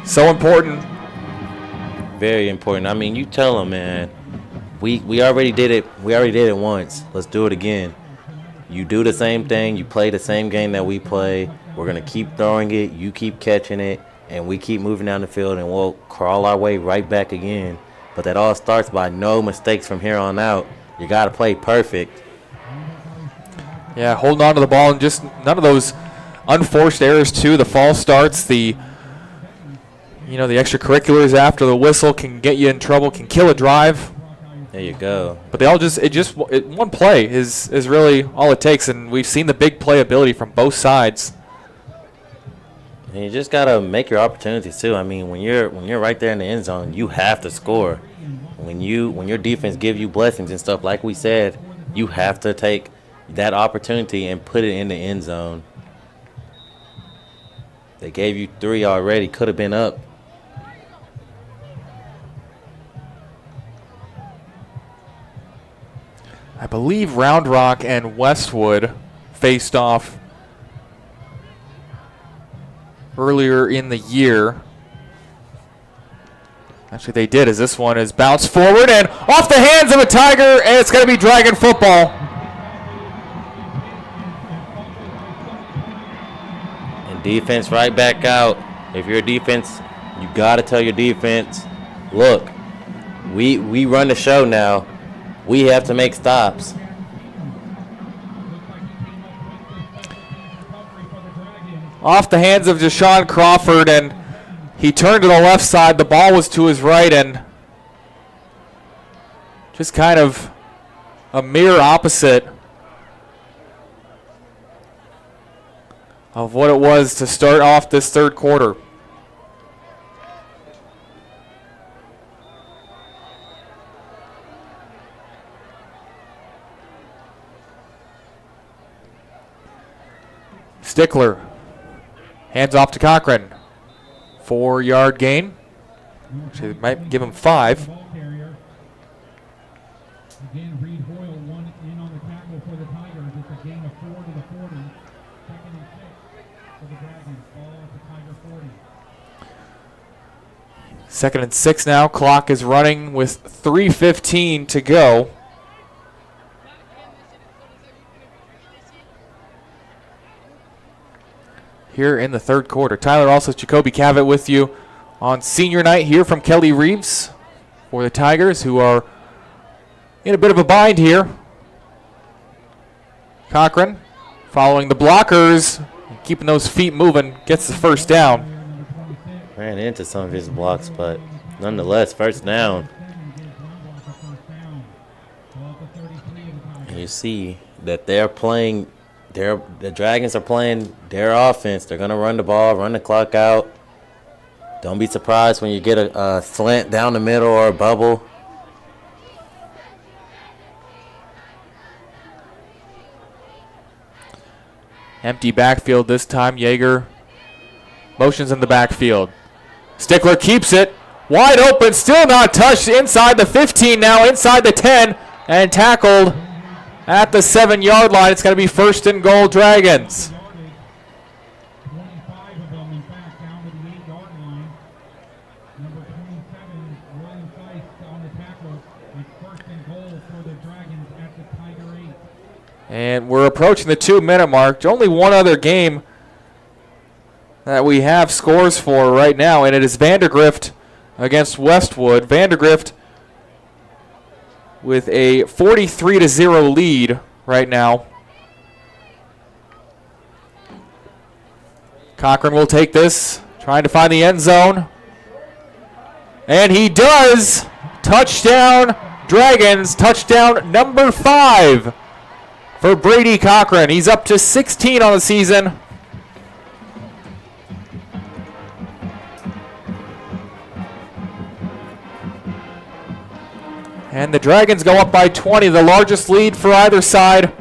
So important. Very important. I mean, you tell them, man, we already did it. We already did it once. Let's do it again. You do the same thing. You play the same game that we play. We're going to keep throwing it. You keep catching it. and we keep moving down the field, and we'll crawl our way right back again. But that all starts by no mistakes from here on out. You got to play perfect. Yeah, holding on to the ball and just none of those unforced errors too. The false starts, the extracurriculars after the whistle can get you in trouble, can kill a drive. There you go. But they all one play is really all it takes, and we've seen the big playability from both sides. And you just gotta make your opportunities too. I mean, when you're right there in the end zone, you have to score. When your defense give you blessings and stuff, like we said, you have to take that opportunity and put it in the end zone. They gave you 3 already. Could have been up. I believe Round Rock and Westwood faced off earlier in the year. Actually, they did, as this one is bounced forward and off the hands of a Tiger, and it's going to be Dragon football. And defense right back out. If you're a defense, you got to tell your defense, look, we run the show now. We have to make stops. Off the hands of Deshaun Crawford, and he turned to the left side. The ball was to his right, and just kind of a mirror opposite of what it was to start off this third quarter. Stickler hands off to Cochran. 4-yard gain. Actually, they might give him 5. Again, Reed Hoyle one in on the tackle for the Tigers. It's a gain of 4 to the 40. 2nd and 6 for the Dragons. Ball at the Tiger 40. 2nd and 6 now. Clock is running with 3:15 to go. Here in the third quarter. Tyler, also Jacoby Cavett with you on senior night here from Kelly Reeves for the Tigers, who are in a bit of a bind here. Cochran following the blockers, keeping those feet moving, gets the first down. Ran into some of his blocks, but nonetheless, first down. And you see that they're playing. The Dragons are playing their offense. They're going to run the ball, run the clock out. Don't be surprised when you get a slant down the middle or a bubble. Empty backfield this time. Yeager motions in the backfield. Stickler keeps it. Wide open, still not touched. Inside the 15 now, inside the 10, and tackled at the 7-yard line. It's going to be 1st and goal, Dragons. 25 of them, in fact, down to the 8-yard line. Number 27, William Feist on the tackle. It's 1st and goal for the Dragons at the Tiger 8. And we're approaching the 2-minute mark. Only one other game that we have scores for right now, and it is Vandergrift against Westwood. Vandergrift with a 43-0 lead right now. Cochran will take this, trying to find the end zone. And he does! Touchdown, Dragons. Touchdown number 5 for Brady Cochran. He's up to 16 on the season. And the Dragons go up by 20, the largest lead for either side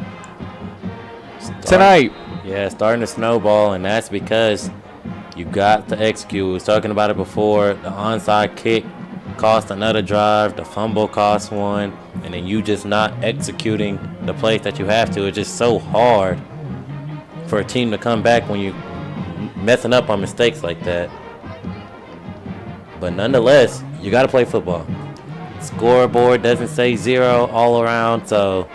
tonight. Yeah, starting to snowball, and that's because you got to execute. We was talking about it before. The onside kick cost another drive. The fumble cost one. And then you just not executing the plays that you have to. It's just so hard for a team to come back when you messing up on mistakes like that. But nonetheless, you got to play football. Scoreboard doesn't say 0 all around, so.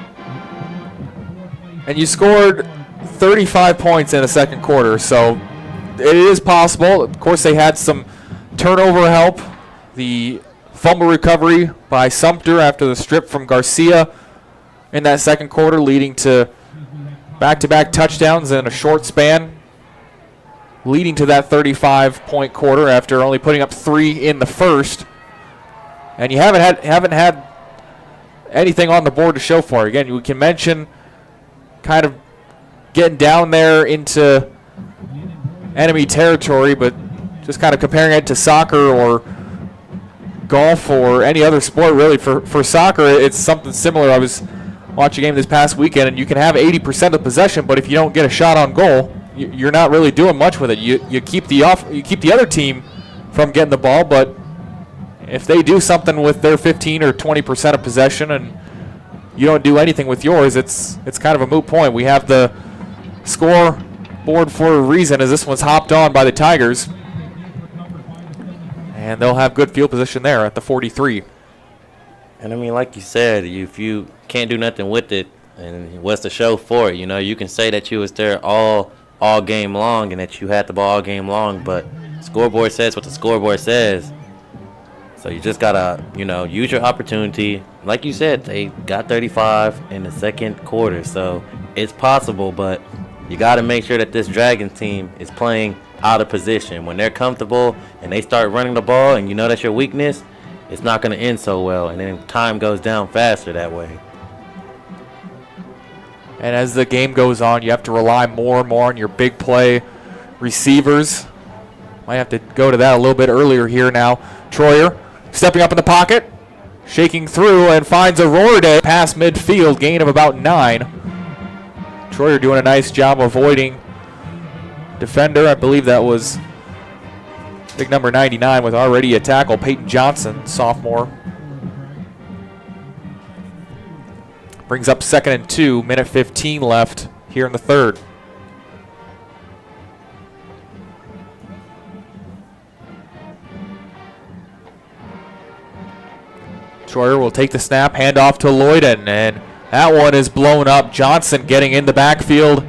And you scored 35 points in the second quarter, so it is possible. Of course, they had some turnover help. The fumble recovery by Sumter after the strip from Garcia in that second quarter, leading to back-to-back touchdowns in a short span, leading to that 35-point quarter after only putting up 3 in the first. And you haven't had anything on the board to show for it. Again, we can mention kind of getting down there into enemy territory, but just kind of comparing it to soccer or golf or any other sport, really. For soccer, it's something similar. I was watching a game this past weekend, and you can have 80% of possession, but if you don't get a shot on goal, you're not really doing much with it. You keep the other team from getting the ball, but if they do something with their 15 or 20% of possession and you don't do anything with yours, it's kind of a moot point. We have the scoreboard for a reason, as this one's hopped on by the Tigers. And they'll have good field position there at the 43. And I mean, like you said, if you can't do nothing with it, and what's the show for it? You know, you can say that you was there all game long and that you had the ball all game long, but scoreboard says what the scoreboard says. So you just gotta, use your opportunity. Like you said, they got 35 in the second quarter, so it's possible, but you gotta make sure that this Dragons team is playing out of position. When they're comfortable and they start running the ball and you know that's your weakness, it's not gonna end so well, and then time goes down faster that way. And as the game goes on, you have to rely more and more on your big play receivers. Might have to go to that a little bit earlier here now. Troyer stepping up in the pocket, shaking through, and finds a Rorday past midfield, gain of about 9. Troyer doing a nice job avoiding defender. I believe that was big number 99 with already a tackle, Peyton Johnson, sophomore. Brings up 2nd and 2, minute 15 left here in the third. Troyer will take the snap, hand off to Lloyden, and that one is blown up. Johnson getting in the backfield.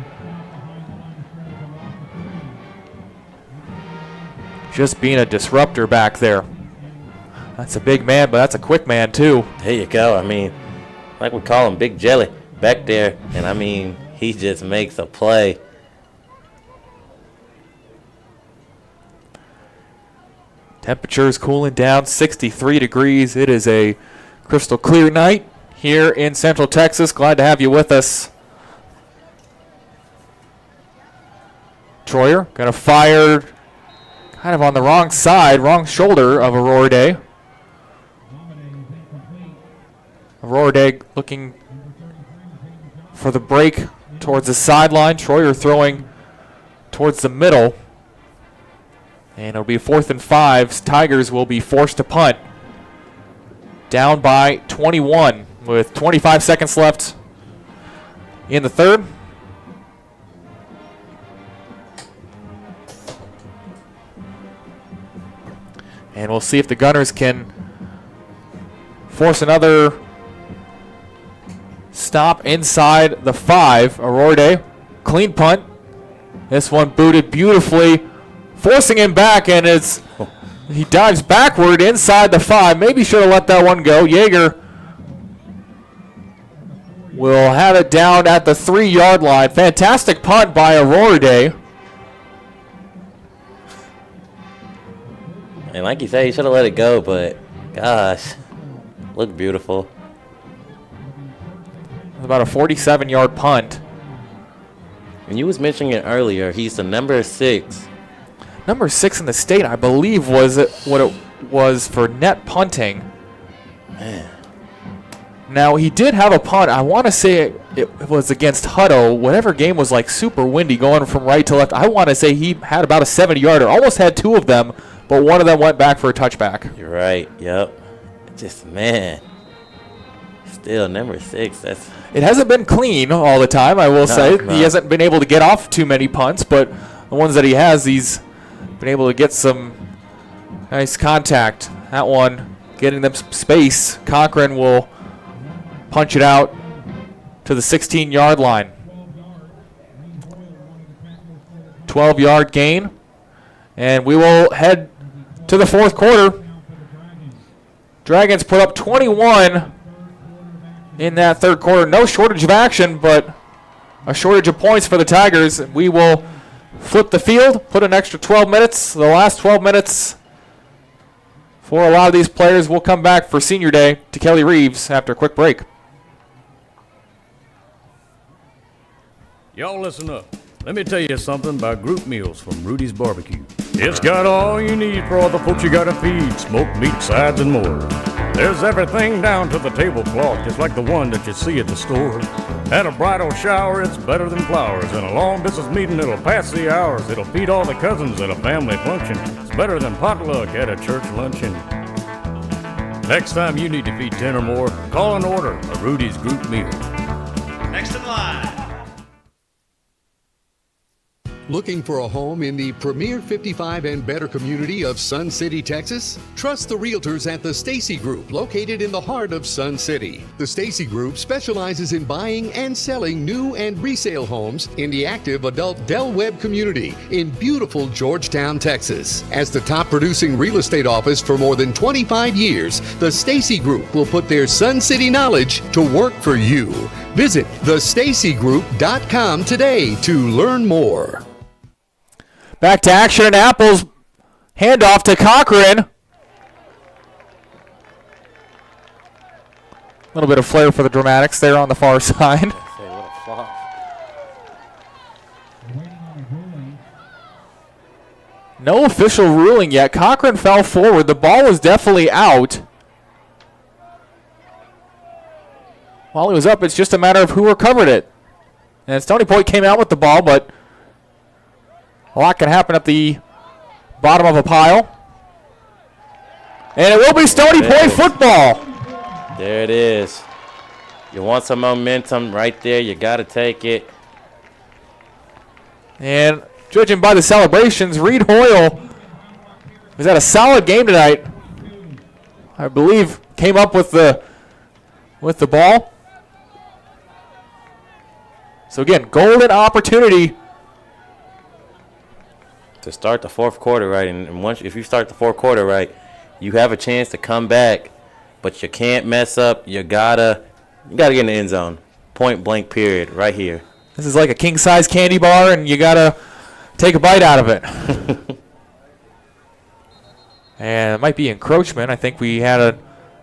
Just being a disruptor back there. That's a big man, but that's a quick man too. There you go. I mean, like we call him Big Jelly back there, and I mean, he just makes a play. Temperatures cooling down, 63 degrees. It is a crystal clear night here in Central Texas. Glad to have you with us. Troyer gonna fire kind of on the wrong side, wrong shoulder of Aurora. Aurora looking for the break towards the sideline. Troyer throwing towards the middle. And it'll be 4th and 5. Tigers will be forced to punt. Down by 21 with 25 seconds left in the third. And we'll see if the Gunners can force another stop inside the 5. Aurora, clean punt. This one booted beautifully, forcing him back, and he dives backward inside the 5. Maybe should have let that one go. Yeager will have it down at the 3-yard line. Fantastic punt by Aurora. And like you said, he should have let it go, but gosh, looked beautiful. About a 47-yard punt. And you was mentioning it earlier, he's the number 6. Number 6 in the state, I believe, was what it was for net punting. Man. Now, he did have a punt. I want to say it was against Hutto. Whatever game was like super windy going from right to left. I want to say he had about a 70-yarder. Almost had 2 of them, but one of them went back for a touchback. You're right. Yep. Just, man. Still, number 6. It hasn't been clean all the time, I will say. No. He hasn't been able to get off too many punts, but the ones that he has, he's been able to get some nice contact. That one getting them some space. Cochran will punch it out to the 16-yard line. 12-yard gain. And we will head to the fourth quarter. Dragons put up 21 in that third quarter. No shortage of action, but a shortage of points for the Tigers. We will flip the field, put an extra 12 minutes. The last 12 minutes for a lot of these players will come back for senior day to Kelly Reeves after a quick break. Y'all listen up. Let me tell you something about group meals from Rudy's Barbecue. It's got all you need for all the folks you gotta feed, smoked meat, sides, and more. There's everything down to the tablecloth, just like the one that you see at the store. At a bridal shower, it's better than flowers. In a long business meeting, it'll pass the hours. It'll feed all the cousins at a family function. It's better than potluck at a church luncheon. Next time you need to feed 10 or more, call and order a Rudy's group meal. Next in line. Looking for a home in the premier 55 and better community of Sun City, Texas? Trust the realtors at the Stacey Group, located in the heart of Sun City. The Stacey Group specializes in buying and selling new and resale homes in the active adult Del Webb community in beautiful Georgetown, Texas. As the top producing real estate office for more than 25 years, the Stacey Group will put their Sun City knowledge to work for you. Visit thestaceygroup.com today to learn more. Back to action in Apples. Handoff to Cochran. A little bit of flair for the Dramatics there on the far side. No official ruling yet. Cochran fell forward. The ball was definitely out. While he was up, it's just a matter of who recovered it. And Stony Point came out with the ball, but a lot can happen at the bottom of a pile. And it will be Stony Point football. There it is. You want some momentum right there. You got to take it. And judging by the celebrations, Reed Hoyle has had a solid game tonight. I believe came up with the ball. So again, golden opportunity to start the fourth quarter right, and once if you start the fourth quarter right, you have a chance to come back, but you can't mess up. You gotta get in the end zone, point blank period, right here. This is like a king size candy bar, and you gotta take a bite out of it. And it might be encroachment. I think we had a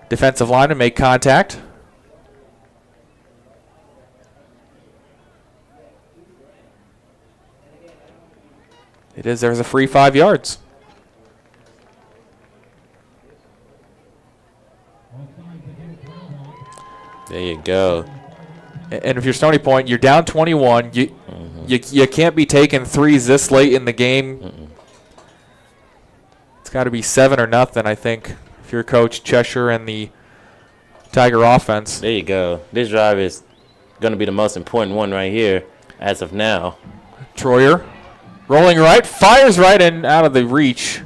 defensive lineman make contact. It is. There's a free 5 yards. There you go. And if you're Stony Point, you're down 21. You can't be taking threes this late in the game. It's got to be 7 or nothing, I think, if you're Coach Cheshire and the Tiger offense. There you go. This drive is going to be the most important one right here as of now. Troyer rolling right, fires right and out of the reach.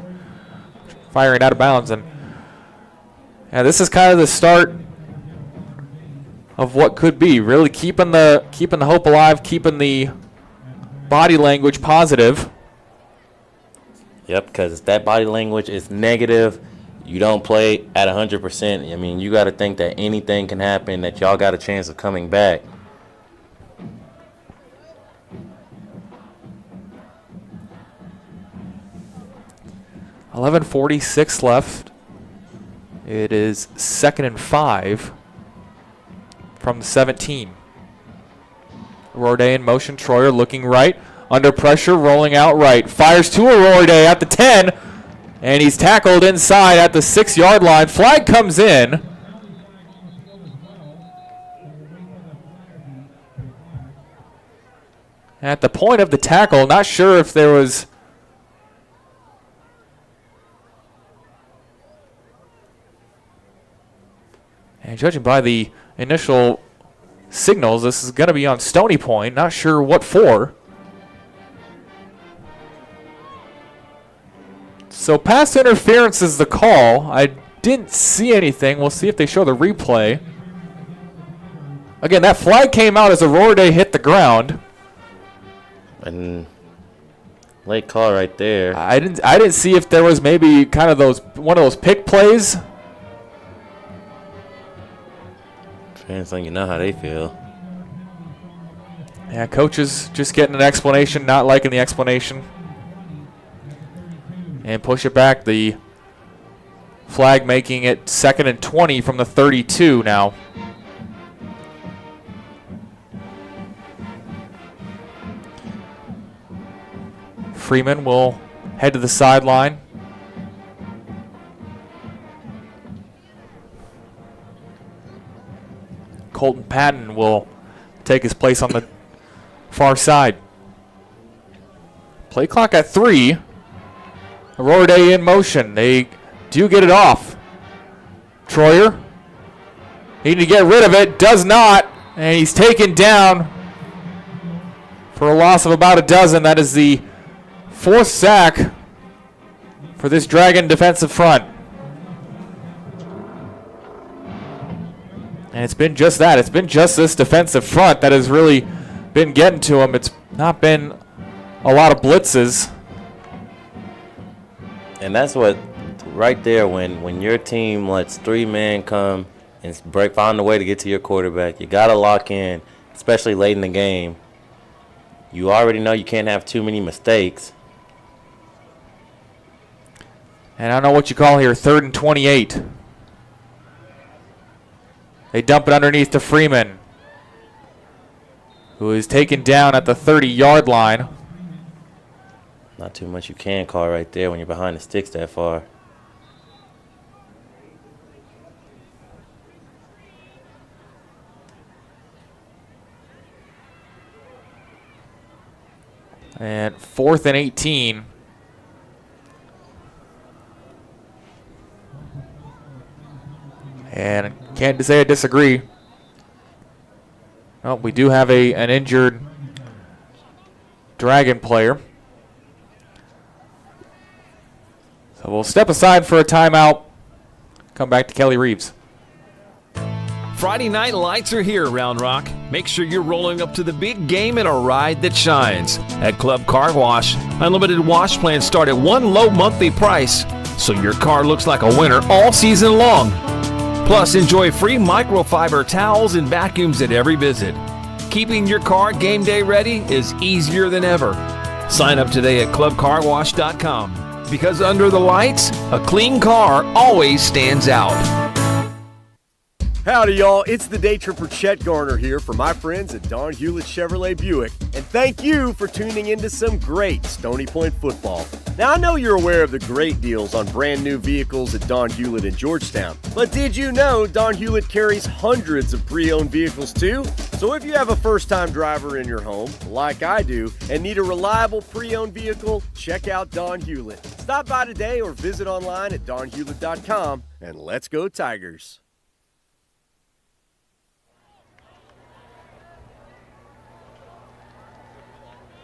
Firing out of bounds. And this is kind of the start of what could be. Really keeping the hope alive, keeping the body language positive. Yep, because if that body language is negative, you don't play at 100%. I mean, you got to think that anything can happen, that y'all got a chance of coming back. .46 left. It is 2nd and 5 from the 17. Rorday in motion. Troyer looking right. Under pressure, rolling out right. Fires to a Rorday at the 10. And he's tackled inside at the 6-yard line. Flag comes in. At the point of the tackle, not sure if there was... And judging by the initial signals, this is going to be on Stony Point. Not sure what for. So pass interference is the call. I didn't see anything. We'll see if they show the replay. Again, that flag came out as Aurora hit the ground. And Late call right there. I didn't see if there was maybe kind of one of those pick plays. Fans letting you know how they feel. Yeah, coaches just getting an explanation, not liking the explanation. And push it back. The flag making it 2nd and 20 from the 32 now. Freeman will head to the sideline. Colton Patton will take his place on the far side. Play clock at 3. Aurora Day in motion. They do get it off. Troyer needing to get rid of it. Does not. And he's taken down for a loss of about a dozen. That is the 4th sack for this Dragon defensive front. And it's been just that. It's been just this defensive front that has really been getting to him. It's not been a lot of blitzes. And that's what, right there, when your team lets 3 men come and find a way to get to your quarterback, you got to lock in, especially late in the game. You already know you can't have too many mistakes. And I don't know what you call here, 3rd and 28. They dump it underneath to Freeman, who is taken down at the 30-yard line. Not too much you can call right there when you're behind the sticks that far. And 4th and 18. And I can't say I disagree. Well, we do have an injured Dragon player. So we'll step aside for a timeout. Come back to Kelly Reeves. Friday night lights are here, Round Rock. Make sure you're rolling up to the big game in a ride that shines. At Club Car Wash, unlimited wash plans start at one low monthly price, so your car looks like a winner all season long. Plus, enjoy free microfiber towels and vacuums at every visit. Keeping your car game day ready is easier than ever. Sign up today at clubcarwash.com, because under the lights, a clean car always stands out. Howdy, y'all. It's the day tripper Chet Garner here for my friends at Don Hewlett Chevrolet Buick. And thank you for tuning into some great Stony Point football. Now, I know you're aware of the great deals on brand new vehicles at Don Hewlett in Georgetown. But did you know Don Hewlett carries hundreds of pre-owned vehicles too? So if you have a first-time driver in your home, like I do, and need a reliable pre-owned vehicle, check out Don Hewlett. Stop by today or visit online at donhewlett.com, and let's go Tigers.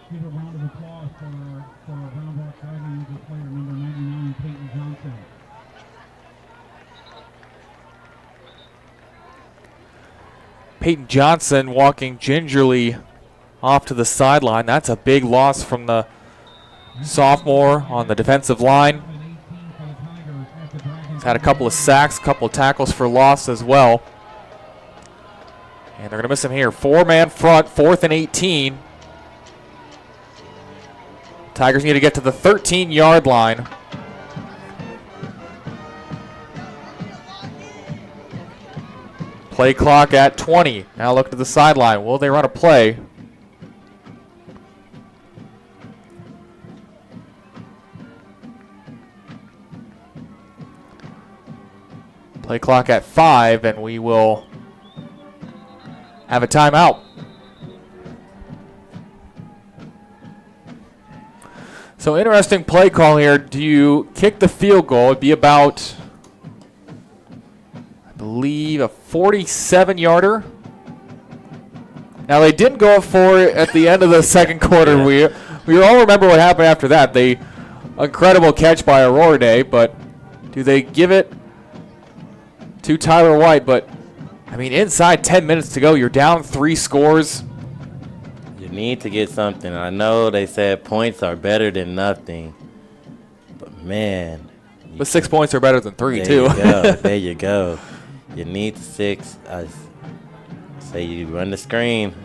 Give a round of applause for Round Rock Dragon Eagle player number 99, Peyton Johnson. Peyton Johnson walking gingerly off to the sideline. That's a big loss from the sophomore on the defensive line. He's had a couple of sacks, a couple of tackles for loss as well. And they're going to miss him here. 4-man front, 4th and 18. Tigers need to get to the 13-yard line. Play clock at 20. Now look to the sideline. Will they run a play? Play clock at 5, and we will have a timeout. So interesting play call here. Do you kick the field goal? It'd be about, I believe, a 47-yarder. Now they didn't go for it at the end of the second quarter. We all remember what happened after that. The incredible catch by Aurora Day, but do they give it to Tyler White? But I mean, inside 10 minutes to go, you're down 3 scores. You need to get something. I know they said points are better than nothing, but man. But 6 points are better than 3, there too. You go. There you go. You need the 6. I say you run the screen.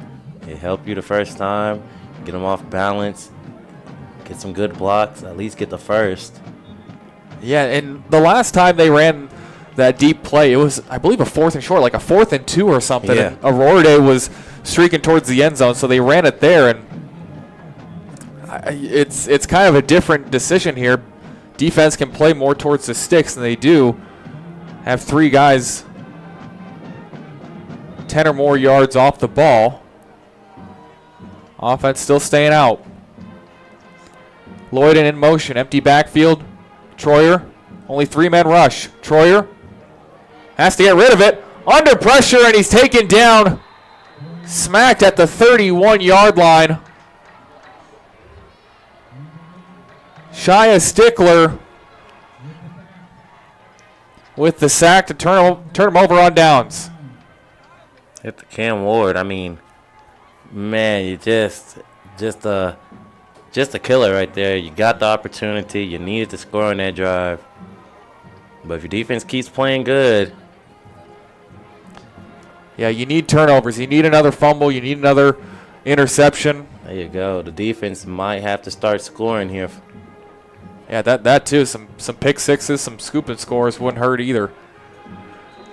It helped you the first time. Get them off balance. Get some good blocks. At least get the first. Yeah, and the last time they ran that deep play, it was, I believe, a 4th and short, like a 4th and 2 or something. Yeah. And Aurora was streaking towards the end zone, so they ran it there. And it's kind of a different decision here. Defense can play more towards the sticks than they do. Have 3 guys 10 or more yards off the ball. Offense still staying out. Lloyd in motion, empty backfield. Troyer, only 3-man rush. Troyer has to get rid of it. Under pressure, and he's taken down. Smacked at the 31-yard line. Shia Stickler with the sack to turn him over on downs. Hit the Cam Ward. I mean, man, you just a killer right there. You got the opportunity. You needed to score on that drive. But if your defense keeps playing good. Yeah, you need turnovers. You need another fumble. You need another interception. There you go. The defense might have to start scoring here. Yeah, that too. Some pick sixes, some scoop and scores wouldn't hurt either.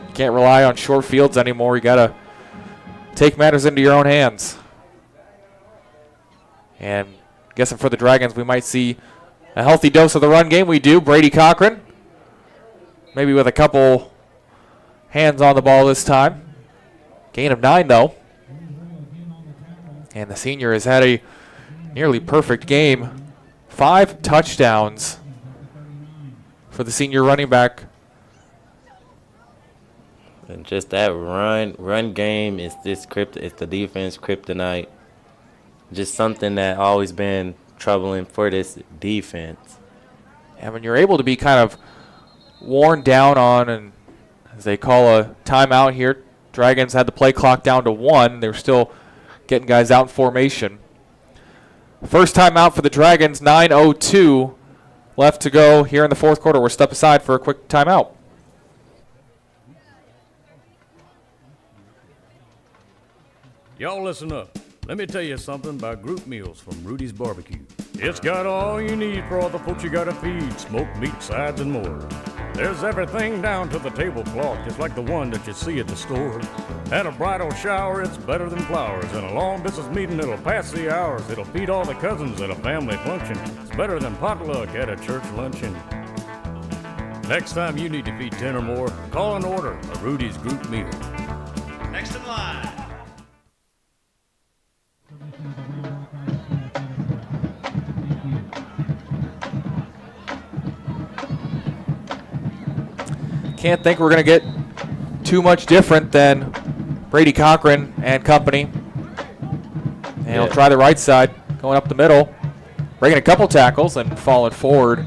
You can't rely on short fields anymore. You got to take matters into your own hands. And guessing for the Dragons, we might see a healthy dose of the run game. We do. Brady Cochran, maybe with a couple hands on the ball this time. Gain of 9, though. And the senior has had a nearly perfect game. 5 touchdowns for the senior running back. And just that run game is it's the defense kryptonite. Just something that always been troubling for this defense. And when you're able to be kind of worn down on, and as they call a timeout here, Dragons had the play clock down to 1. They're still getting guys out in formation. First timeout for the Dragons, 9:02 left to go here in the fourth quarter. We'll step aside for a quick timeout. Y'all listen up. Let me tell you something about group meals from Rudy's Barbecue. It's got all you need for all the folks you gotta feed, smoked meat, sides, and more. There's everything down to the tablecloth, just like the one that you see at the store. At a bridal shower, it's better than flowers. In a long business meeting, it'll pass the hours. It'll feed all the cousins at a family function. It's better than potluck at a church luncheon. Next time you need to feed 10 or more, call and order a Rudy's group meal. Next in line. Can't think we're going to get too much different than Brady Cochran and company. And he'll try the right side, going up the middle, breaking a couple tackles and falling forward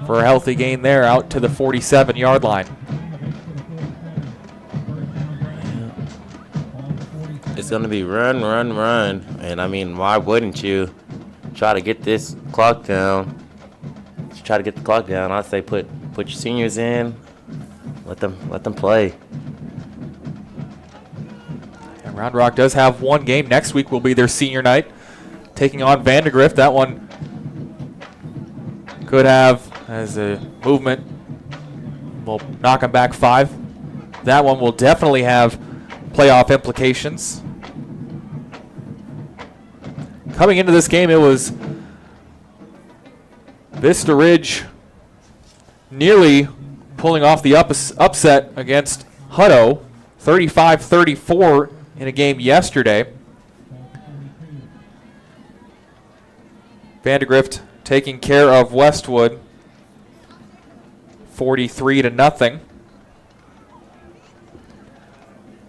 for a healthy gain there out to the 47-yard line. It's going to be run. And, I mean, why wouldn't you try to get this clock down? Try to get the clock down. I'd say put your seniors in. Let them play. And Round Rock does have one game. Next week will be their senior night, taking on Vandegrift. That one could have, as a movement, will knock them back 5. That one will definitely have playoff implications. Coming into this game, it was Vista Ridge nearly pulling off the upset against Hutto, 35-34 in a game yesterday. Vandegrift taking care of Westwood, 43-0.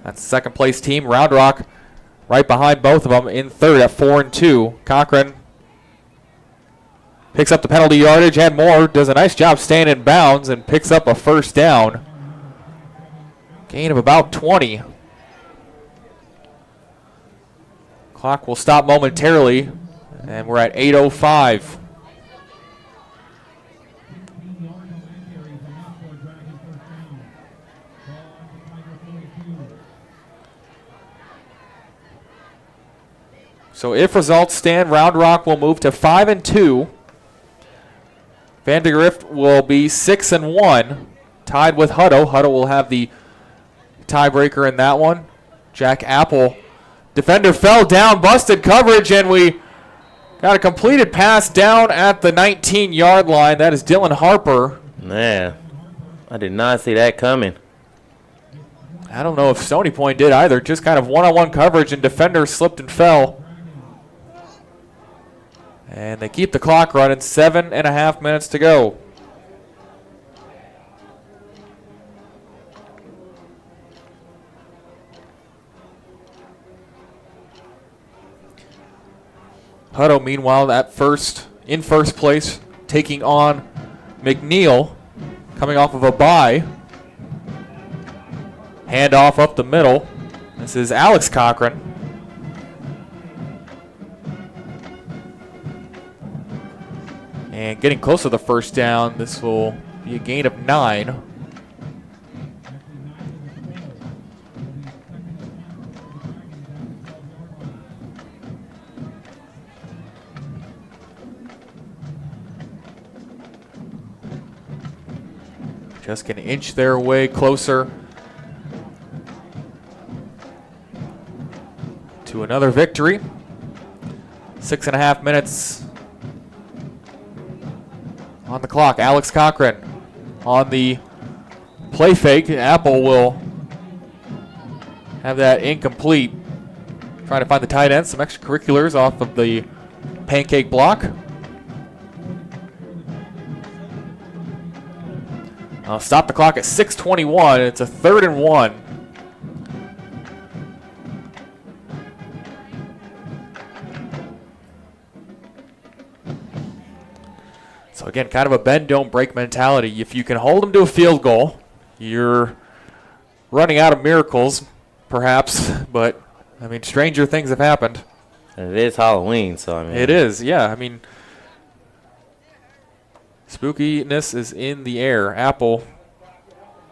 That's the second place team. Round Rock right behind both of them in third at 4-2. Cochran picks up the penalty yardage, and Moore does a nice job staying in bounds and picks up a first down. Gain of about 20. Clock will stop momentarily, and we're at 8:05. So if results stand, Round Rock will move to 5-2. Vandergrift will be 6-1, tied with Hutto. Hutto will have the tiebreaker in that one. Jack Apple, defender fell down, busted coverage, and we got a completed pass down at the 19-yard line. That is Dylan Harper. Man, I did not see that coming. I don't know if Stony Point did either. Just kind of one-on-one coverage, and defender slipped and fell. And they keep the clock running, 7.5 minutes to go. Hutto, meanwhile, in first place, taking on McNeil, coming off of a bye. Handoff up the middle. This is Alex Cochran. And getting close to the first down, this will be a gain of 9. Just going to inch their way closer to another victory. 6.5 minutes on the clock. Alex Cochran on the play fake. Apple will have that incomplete. Trying to find the tight end. Some extracurriculars off of the pancake block. I'll stop the clock at 6:21. It's a 3rd and 1. So again, kind of a bend, don't break mentality. If you can hold them to a field goal, you're running out of miracles, perhaps. But, I mean, stranger things have happened. And it is Halloween, so I mean. It is, yeah. I mean, spookiness is in the air. Apple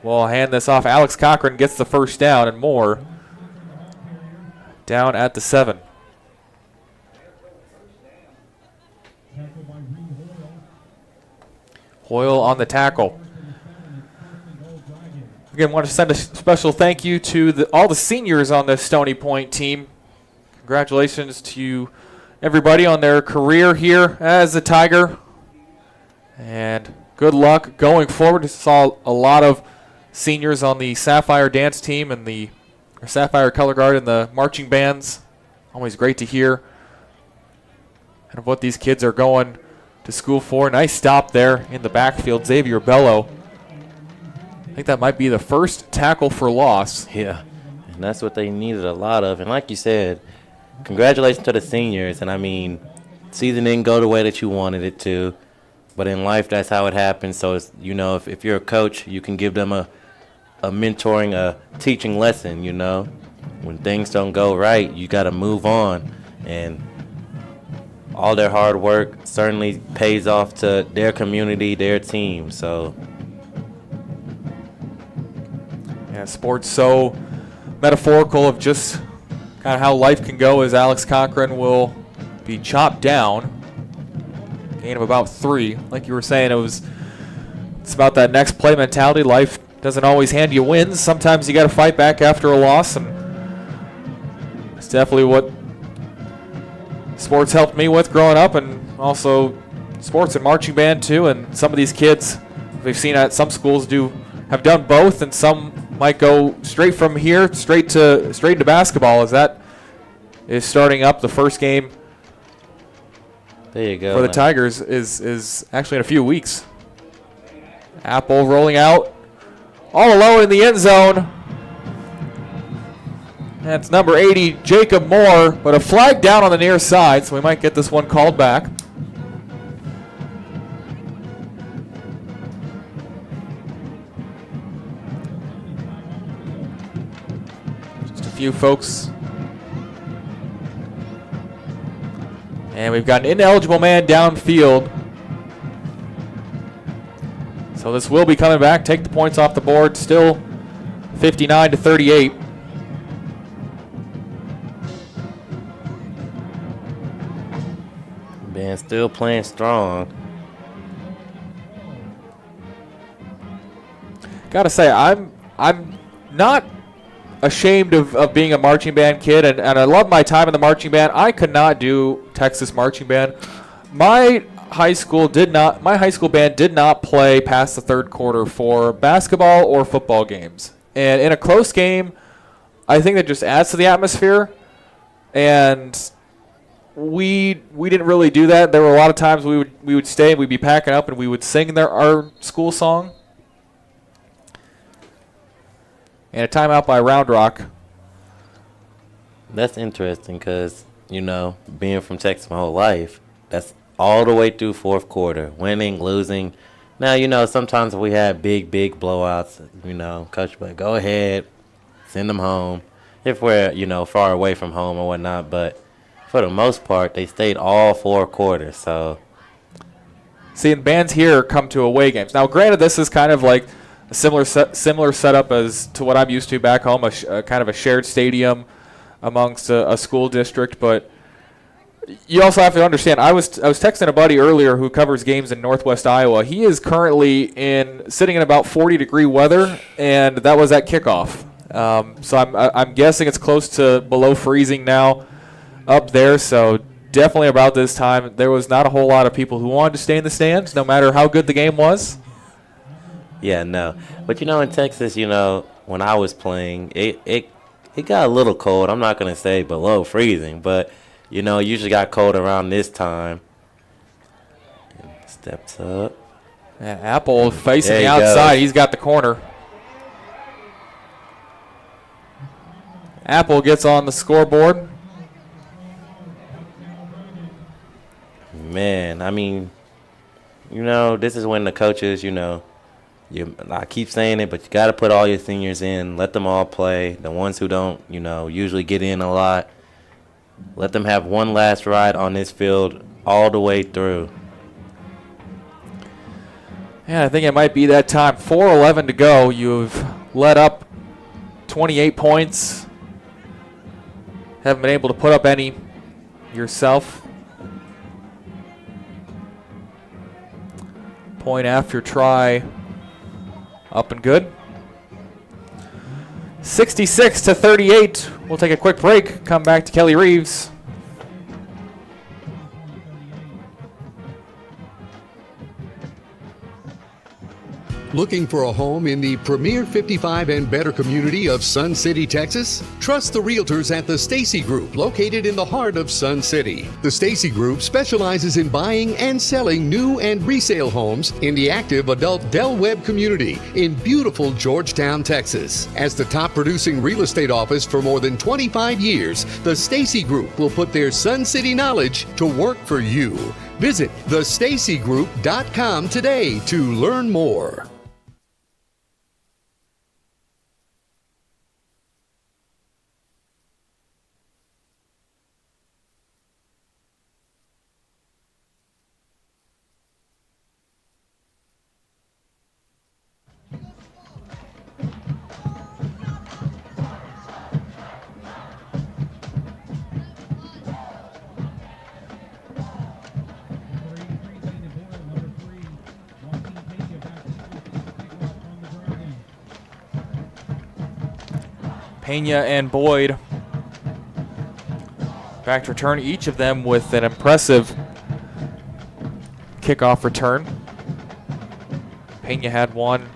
will hand this off. Alex Cochran gets the first down and more. Down at the 7. Hoyle on the tackle. Again, want to send a special thank you to all the seniors on the Stony Point team. Congratulations to everybody on their career here as a Tiger. And good luck going forward. Saw a lot of seniors on the Sapphire dance team and the Sapphire Color Guard and the marching bands. Always great to hear kind of what these kids are going to school for. Nice stop there in the backfield. Xavier Bello. I think that might be the first tackle for loss. Yeah, and that's what they needed a lot of. And like you said, congratulations to the seniors. And I mean, season didn't go the way that you wanted it to. But in life, that's how it happens. So, it's, you know, if you're a coach, you can give them a mentoring, a teaching lesson, you know. When things don't go right, you got to move on. And all their hard work certainly pays off to their community, their team. So, yeah, sports so metaphorical of just kind of how life can go, as Alex Cochran will be chopped down. Gain of about 3. Like you were saying, it's about that next play mentality. Life doesn't always hand you wins. Sometimes you got to fight back after a loss, and it's definitely what sports helped me with growing up, and also sports and marching band too. And some of these kids we've seen at some schools have done both, and some might go straight from here straight into basketball, as that is starting up. The first game there you go, for the Tigers is actually in a few weeks. Apple rolling out all alone in the end zone. That's number 80, Jacob Moore, but a flag down on the near side, so we might get this one called back. Just a few folks And we've got an ineligible man downfield. So this will be coming back. Take the points off the board. Still 59-38. Man, still playing strong. Gotta say, I'm not ashamed of being a marching band kid, and I love my time in the marching band. I could not do Texas marching band. My high school band did not play past the third quarter for basketball or football games. And in a close game, I think that just adds to the atmosphere. And we didn't really do that. There were a lot of times we would stay and we'd be packing up and we would sing our school song. And a timeout by Round Rock. That's interesting because, being from Texas my whole life, that's all the way through fourth quarter, winning, losing. Now, sometimes we had big blowouts, coach would go ahead, send them home if we're, far away from home or whatnot. But for the most part, they stayed all four quarters. So, seeing bands here come to away games. Now, granted, this is kind of like a similar setup as to what I'm used to back home, a kind of a shared stadium amongst a school district. But you also have to understand, I was texting a buddy earlier who covers games in Northwest Iowa. He is currently sitting in about 40-degree weather, and that was at kickoff. So I'm guessing it's close to below freezing now up there. So definitely about this time, there was not a whole lot of people who wanted to stay in the stands, no matter how good the game was. Yeah, no. But, in Texas, when I was playing, it got a little cold. I'm not going to say below freezing, but, it usually got cold around this time. Steps up. And Apple facing the outside. He's got the corner. Apple gets on the scoreboard. Man, this is when the coaches, I keep saying it, but you got to put all your seniors in. Let them all play. The ones who don't, usually get in a lot. Let them have one last ride on this field all the way through. Yeah, I think it might be that time. 4:11 to go. You've let up 28 points. Haven't been able to put up any yourself. Point after try. Up and good. 66-38. We'll take a quick break. Come back to Kelly Reeves. Looking for a home in the premier 55 and better community of Sun City, Texas? Trust the realtors at the Stacy Group, located in the heart of Sun City. The Stacy Group specializes in buying and selling new and resale homes in the active adult Del Webb community in beautiful Georgetown, Texas. As the top producing real estate office for more than 25 years, the Stacy Group will put their Sun City knowledge to work for you. Visit thestacygroup.com today to learn more. Pena and Boyd back to return, each of them with an impressive kickoff return. Pena had one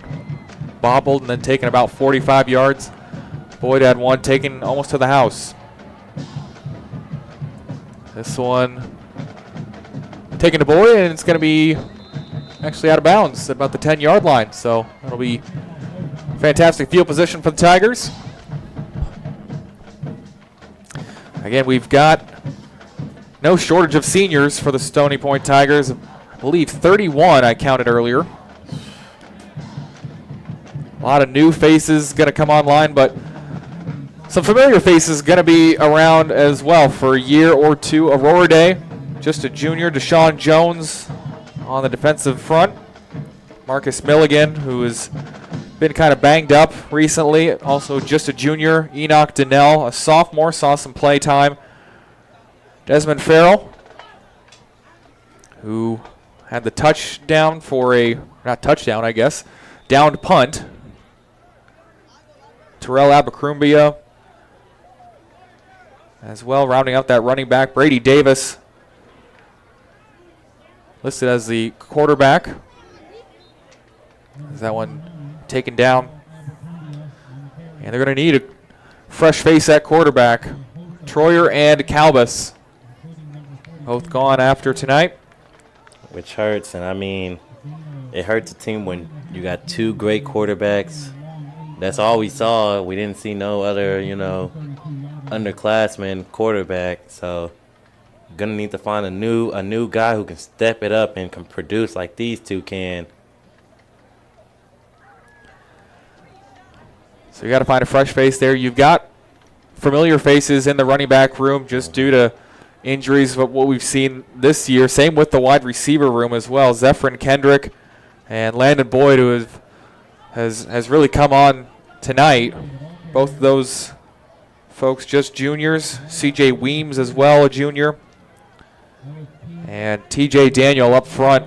bobbled and then taken about 45 yards. Boyd had one taken almost to the house. This one taken to Boyd, and it's going to be actually out of bounds at about the 10-yard line. So that'll be fantastic field position for the Tigers. Again, we've got no shortage of seniors for the Stony Point Tigers. I believe 31 I counted earlier. A lot of new faces going to come online, but some familiar faces going to be around as well for a year or two. Aurora Day just a junior, Deshaun Jones on the defensive front. Marcus Milligan, who has been kind of banged up recently, also just a junior. Enoch Donnell, a sophomore, saw some play time. Desmond Farrell, who had the touchdown for a, not touchdown, I guess, downed punt. Terrell Abercrumbia as well, rounding out that running back. Brady Davis listed as the quarterback. Is that one taken down? And they're going to need a fresh face at quarterback. Troyer and Calbus both gone after tonight. Which hurts, and I mean, it hurts a team when you got two great quarterbacks. That's all we saw. We didn't see no other, underclassmen quarterback. So, gonna need to find a new guy who can step it up and can produce like these two can. So you got to find a fresh face there. You've got familiar faces in the running back room just due to injuries, but what we've seen this year. Same with the wide receiver room as well. Zephyrin Kendrick and Landon Boyd, who has really come on tonight. Both of those folks just juniors. C.J. Weems as well, a junior. And T.J. Daniel up front,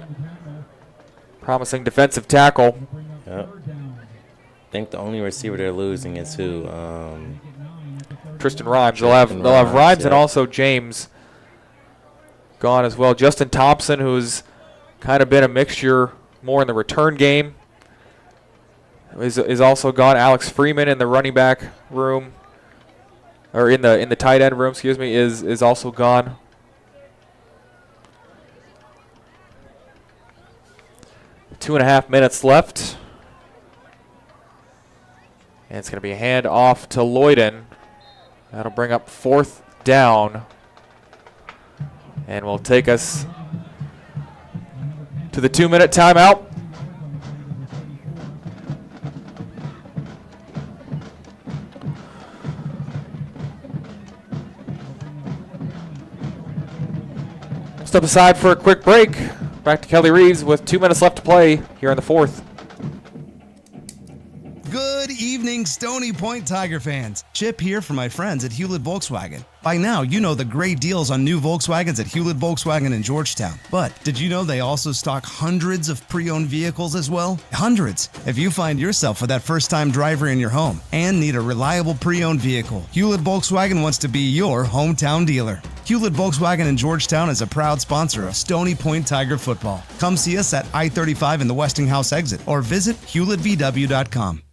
promising defensive tackle. Yep. I think the only receiver they're losing is who? Tristan Rhymes. They'll have Rhymes, and also James gone as well. Justin Thompson, who's kind of been a mixture more in the return game, is also gone. Alex Freeman in the running back room, or in the tight end room, excuse me, is also gone. Two and a half minutes left. And it's going to be a hand off to Lloyden. That'll bring up 4th down. And will take us to the 2-minute timeout. Step aside for a quick break. Back to Kelly Reeves with 2 minutes left to play here in the 4th. Good evening, Stony Point Tiger fans. Chip here for my friends at Hewlett Volkswagen. By now, you know the great deals on new Volkswagens at Hewlett Volkswagen in Georgetown. But did you know they also stock hundreds of pre-owned vehicles as well? Hundreds! If you find yourself with that first-time driver in your home and need a reliable pre-owned vehicle, Hewlett Volkswagen wants to be your hometown dealer. Hewlett Volkswagen in Georgetown is a proud sponsor of Stony Point Tiger football. Come see us at I-35 in the Westinghouse exit or visit HewlettVW.com.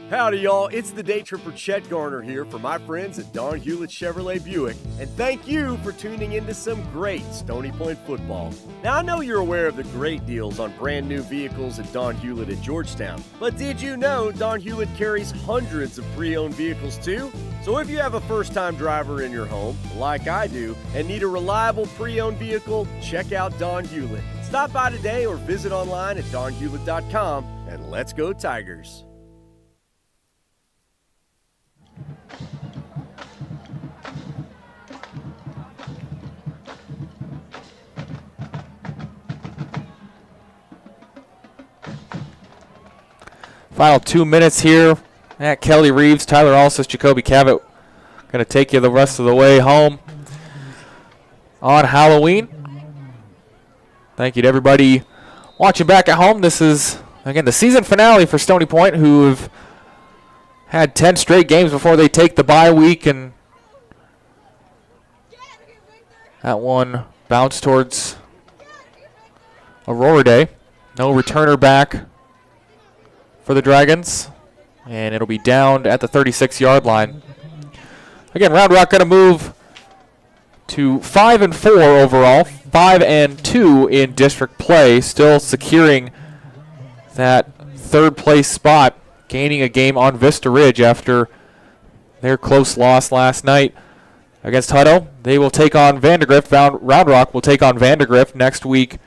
Howdy, y'all. It's the day tripper Chet Garner here for my friends at Don Hewlett Chevrolet Buick, and thank you for tuning into some great Stony Point football. Now, I know you're aware of the great deals on brand new vehicles at Don Hewlett in Georgetown, but did you know Don Hewlett carries hundreds of pre-owned vehicles too? So if you have a first-time driver in your home, like I do, and need a reliable pre-owned vehicle, check out Don Hewlett. Stop by today or visit online at donhewlett.com, and let's go Tigers. Final 2 minutes here at Kelly Reeves. Tyler Alsis, Jacoby Cavett going to take you the rest of the way home on Halloween. Thank you to everybody watching back at home. This is, again, the season finale for Stony Point, who have had 10 straight games before they take the bye week, and that one bounced towards Aurora Day. No returner back for the Dragons, and it'll be down at the 36-yard line. Again, Round Rock going to move to 5-4 overall, 5-2 in district play, still securing that third place spot, gaining a game on Vista Ridge after their close loss last night against Hutto. They will take on Vandergrift. Round Rock will take on Vandergrift next week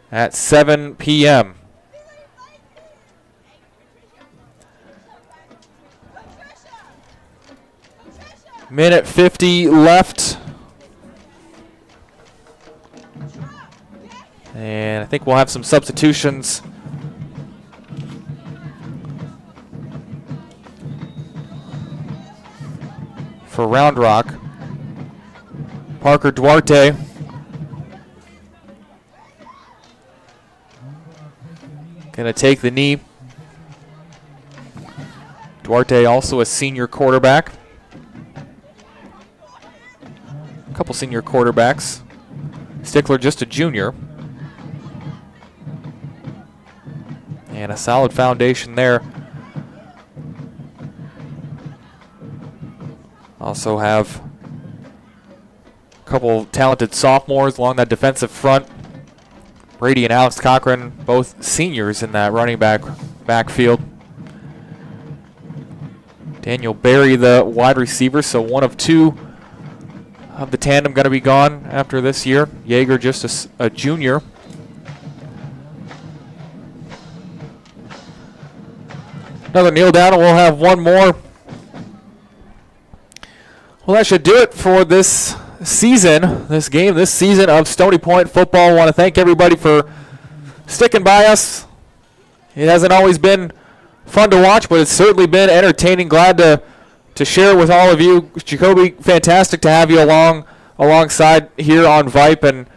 at 7 p.m. Minute 50 left think we'll have some substitutions. For Round Rock. Parker Duarte. Gonna take the knee. Duarte also a senior quarterback. A couple senior quarterbacks. Stickler just a junior. And a solid foundation there. Also have a couple talented sophomores along that defensive front. Brady and Alex Cochran, both seniors in that running backfield. Daniel Berry, the wide receiver, so one of two of the tandem going to be gone after this year. Yeager just a junior. Another kneel down, and we'll have one more. Well, that should do it for this season, this season of Stony Point football. I want to thank everybody for sticking by us. It hasn't always been fun to watch, but it's certainly been entertaining. Glad to share with all of you. Jacoby, fantastic to have you alongside here on Vype, and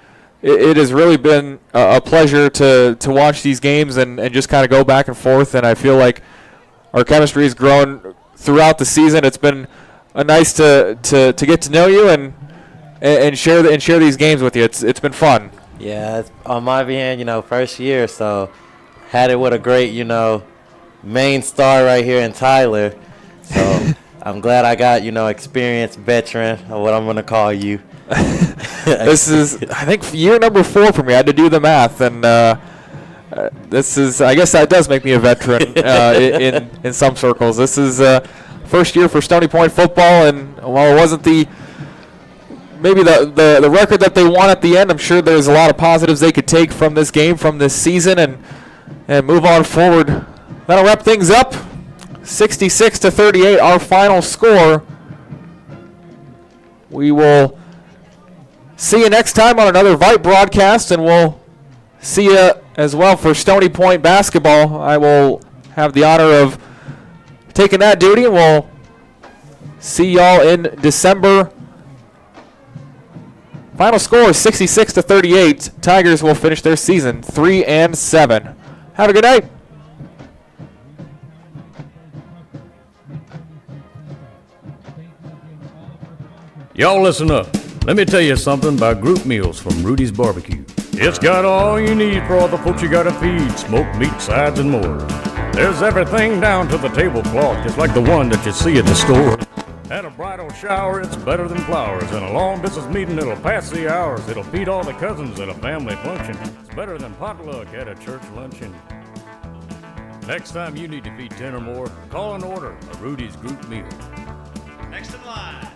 it has really been a pleasure to watch these games and just kind of go back and forth, and I feel like our chemistry has grown throughout the season. It's been nice to get to know you and share these games with you. It's been fun. Yeah, it's on my end, first year, so had it with a great, main star right here in Tyler. So I'm glad I got, experienced veteran, or what I'm going to call you. This is, I think, year number 4 for me. I had to do the math, and this is, I guess that does make me a veteran in some circles. This is first year for Stony Point football, and while it wasn't maybe the record that they won at the end, I'm sure there's a lot of positives they could take from this game, from this season, and move on forward. That'll wrap things up. 66-38, our final score. We will see you next time on another Vype broadcast, and we'll see you as well for Stony Point basketball. I will have the honor of taking that duty, and we'll see y'all in December. Final score is 66-38. Tigers will finish their season 3-7. Have a good night. Y'all listen up. Let me tell you something about group meals from Rudy's Barbecue. It's got all you need for all the folks you gotta feed, smoked meat, sides, and more. There's everything down to the tablecloth, just like the one that you see at the store. At a bridal shower, it's better than flowers. And a long distance meeting, it'll pass the hours. It'll feed all the cousins at a family function. It's better than potluck at a church luncheon. Next time you need to feed 10 or more, call and order a Rudy's group meal. Next in line.